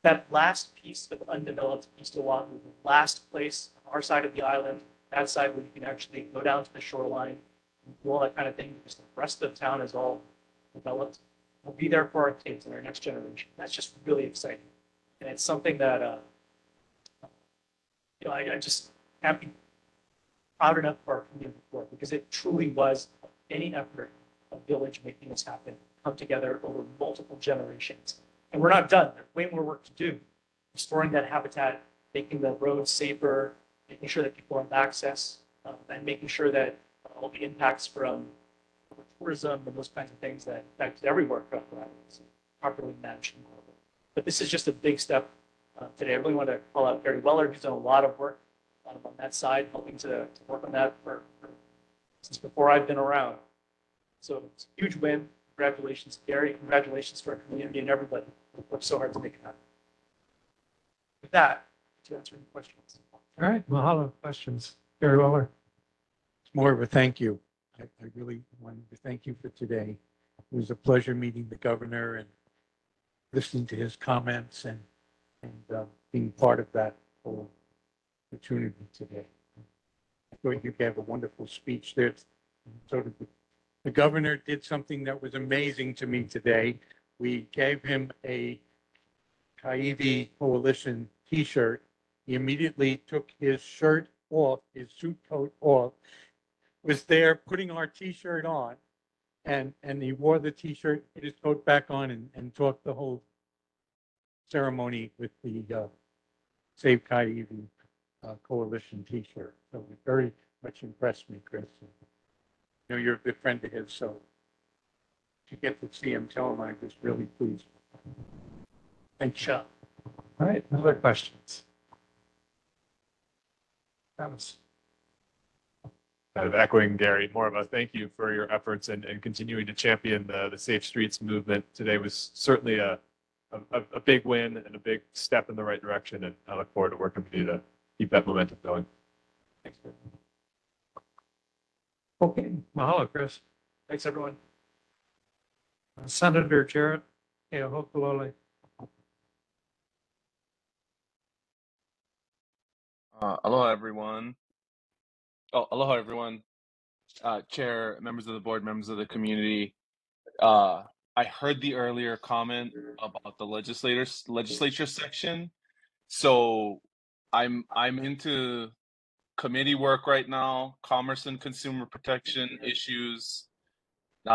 that last piece of undeveloped East Oahu, the last place on our side of the island, that side where you can actually go down to the shoreline, and do all that kind of thing, because the rest of town is all developed, will be there for our kids and our next generation. That's just really exciting. And it's something that, I just can't be proud enough of our community for, because it truly was any effort, a village making this happen, come together over multiple generations. And we're not done. There's way more work to do. Restoring that habitat, making the roads safer, making sure that people have access, and making sure that all the impacts from tourism and those kinds of things that affect everywhere is properly managed. But this is just a big step today. I really want to call out Gary Weller, who's done a lot of work on that side, helping to work on that since before I've been around. So it's a huge win. Congratulations, Gary. Congratulations to our community and everybody who worked so hard to make it happen. With that, to answer any questions. All right, mahalo. Questions? Gary Weller. It's more of a thank you. I really wanted to thank you for today. It was a pleasure meeting the governor and listening to his comments and being part of that whole opportunity today. I thought you gave a wonderful speech there. So the governor did something that was amazing to me today. We gave him a Kaiwi Coalition t-shirt. He immediately took his shirt off, his suit coat off, was there putting our t-shirt on, and he wore the t-shirt, put his coat back on, and talked the whole ceremony with the Save Kaiwi Coalition t-shirt. So it very much impressed me, Chris. You know, you're a good friend of his, so if you get to see him, tell him I was really pleased. Thank you. All right, other questions? Travis. Kind of echoing Gary, more of a thank you for your efforts and continuing to champion the Safe Streets movement. Today was certainly a big win and a big step in the right direction, and I look forward to working with you to keep that momentum going. Thanks. Okay, mahalo, Chris. Thanks, everyone. Senator Jarrett Keohokalole. Aloha, everyone. Oh, aloha, everyone. Chair, members of the board, members of the community. I heard the earlier comment about the legislature section. So I'm into committee work right now, commerce and consumer protection issues,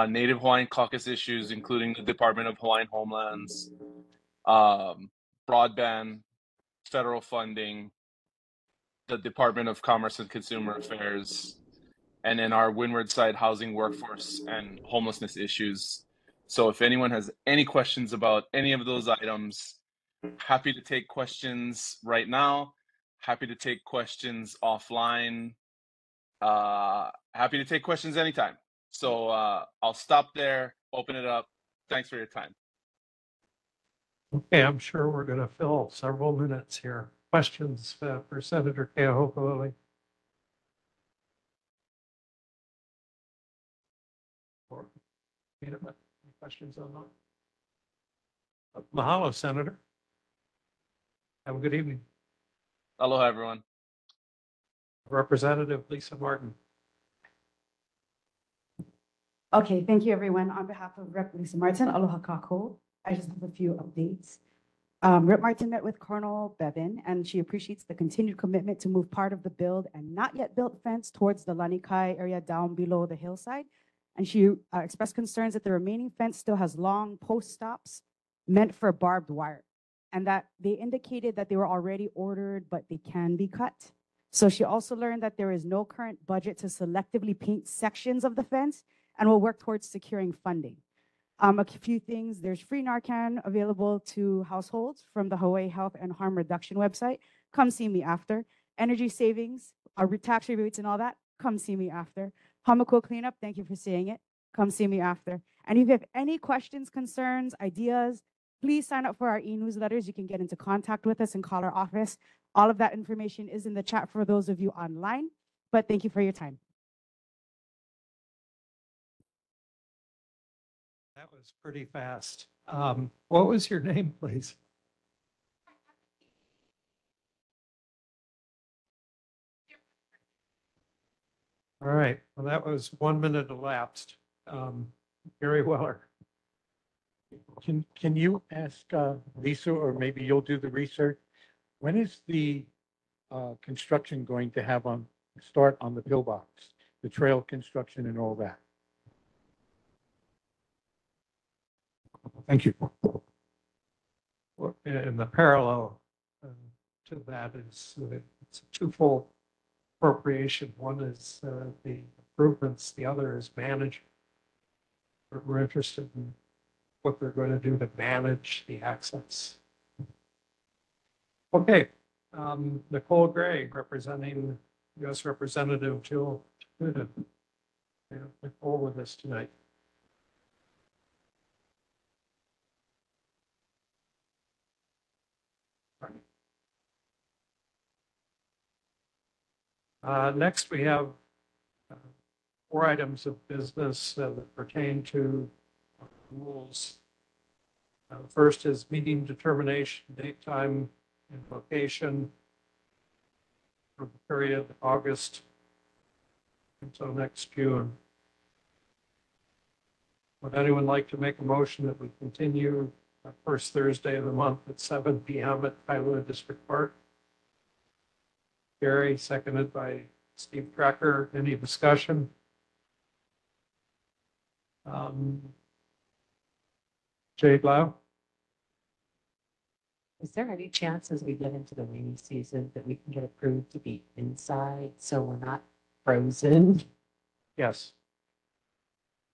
Native Hawaiian caucus issues, including the Department of Hawaiian Homelands, broadband, federal funding, the Department of Commerce and Consumer Affairs, and then our Windward Side housing, workforce, and homelessness issues. So if anyone has any questions about any of those items, happy to take questions right now, happy to take questions offline, happy to take questions anytime. So I'll stop there, open it up. Thanks for your time. Okay, I'm sure we're going to fill several minutes here. Questions for Senator Keohokalole? Any questions on that? Mahalo, Senator. Have a good evening. Aloha, everyone. Representative Lisa Martin. Okay, thank you, everyone. On behalf of Rep. Lisa Martin, aloha kako. I just have a few updates. Rep. Martin met with Colonel Bevin, and she appreciates the continued commitment to move part of the build and not yet built fence towards the Lanikai area down below the hillside. And she expressed concerns that the remaining fence still has long post stops meant for barbed wire, and that they indicated that they were already ordered, but they can be cut. So she also learned that there is no current budget to selectively paint sections of the fence and will work towards securing funding. A few things, there's free Narcan available to households from the Hawaii Health and Harm Reduction website. Come see me after. Energy savings, tax rebates and all that, come see me after. Hamako cleanup, thank you for saying it. Come see me after. And if you have any questions, concerns, ideas, please sign up for our e-newsletters. You can get into contact with us and call our office. All of that information is in the chat for those of you online. But thank you for your time. That was pretty fast. What was your name, please? All right, well, that was 1 minute elapsed. Gary Weller. Can you ask Lisa, or maybe you'll do the research? When is the construction going to start on the pillbox, the trail construction and all that? Thank you. Well, and the parallel to that is it's a twofold appropriation. One is the improvements, the other is manage. We're interested in what they're going to do to manage the access. Okay, Nicole Gray, representing U.S. Representative Jill Gooden. Nicole with us tonight. Next, we have 4 items of business that pertain to rules. First is meeting determination, date, time, and location for the period August until next June. Would anyone like to make a motion that we continue first Thursday of the month at 7 p.m. at Kailua District Park? Gary, seconded by Steve Trecker. Any discussion? Jade Lau? Is there any chance as we get into the rainy season that we can get approved to be inside so we're not frozen? Yes.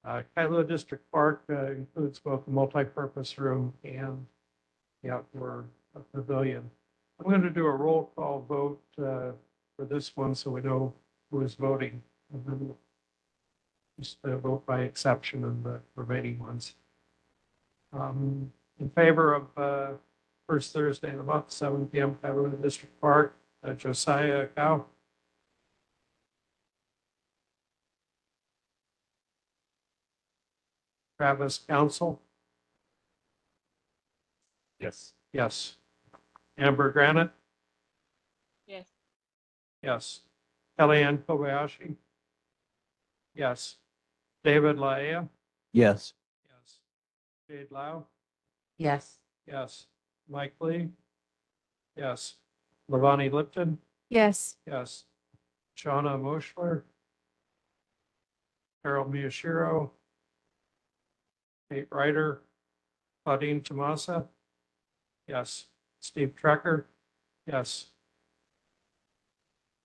Kailua District Park includes both a multi-purpose room and the outdoor pavilion. I'm going to do a roll call vote for this one so we know who is voting. And then we'll just vote by exception on the remaining ones. In favor of first Thursday of the month, 7 p.m. Kailua District Park, Josiah Cow. Travis Council. Yes. Yes. Amber Granite. Yes. Yes. Kellyanne Kobayashi. Yes. David Laea. Yes. Yes. Jade Lau. Yes. Yes. Mike Lee. Yes. Lavani Lipton. Yes. Yes. Shauna Moschler. Harold Miyashiro. Kate Ryder. Claudine Tomasa. Yes. Steve Trecker. Yes.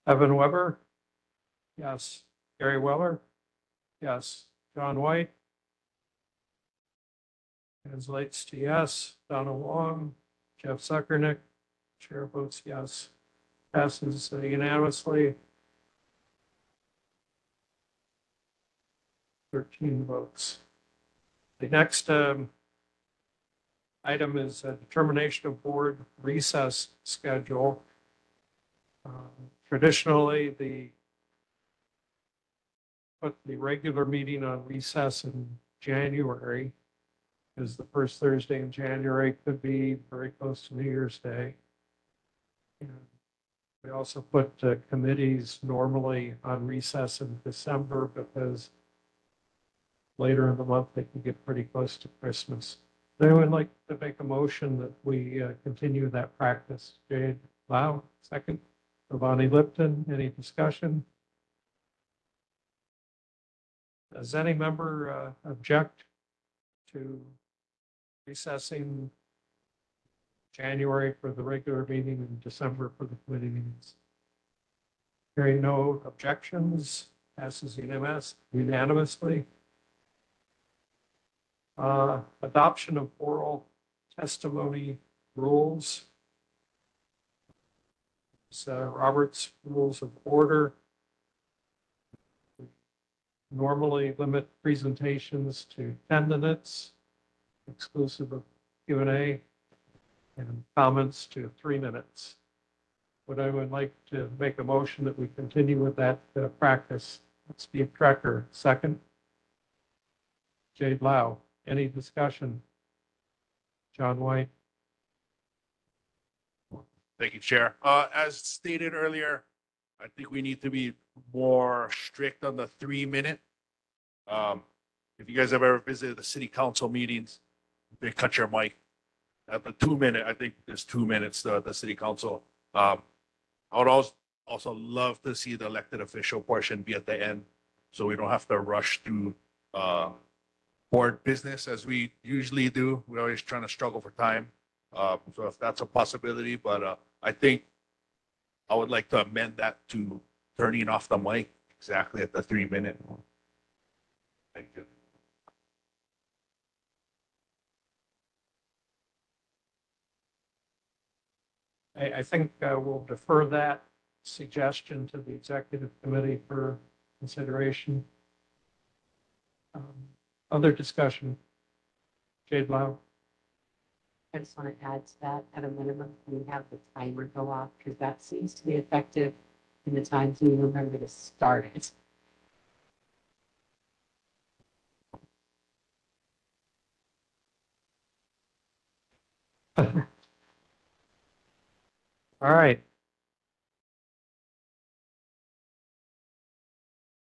Evan Weber. Yes. Gary Weller. Yes. John White. Translates to yes. Donna Wong. Jeff Zuckernick. Chair votes yes. Passes unanimously. 13 votes. The next item is a determination of board recess schedule. Traditionally, put the regular meeting on recess in January, because the first Thursday in January could be very close to New Year's Day. And we also put committees normally on recess in December because later in the month they can get pretty close to Christmas. I would like to make a motion that we continue that practice. Jade Lau, second. Lavani Lipton, any discussion? Does any member object to recessing January for the regular meeting and December for the committee meetings? Hearing no objections, passes unanimously. Adoption of oral testimony rules. Robert's Rules of Order normally limit presentations to 10 minutes, exclusive of Q&A, and comments to 3 minutes. would anyone like to make a motion that we continue with that practice? Steve Trecker, second. Jade Lau, any discussion? John White. Thank you, Chair. As stated earlier, I think we need to be more strict on the 3 minute. If you guys have ever visited the city council meetings, they cut your mic at the 2 minute. I think there's 2 minutes, the city council. I would also love to see the elected official portion be at the end, so we don't have to rush through board business as we usually do. We're always trying to struggle for time. So if that's a possibility, but I think I would like to amend that to turning off the mic exactly at the 3 minute. Thank you. I think we'll defer that suggestion to the executive committee for consideration. Other discussion? Jade Lau. I just want to add to that, at a minimum, we have the timer go off, because that seems to be effective in the times we remember to start it. All right.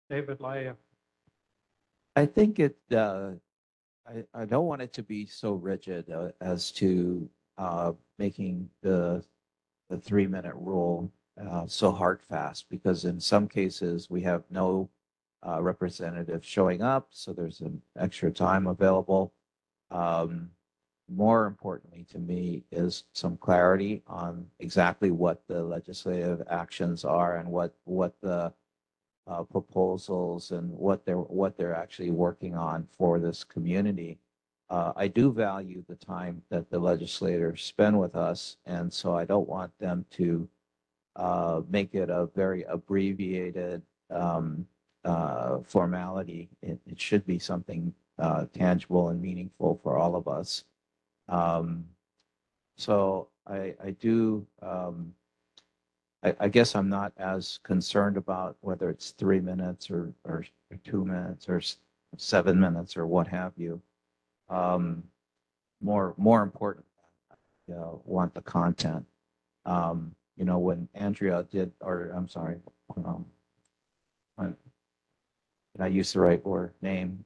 David Laya. I think I don't want it to be so rigid as to making the 3 minute rule so hard fast, because in some cases we have no representative showing up, so there's an extra time available. More importantly to me is some clarity on exactly what the legislative actions are and what the proposals and what they're actually working on for this community. I do value the time that the legislators spend with us, and so I don't want them to make it a very abbreviated formality. It should be something tangible and meaningful for all of us. So I do. I guess I'm not as concerned about whether it's 3 minutes or 2 minutes or 7 minutes or what have you. More important, want the content. When Andrea did, or I'm sorry, I used the right word, name,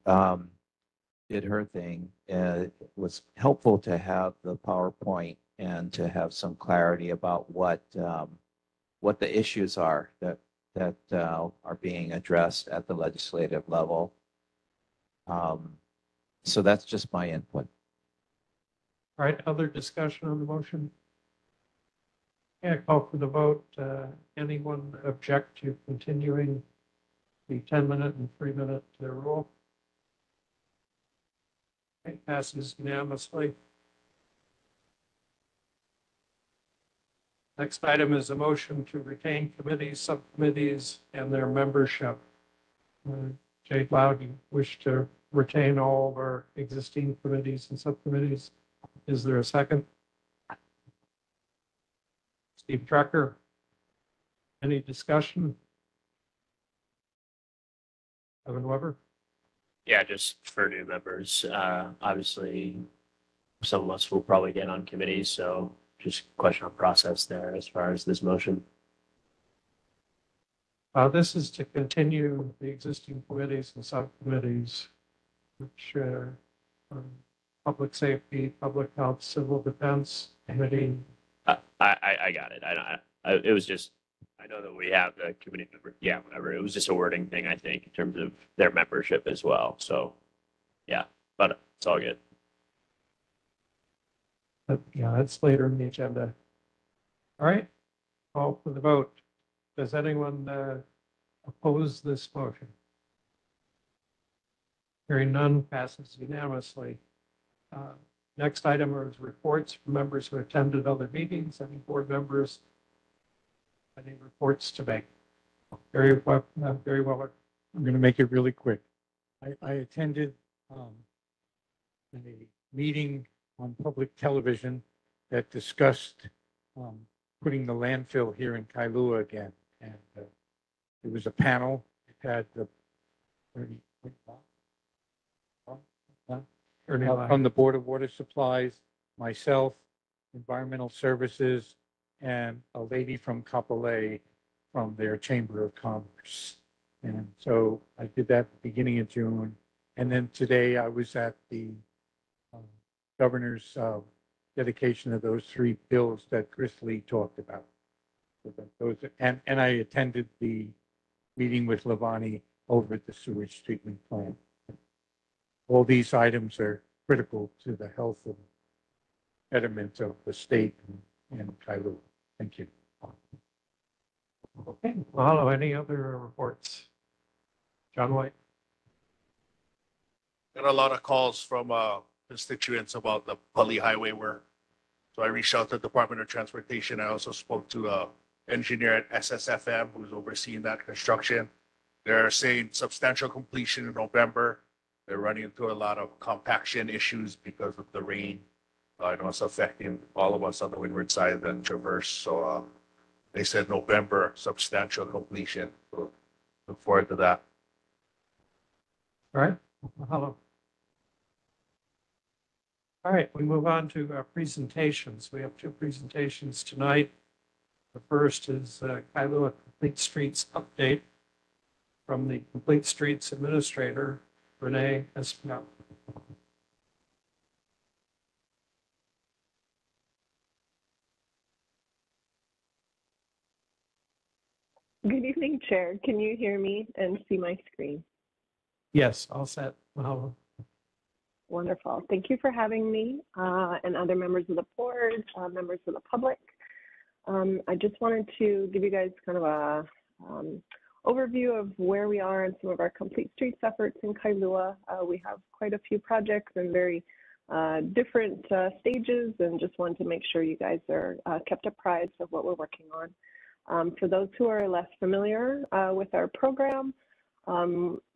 did her thing. It was helpful to have the PowerPoint and to have some clarity about what the issues are that are being addressed at the legislative level. So that's just my input. All right, other discussion on the motion? Yeah, call for the vote. Anyone object to continuing the 10-minute and 3-minute rule? It passes unanimously. Next item is a motion to retain committees, subcommittees, and their membership. Jade Lau, do you wish to retain all of our existing committees and subcommittees? Is there a second? Steve Trecker. Any discussion? Evan Weber? Yeah, just for new members, obviously, some of us will probably get on committees, so just question on process there as far as this motion. This is to continue the existing committees and subcommittees, which public safety, public health, civil defense committee. I got it. It was just, I know that we have the committee member. Yeah, whatever. It was just a wording thing, I think, in terms of their membership as well. So, yeah, but it's all good. Yeah, that's later in the agenda. All right, call for the vote. Does anyone oppose this motion? Hearing none, passes unanimously. Next item is reports from members who attended other meetings. Any board members? Any reports to make? Very well. I'm going to make it really quick. I attended a meeting on public television that discussed putting the landfill here in Kailua again. And it was a panel. It had the from the Board of Water Supplies, myself, Environmental Services, and a lady from Kapolei from their Chamber of Commerce. And so I did that at the beginning of June. And then today I was at the governor's dedication of those 3 bills that Chris Lee talked about. So those, and I attended the meeting with Lavani over at the sewage treatment plant. All these items are critical to the health and betterment of the state and Kailua. Thank you. Okay, Mahalo. Any other reports? John White. Got a lot of calls from constituents about the Pali Highway work. So I reached out to the Department of Transportation. I also spoke to an engineer at SSFM who's overseeing that construction. They're saying substantial completion in November. They're running into a lot of compaction issues because of the rain. I know it's affecting all of us on the windward side of the traverse. So they said November, substantial completion. So look forward to that. All right, mahalo. All right, we move on to our presentations. We have 2 presentations tonight. The first is Kailua Complete Streets Update from the Complete Streets Administrator, Renee Espinal. Good evening, Chair. Can you hear me and see my screen? Yes, all set. Mahalo. Wonderful. Thank you for having me and other members of the board, members of the public. I just wanted to give you guys kind of a overview of where we are in some of our complete streets efforts in Kailua. We have quite a few projects in very different stages, and just wanted to make sure you guys are kept apprised of what we're working on. For those who are less familiar with our program,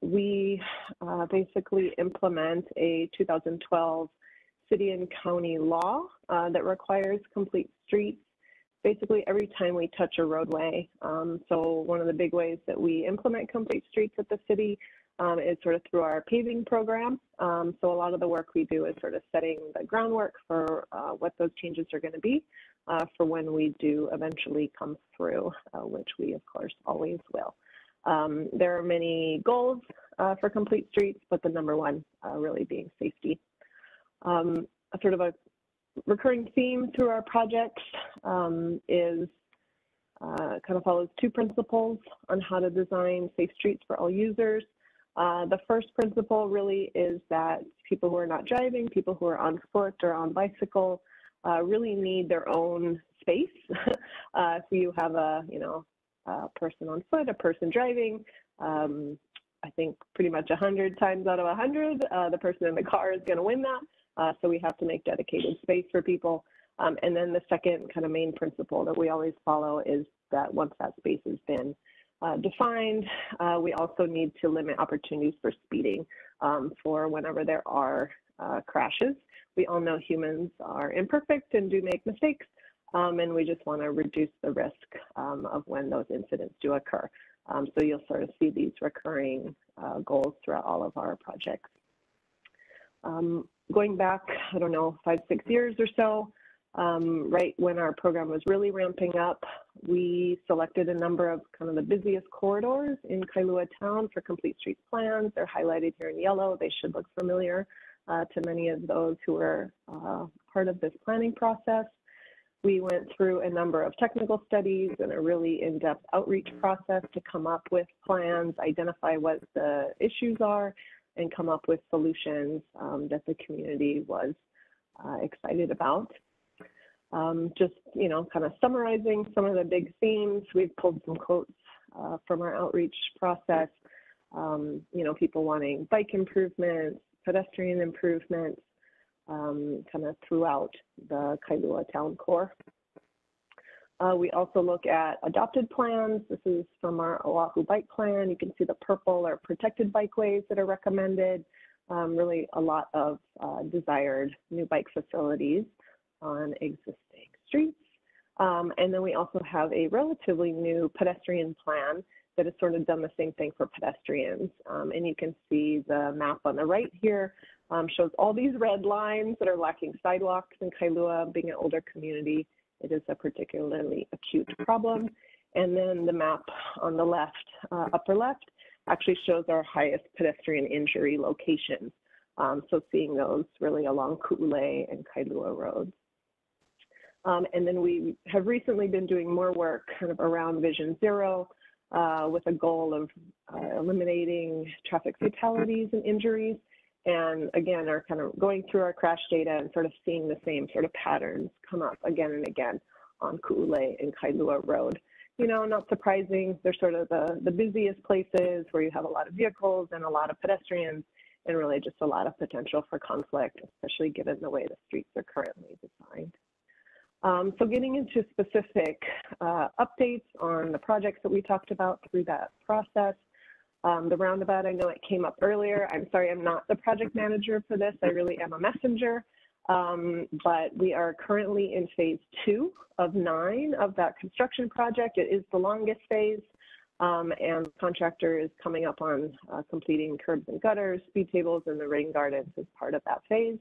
we basically implement a 2012 city and county law that requires complete streets basically every time we touch a roadway. So one of the big ways that we implement complete streets at the city is sort of through our paving program. So a lot of the work we do is sort of setting the groundwork for what those changes are going to be for when we do eventually come through, which we of course always will. There are many goals for complete streets, but the number one really being safety. Sort of a recurring theme through our projects is kind of follows 2 principles on how to design safe streets for all users. The first principle really is that people who are not driving, people who are on foot or on bicycle, really need their own space. If you have a person on foot, a person driving, I think pretty much 100 times out of 100, the person in the car is going to win that. So we have to make dedicated space for people. And then the second kind of main principle that we always follow is that once that space has been defined, we also need to limit opportunities for speeding for whenever there are crashes. We all know humans are imperfect and do make mistakes, and we just want to reduce the risk of when those incidents do occur. So you'll sort of see these recurring goals throughout all of our projects. Going back, I don't know, 5-6 years or so, right when our program was really ramping up, we selected a number of kind of the busiest corridors in Kailua town for complete streets plans. They're highlighted here in yellow. They should look familiar to many of those who are part of this planning process. We went through a number of technical studies and a really in-depth outreach process to come up with plans, identify what the issues are, and come up with solutions that the community was excited about. Just, kind of summarizing some of the big themes, we've pulled some quotes from our outreach process, people wanting bike improvements, pedestrian improvements, kind of throughout the Kailua town core. We also look at adopted plans. This is from our Oahu bike plan. You can see the purple are protected bikeways that are recommended. Really a lot of desired new bike facilities on existing streets. And then we also have a relatively new pedestrian plan that has sort of done the same thing for pedestrians. And you can see the map on the right here shows all these red lines that are lacking sidewalks in Kailua. Being an older community, it is a particularly acute problem. And then the map on the left, upper left, actually shows our highest pedestrian injury locations. So seeing those really along Ku'ulei and Kailua roads. And then we have recently been doing more work kind of around Vision Zero with a goal of eliminating traffic fatalities and injuries. And again, are kind of going through our crash data and sort of seeing the same sort of patterns come up again and again on Ku'ulei and Kailua Road. You know, not surprising, they're sort of the busiest places where you have a lot of vehicles and a lot of pedestrians, and really just a lot of potential for conflict, especially given the way the streets are currently designed. So getting into specific updates on the projects that we talked about through that process. The roundabout, I know it came up earlier. I'm sorry, I'm not the project manager for this. I really am a messenger. But we are currently in phase 2 of 9 of that construction project. It is the longest phase, and the contractor is coming up on completing curbs and gutters, speed tables, and the rain gardens as part of that phase.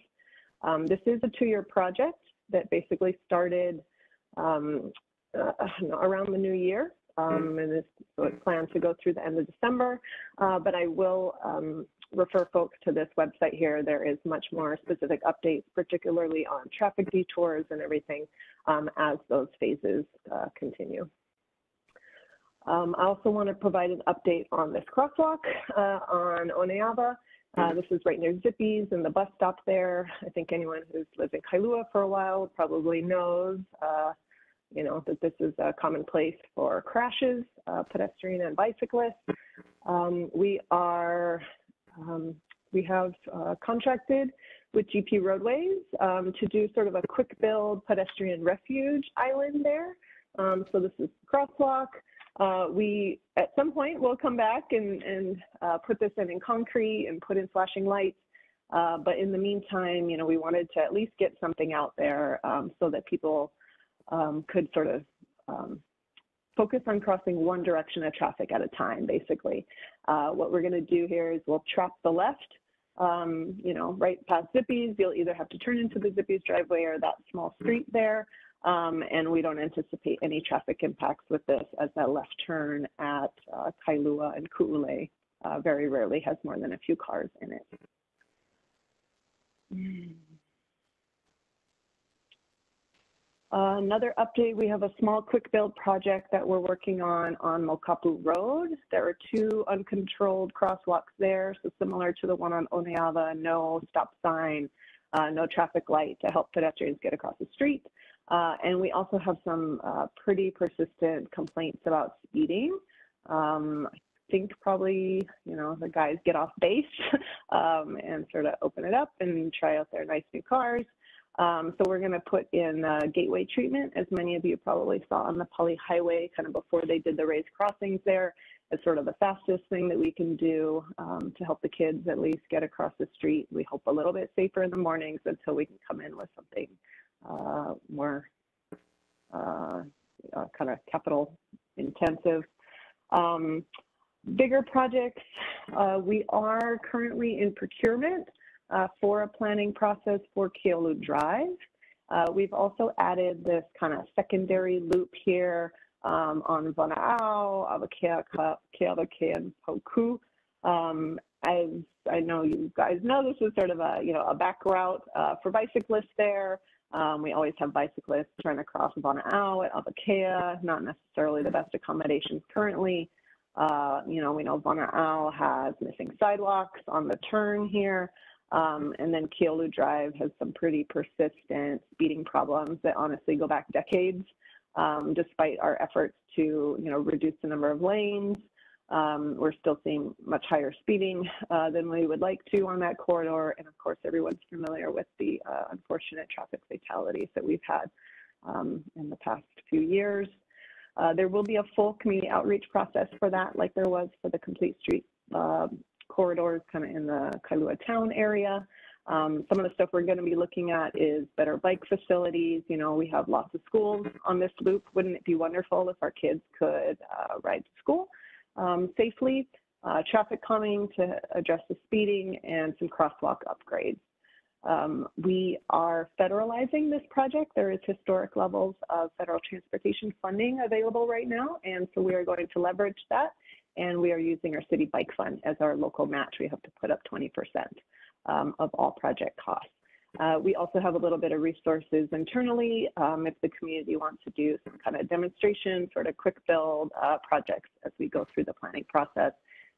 This is a 2-year project that basically started around the new year. And so it's planned to go through the end of December, but I will refer folks to this website here. There is much more specific updates, particularly on traffic detours and everything as those phases continue. I also want to provide an update on this crosswalk on Oneava. This is right near Zippy's and the bus stop there. I think anyone who's lived in Kailua for a while probably knows you know, that this is a common place for crashes, pedestrian and bicyclists. We have contracted with GP Roadways to do sort of a quick build pedestrian refuge island there. So this is crosswalk. We, at some point, will come back and put this in concrete and put in flashing lights. But in the meantime, you know, we wanted to at least get something out there so that people could sort of focus on crossing one direction of traffic at a time, basically. What we're going to do here is we'll trap the left, you know, right past Zippy's. You'll either have to turn into the Zippy's driveway or that small street there. And we don't anticipate any traffic impacts with this, as that left turn at Kailua and Ku'ulei very rarely has more than a few cars in it. Another update, we have a small quick build project that we're working on Mokapu Road. There are 2 uncontrolled crosswalks there, so similar to the one on Oneava, no stop sign, no traffic light to help pedestrians get across the street. And we also have some pretty persistent complaints about speeding. I think probably, you know, the guys get off base and sort of open it up and try out their nice new cars. So we're going to put in gateway treatment, as many of you probably saw on the Pali Highway kind of before they did the raised crossings there. It's sort of the fastest thing that we can do to help the kids at least get across the street. We hope a little bit safer in the mornings until we can come in with something more kind of capital intensive. Bigger projects, we are currently in procurement for a planning process for Keolu Drive. We've also added this kind of secondary loop here on Vana'au, Awakea, Kealakea, and Poku. As I know you guys know, this is sort of a, you know, a back route for bicyclists there. We always have bicyclists trying to cross Vana'au at Awakea, not necessarily the best accommodations currently. You know, we know Vana'au has missing sidewalks on the turn here. And then Keolu Drive has some pretty persistent speeding problems that honestly go back decades, despite our efforts to, you know, reduce the number of lanes. We're still seeing much higher speeding than we would like to on that corridor. And of course, everyone's familiar with the unfortunate traffic fatalities that we've had in the past few years. There will be a full community outreach process for that, like there was for the complete street corridors kind of in the Kailua town area. Some of the stuff we're going to be looking at is better bike facilities. You know, we have lots of schools on this loop. Wouldn't it be wonderful if our kids could ride to school safely? Traffic calming to address the speeding, and some crosswalk upgrades. We are federalizing this project. There is historic levels of federal transportation funding available right now, and so we are going to leverage that. And we are using our city bike fund as our local match. We have to put up 20% of all project costs. We also have a little bit of resources internally if the community wants to do some kind of demonstration, sort of quick build projects as we go through the planning process.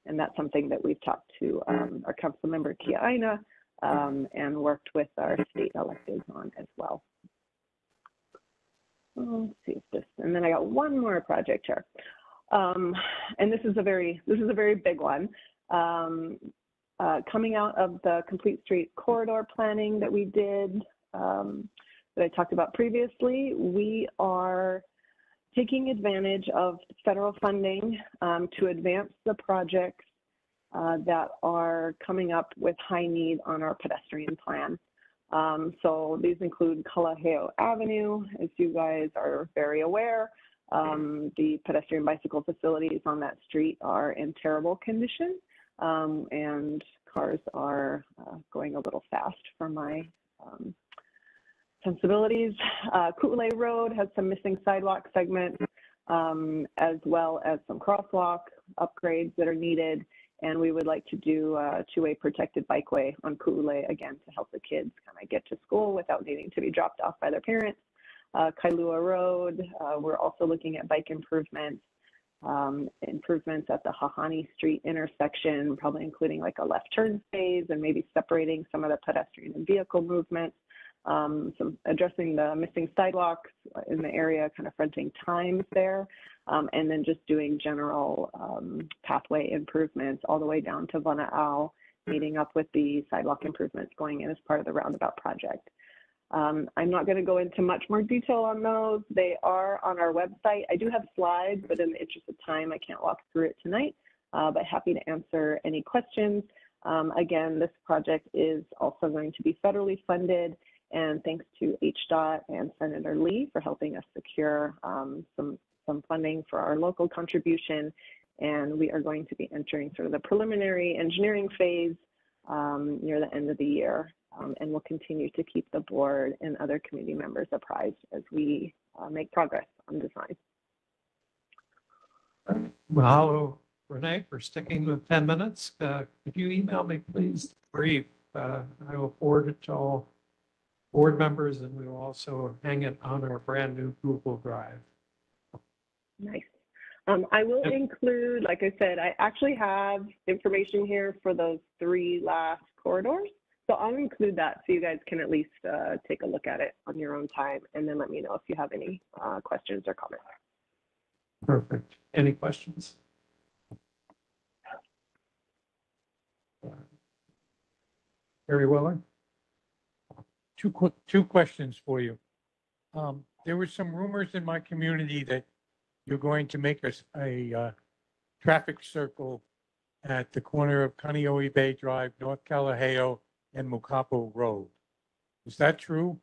And that's something that we've talked to our council member, Kia Aina, and worked with our state electeds on as well. Let's see if this, and then I got one more project here. And this is a very big one. Coming out of the Complete Street Corridor planning that we did, that I talked about previously, we are taking advantage of federal funding to advance the projects that are coming up with high need on our pedestrian plan. So these include Kalaheo Avenue, as you guys are very aware. The pedestrian bicycle facilities on that street are in terrible condition, and cars are going a little fast for my sensibilities. Ku'ulei Road has some missing sidewalk segments, as well as some crosswalk upgrades that are needed. And we would like to do a two-way protected bikeway on Ku'ulei, again, to help the kids kind of get to school without needing to be dropped off by their parents. Kailua Road, we're also looking at bike improvements, improvements at the Hahani Street intersection, probably including like a left turn phase and maybe separating some of the pedestrian and vehicle movements. Some addressing the missing sidewalks in the area, kind of fronting times there, and then just doing general pathway improvements all the way down to Vana'au, meeting up with the sidewalk improvements going in as part of the roundabout project. I'm not going to go into much more detail on those. They are on our website. I do have slides, but in the interest of time, I can't walk through it tonight, but happy to answer any questions. Again, this project is also going to be federally funded, and thanks to HDOT and Senator Lee for helping us secure some funding for our local contribution. And we are going to be entering sort of the preliminary engineering phase near the end of the year. And we'll continue to keep the board and other community members apprised as we make progress on design. Mahalo, Renee, for sticking with 10 minutes. If you email me, please, brief. I will forward it to all board members, and we will also hang it on our brand new Google Drive. Nice. I will include, like I said, I actually have information here for those 3 last corridors. So I'll include that so you guys can at least take a look at it on your own time, and then let me know if you have any questions or comments. Perfect. Any questions? Very well. Two questions for you. There were some rumors in my community that you're going to make a traffic circle at the corner of Kaneohe Bay Drive, North Kalaheo, and Mukapo Road. Is that true?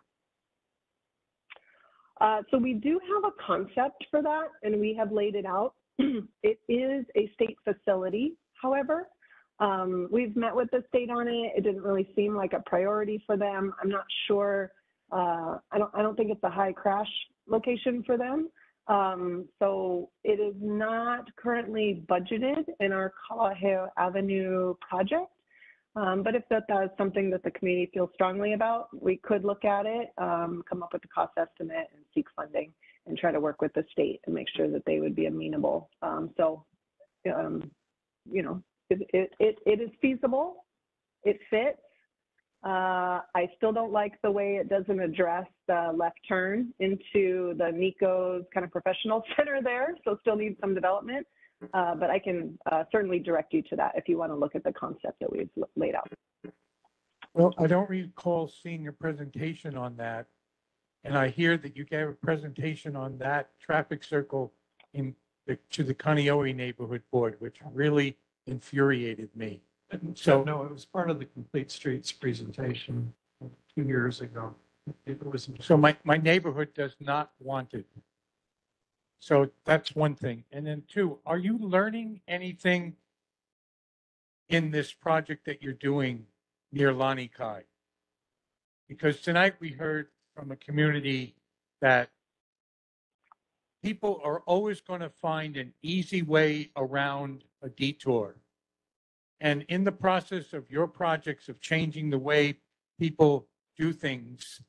So we do have a concept for that, and we have laid it out. It is a state facility, however. We've met with the state on it. It didn't really seem like a priority for them. I'm not sure. I don't think it's a high crash location for them. So it is not currently budgeted in our Kalaheo Avenue project. But if that's something that the community feels strongly about, we could look at it, come up with a cost estimate and seek funding and try to work with the state and make sure that they would be amenable. You know, it is feasible. It fits. I still don't like the way it doesn't address the left turn into the Nico's kind of professional center there. So still needs some development. But I can certainly direct you to that if you want to look at the concept that we've laid out. Well, I don't recall seeing a presentation on that. And I hear that you gave a presentation on that traffic circle to the Kaneohe Neighborhood Board, which really infuriated me. So- No, it was part of the Complete Streets presentation 2 years ago. It was. So my neighborhood does not want it. So that's one thing. And then two, are you learning anything in this project that you're doing near Lani Kai? Because tonight we heard from a community that people are always going to find an easy way around a detour. And in the process of your projects of changing the way people do things,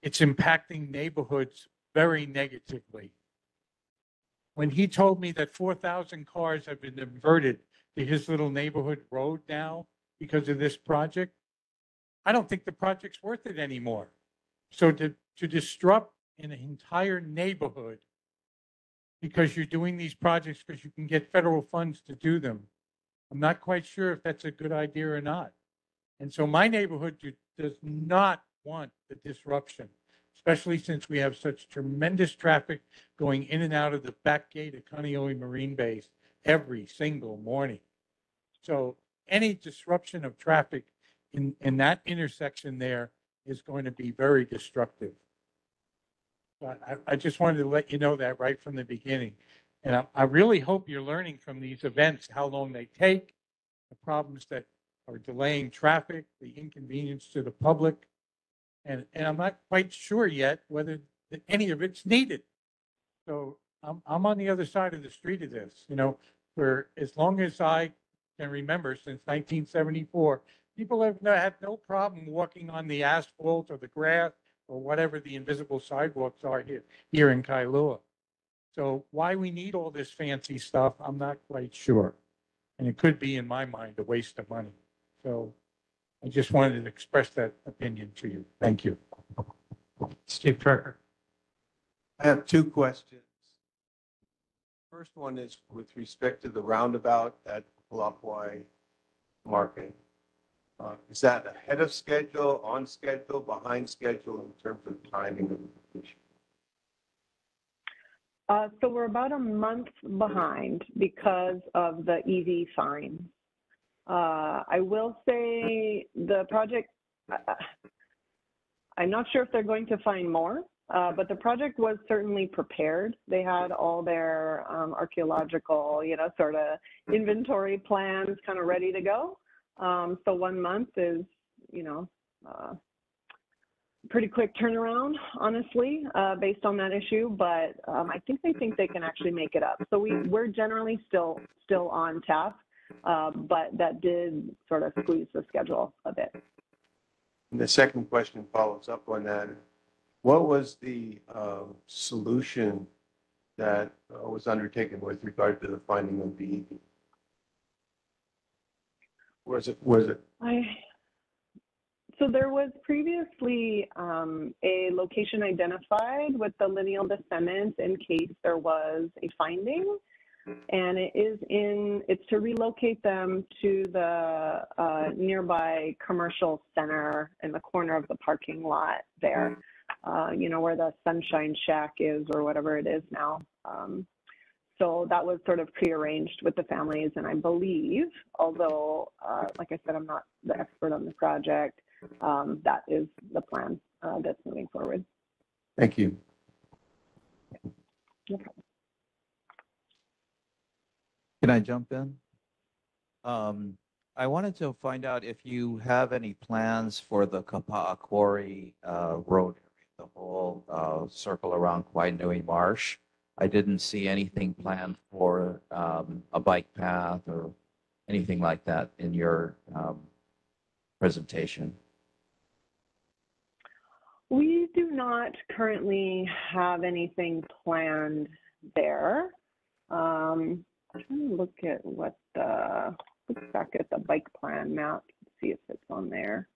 it's impacting neighborhoods very negatively. When he told me that 4,000 cars have been diverted to his little neighborhood road now because of this project, I don't think the project's worth it anymore. So to disrupt an entire neighborhood because you're doing these projects because you can get federal funds to do them, I'm not quite sure if that's a good idea or not. And so my neighborhood does not want the disruption, especially since we have such tremendous traffic going in and out of the back gate of Kaneohe Marine Base every single morning. So any disruption of traffic in that intersection there is going to be very destructive. But I just wanted to let you know that right from the beginning. And I really hope you're learning from these events, how long they take, the problems that are delaying traffic, the inconvenience to the public. And I'm not quite sure yet whether any of it's needed. So I'm on the other side of the street of this, for as long as I can remember, since 1974, people have had no problem walking on the asphalt or the grass or whatever the invisible sidewalks are here in Kailua. So why we need all this fancy stuff, I'm not quite sure. And it could be, in my mind, a waste of money. So I just wanted to express that opinion to you. Thank you. Steve Trekker. I have two questions. First one is with respect to the roundabout at Palapwai Market. Is that ahead of schedule, on schedule, behind schedule in terms of timing of completion? So we're about a month behind because of the EV signs. I will say the project, I'm not sure if they're going to find more, but the project was certainly prepared. They had all their archaeological, sort of inventory plans kind of ready to go. So 1 month is, pretty quick turnaround, honestly, based on that issue. But I think they can actually make it up. So we're generally still on task, but that did sort of squeeze the schedule a bit. And the second question follows up on that. What was the solution that was undertaken with regard to the finding of the EV? Was it? So there was previously a location identified with the lineal descendants in case there was a finding, and it's to relocate them to the nearby commercial center in the corner of the parking lot there, where the Sunshine Shack is or whatever it is now. So that was sort of prearranged with the families, and I believe, although, like I said, I'm not the expert on the project, that is the plan that's moving forward. Thank you. No problem. Can I jump in? I wanted to find out if you have any plans for the Kapa'a Quarry road, the whole circle around Kainui Marsh. I didn't see anything planned for a bike path or anything like that in your presentation. We do not currently have anything planned there. I'm trying to look at look back at the bike plan map, see if it's on there.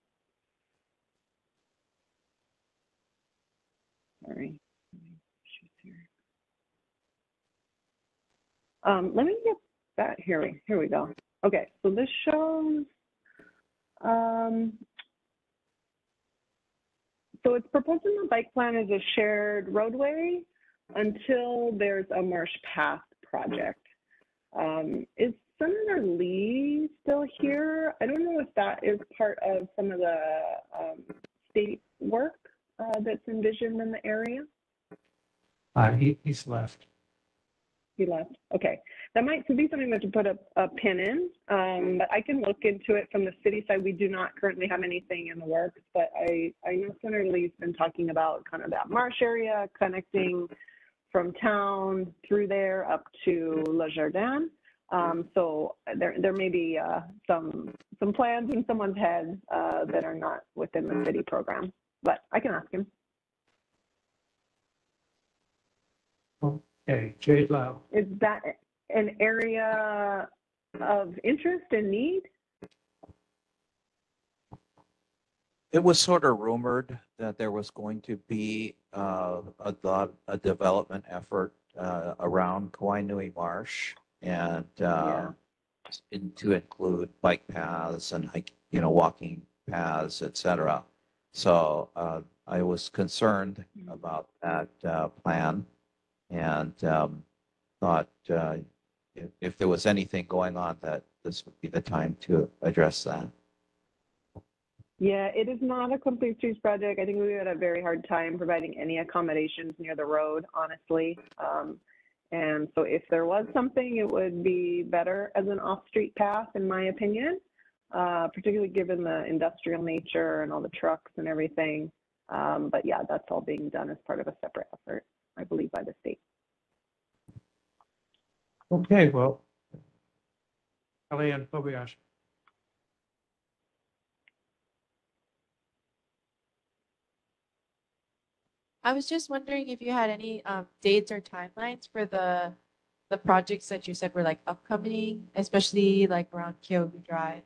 Sorry. Let me get that. Here we go. Okay, so this shows. So it's proposing the bike plan as a shared roadway until there's a marsh path project. It's Senator Lee still here? I don't know if that is part of some of the state work that's envisioned in the area. He's left. He left. Okay, that might be something we have to put a pin in, but I can look into it from the city side. We do not currently have anything in the works, but I know Senator Lee's been talking about kind of that marsh area connecting from town through there up to Le Jardin. So there may be some plans in someone's head that are not within the city program, but I can ask him. Okay, Jade Lau. Is that an area of interest and need? It was sort of rumored that there was going to be a development effort around Kailua Marsh and to include bike paths and walking paths, etc. So I was concerned about that plan and thought if there was anything going on, that this would be the time to address that. Yeah, it is not a complete streets project. I think we had a very hard time providing any accommodations near the road, honestly. And so if there was something, it would be better as an off-street path, in my opinion, particularly given the industrial nature and all the trucks and everything. But yeah, that's all being done as part of a separate effort, I believe, by the state. Okay, well, Kellyanne Kobayashi. I was just wondering if you had any dates or timelines for the projects that you said were like upcoming, especially like around Kailua Drive.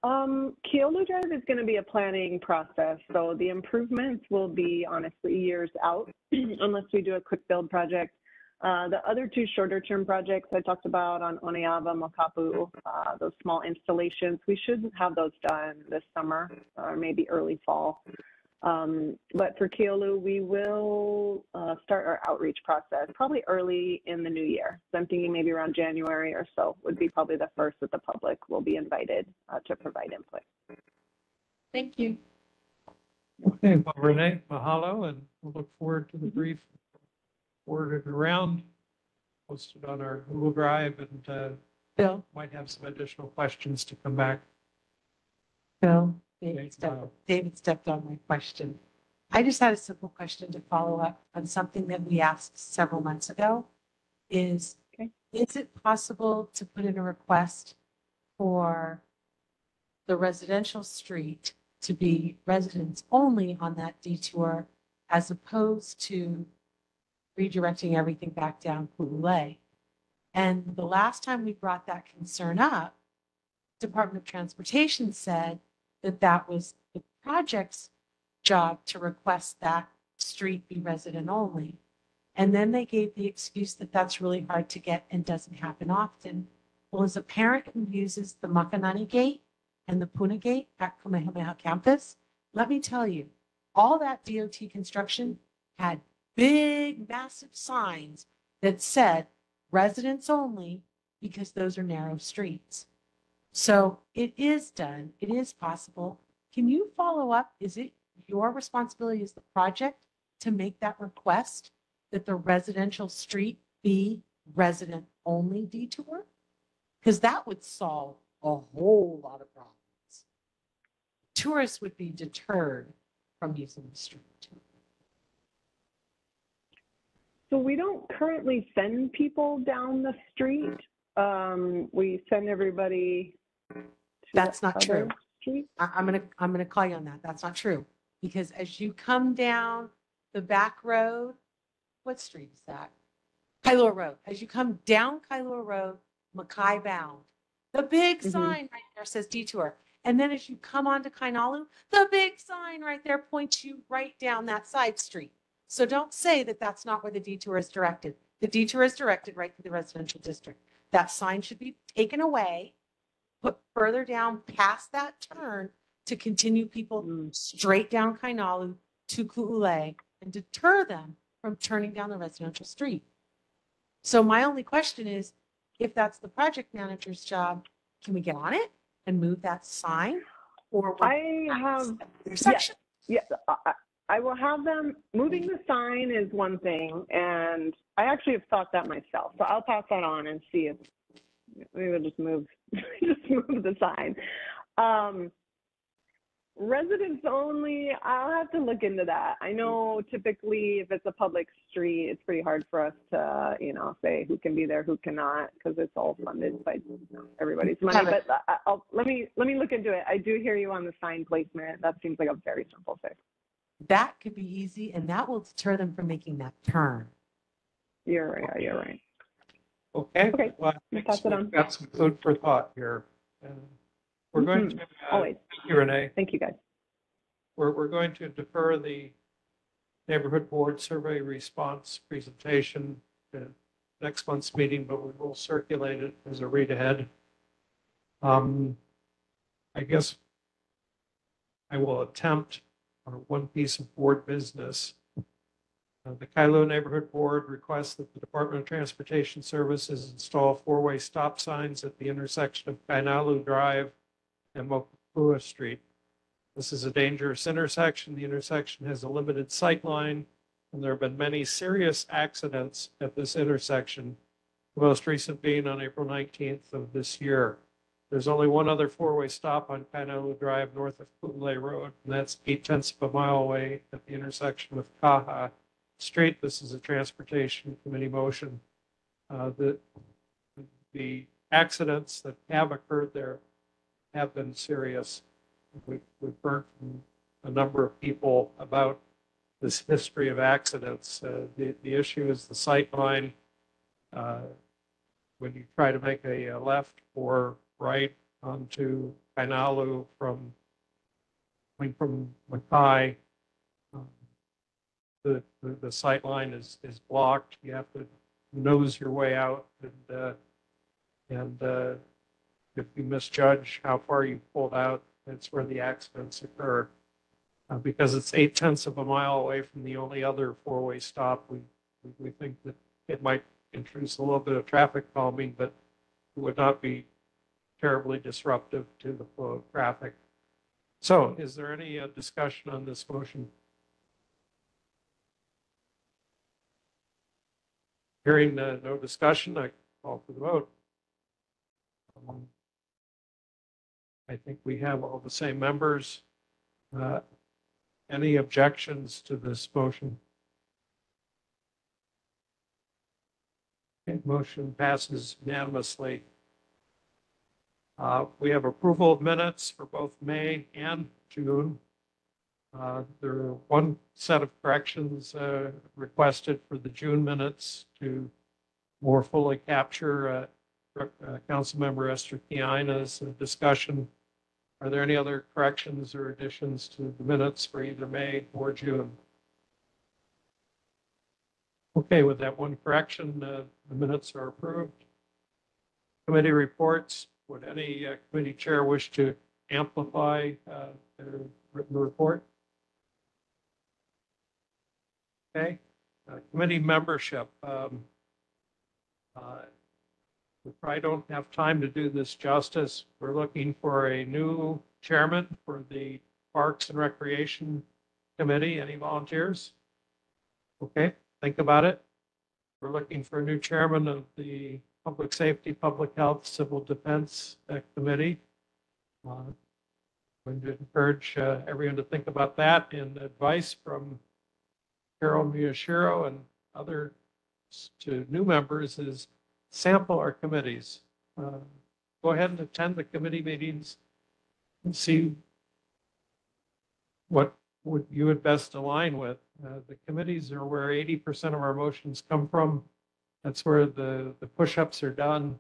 Kailua Drive is going to be a planning process, so the improvements will be honestly years out unless we do a quick build project. The other two shorter term projects I talked about on Oneava, Mokapu, those small installations, we should have those done this summer or maybe early fall. But for Kailua, we will start our outreach process probably early in the new year. So I'm thinking maybe around January or so would be probably the first that the public will be invited to provide input. Thank you. Okay, well, Renee, mahalo, and we'll look forward to the brief forwarded around, posted on our Google Drive, and Bill, might have some additional questions to come back. Bill, Okay, David stepped on my question. I just had a simple question to follow up on something that we asked several months ago. Is it possible to put in a request for the residential street to be residents only on that detour as opposed to redirecting everything back down Ku'ulei? And the last time we brought that concern up, Department of Transportation said that that was the project's job to request that street be resident only. And then they gave the excuse that that's really hard to get and doesn't happen often. Well, as a parent who uses the Makanani Gate and the Puna Gate at Kamehameha campus, let me tell you, all that DOT construction had big, massive signs that said residents only because those are narrow streets. So it is done. It is possible. Can you follow up? Is it your responsibility as the project to make that request that the residential street be resident only detour? Because that would solve a whole lot of problems. Tourists would be deterred from using the street. So we don't currently send people down the street. We send everybody to That's the not true. other street. I'm gonna call you on that. That's not true. Because as you come down the back road, what street is that? Kailua Road. As you come down Kailua Road, Mackay bound, the big sign right there says detour. And then as you come onto Kainalu, the big sign right there points you right down that side street. So don't say that that's not where the detour is directed. The detour is directed right to the residential district. That sign should be taken away, put further down past that turn to continue people straight down Kainalu to Ku'ulei and deter them from turning down the residential street. So my only question is, if that's the project manager's job, can we get on it and move that sign? Or would I have, intersection? yeah, I will have them, moving the sign is one thing, and I actually have thought that myself. So I'll pass that on and see if, maybe we'll just move, just move the sign. Residents only, I'll have to look into that. I know typically if it's a public street, it's pretty hard for us to, you know, say who can be there, who cannot, because it's all funded by, you know, everybody's money. But let me look into it. I do hear you on the sign placement. That seems like a very simple fix. That could be easy, and that will deter them from making that turn. You're right. You're right. Okay. Okay. Well, Pass it on. we've got some food for thought here. We're going to, Always. thank you, Renee. Thank you, guys. We're going to defer the neighborhood board survey response presentation to next month's meeting, but we will circulate it as a read ahead. I guess I will attempt one piece of board business. The Kailua Neighborhood Board requests that the Department of Transportation Services install four-way stop signs at the intersection of Kainalu Drive and Mokupua Street. This is a dangerous intersection. The intersection has a limited sight line, and there have been many serious accidents at this intersection, the most recent being on April 19th of this year. There's only one other four-way stop on Kainalu Drive north of Pulele Road, and that's 0.8 of a mile away at the intersection with Kaha Street. This is a Transportation Committee motion. The accidents that have occurred there have been serious. We've heard from a number of people about this history of accidents. The issue is the sight line. When you try to make a left or right onto Kainalu from Mackay, the sight line is blocked. You have to nose your way out, and if you misjudge how far you pulled out, that's where the accidents occur. Because it's 0.8 of a mile away from the only other four-way stop, we think that it might introduce a little bit of traffic calming, but it would not be terribly disruptive to the flow of traffic. So is there any discussion on this motion? Hearing no discussion, I call for the vote. I think we have all the same members. Any objections to this motion? Okay, motion passes unanimously. We have approval of minutes for both May and June. There are one set of corrections requested for the June minutes to more fully capture Councilmember Esther Kiana's discussion. Are there any other corrections or additions to the minutes for either May or June? Okay, with that one correction, the minutes are approved. Committee reports. Would any committee chair wish to amplify their written report? Okay. Committee membership. We probably don't have time to do this justice. We're looking for a new chairman for the Parks and Recreation Committee. Any volunteers? Okay, think about it. We're looking for a new chairman of the Public Safety, Public Health, Civil Defense Committee. I'm going to encourage everyone to think about that, and advice from Carol Miyashiro and others to new members is sample our committees. Go ahead and attend the committee meetings and see what you would best align with. The committees are where 80% of our motions come from. That's where the push-ups are done.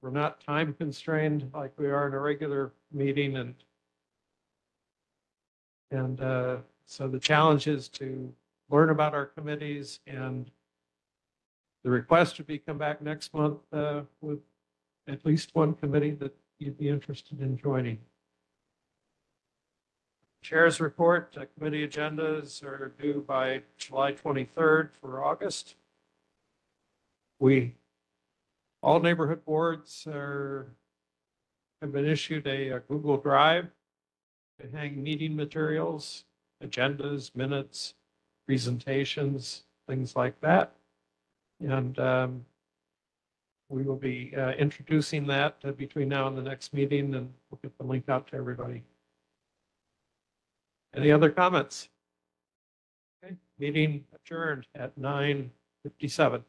We're not time constrained like we are in a regular meeting, and so the challenge is to learn about our committees, and the request would be come back next month with at least one committee that you'd be interested in joining. Chair's report, committee agendas are due by July 23rd for August. We All neighborhood boards have been issued a Google Drive to hang meeting materials, agendas, minutes, presentations, things like that. And we will be introducing that between now and the next meeting, and we'll get the link out to everybody. Any other comments? Okay, meeting adjourned at 9:57.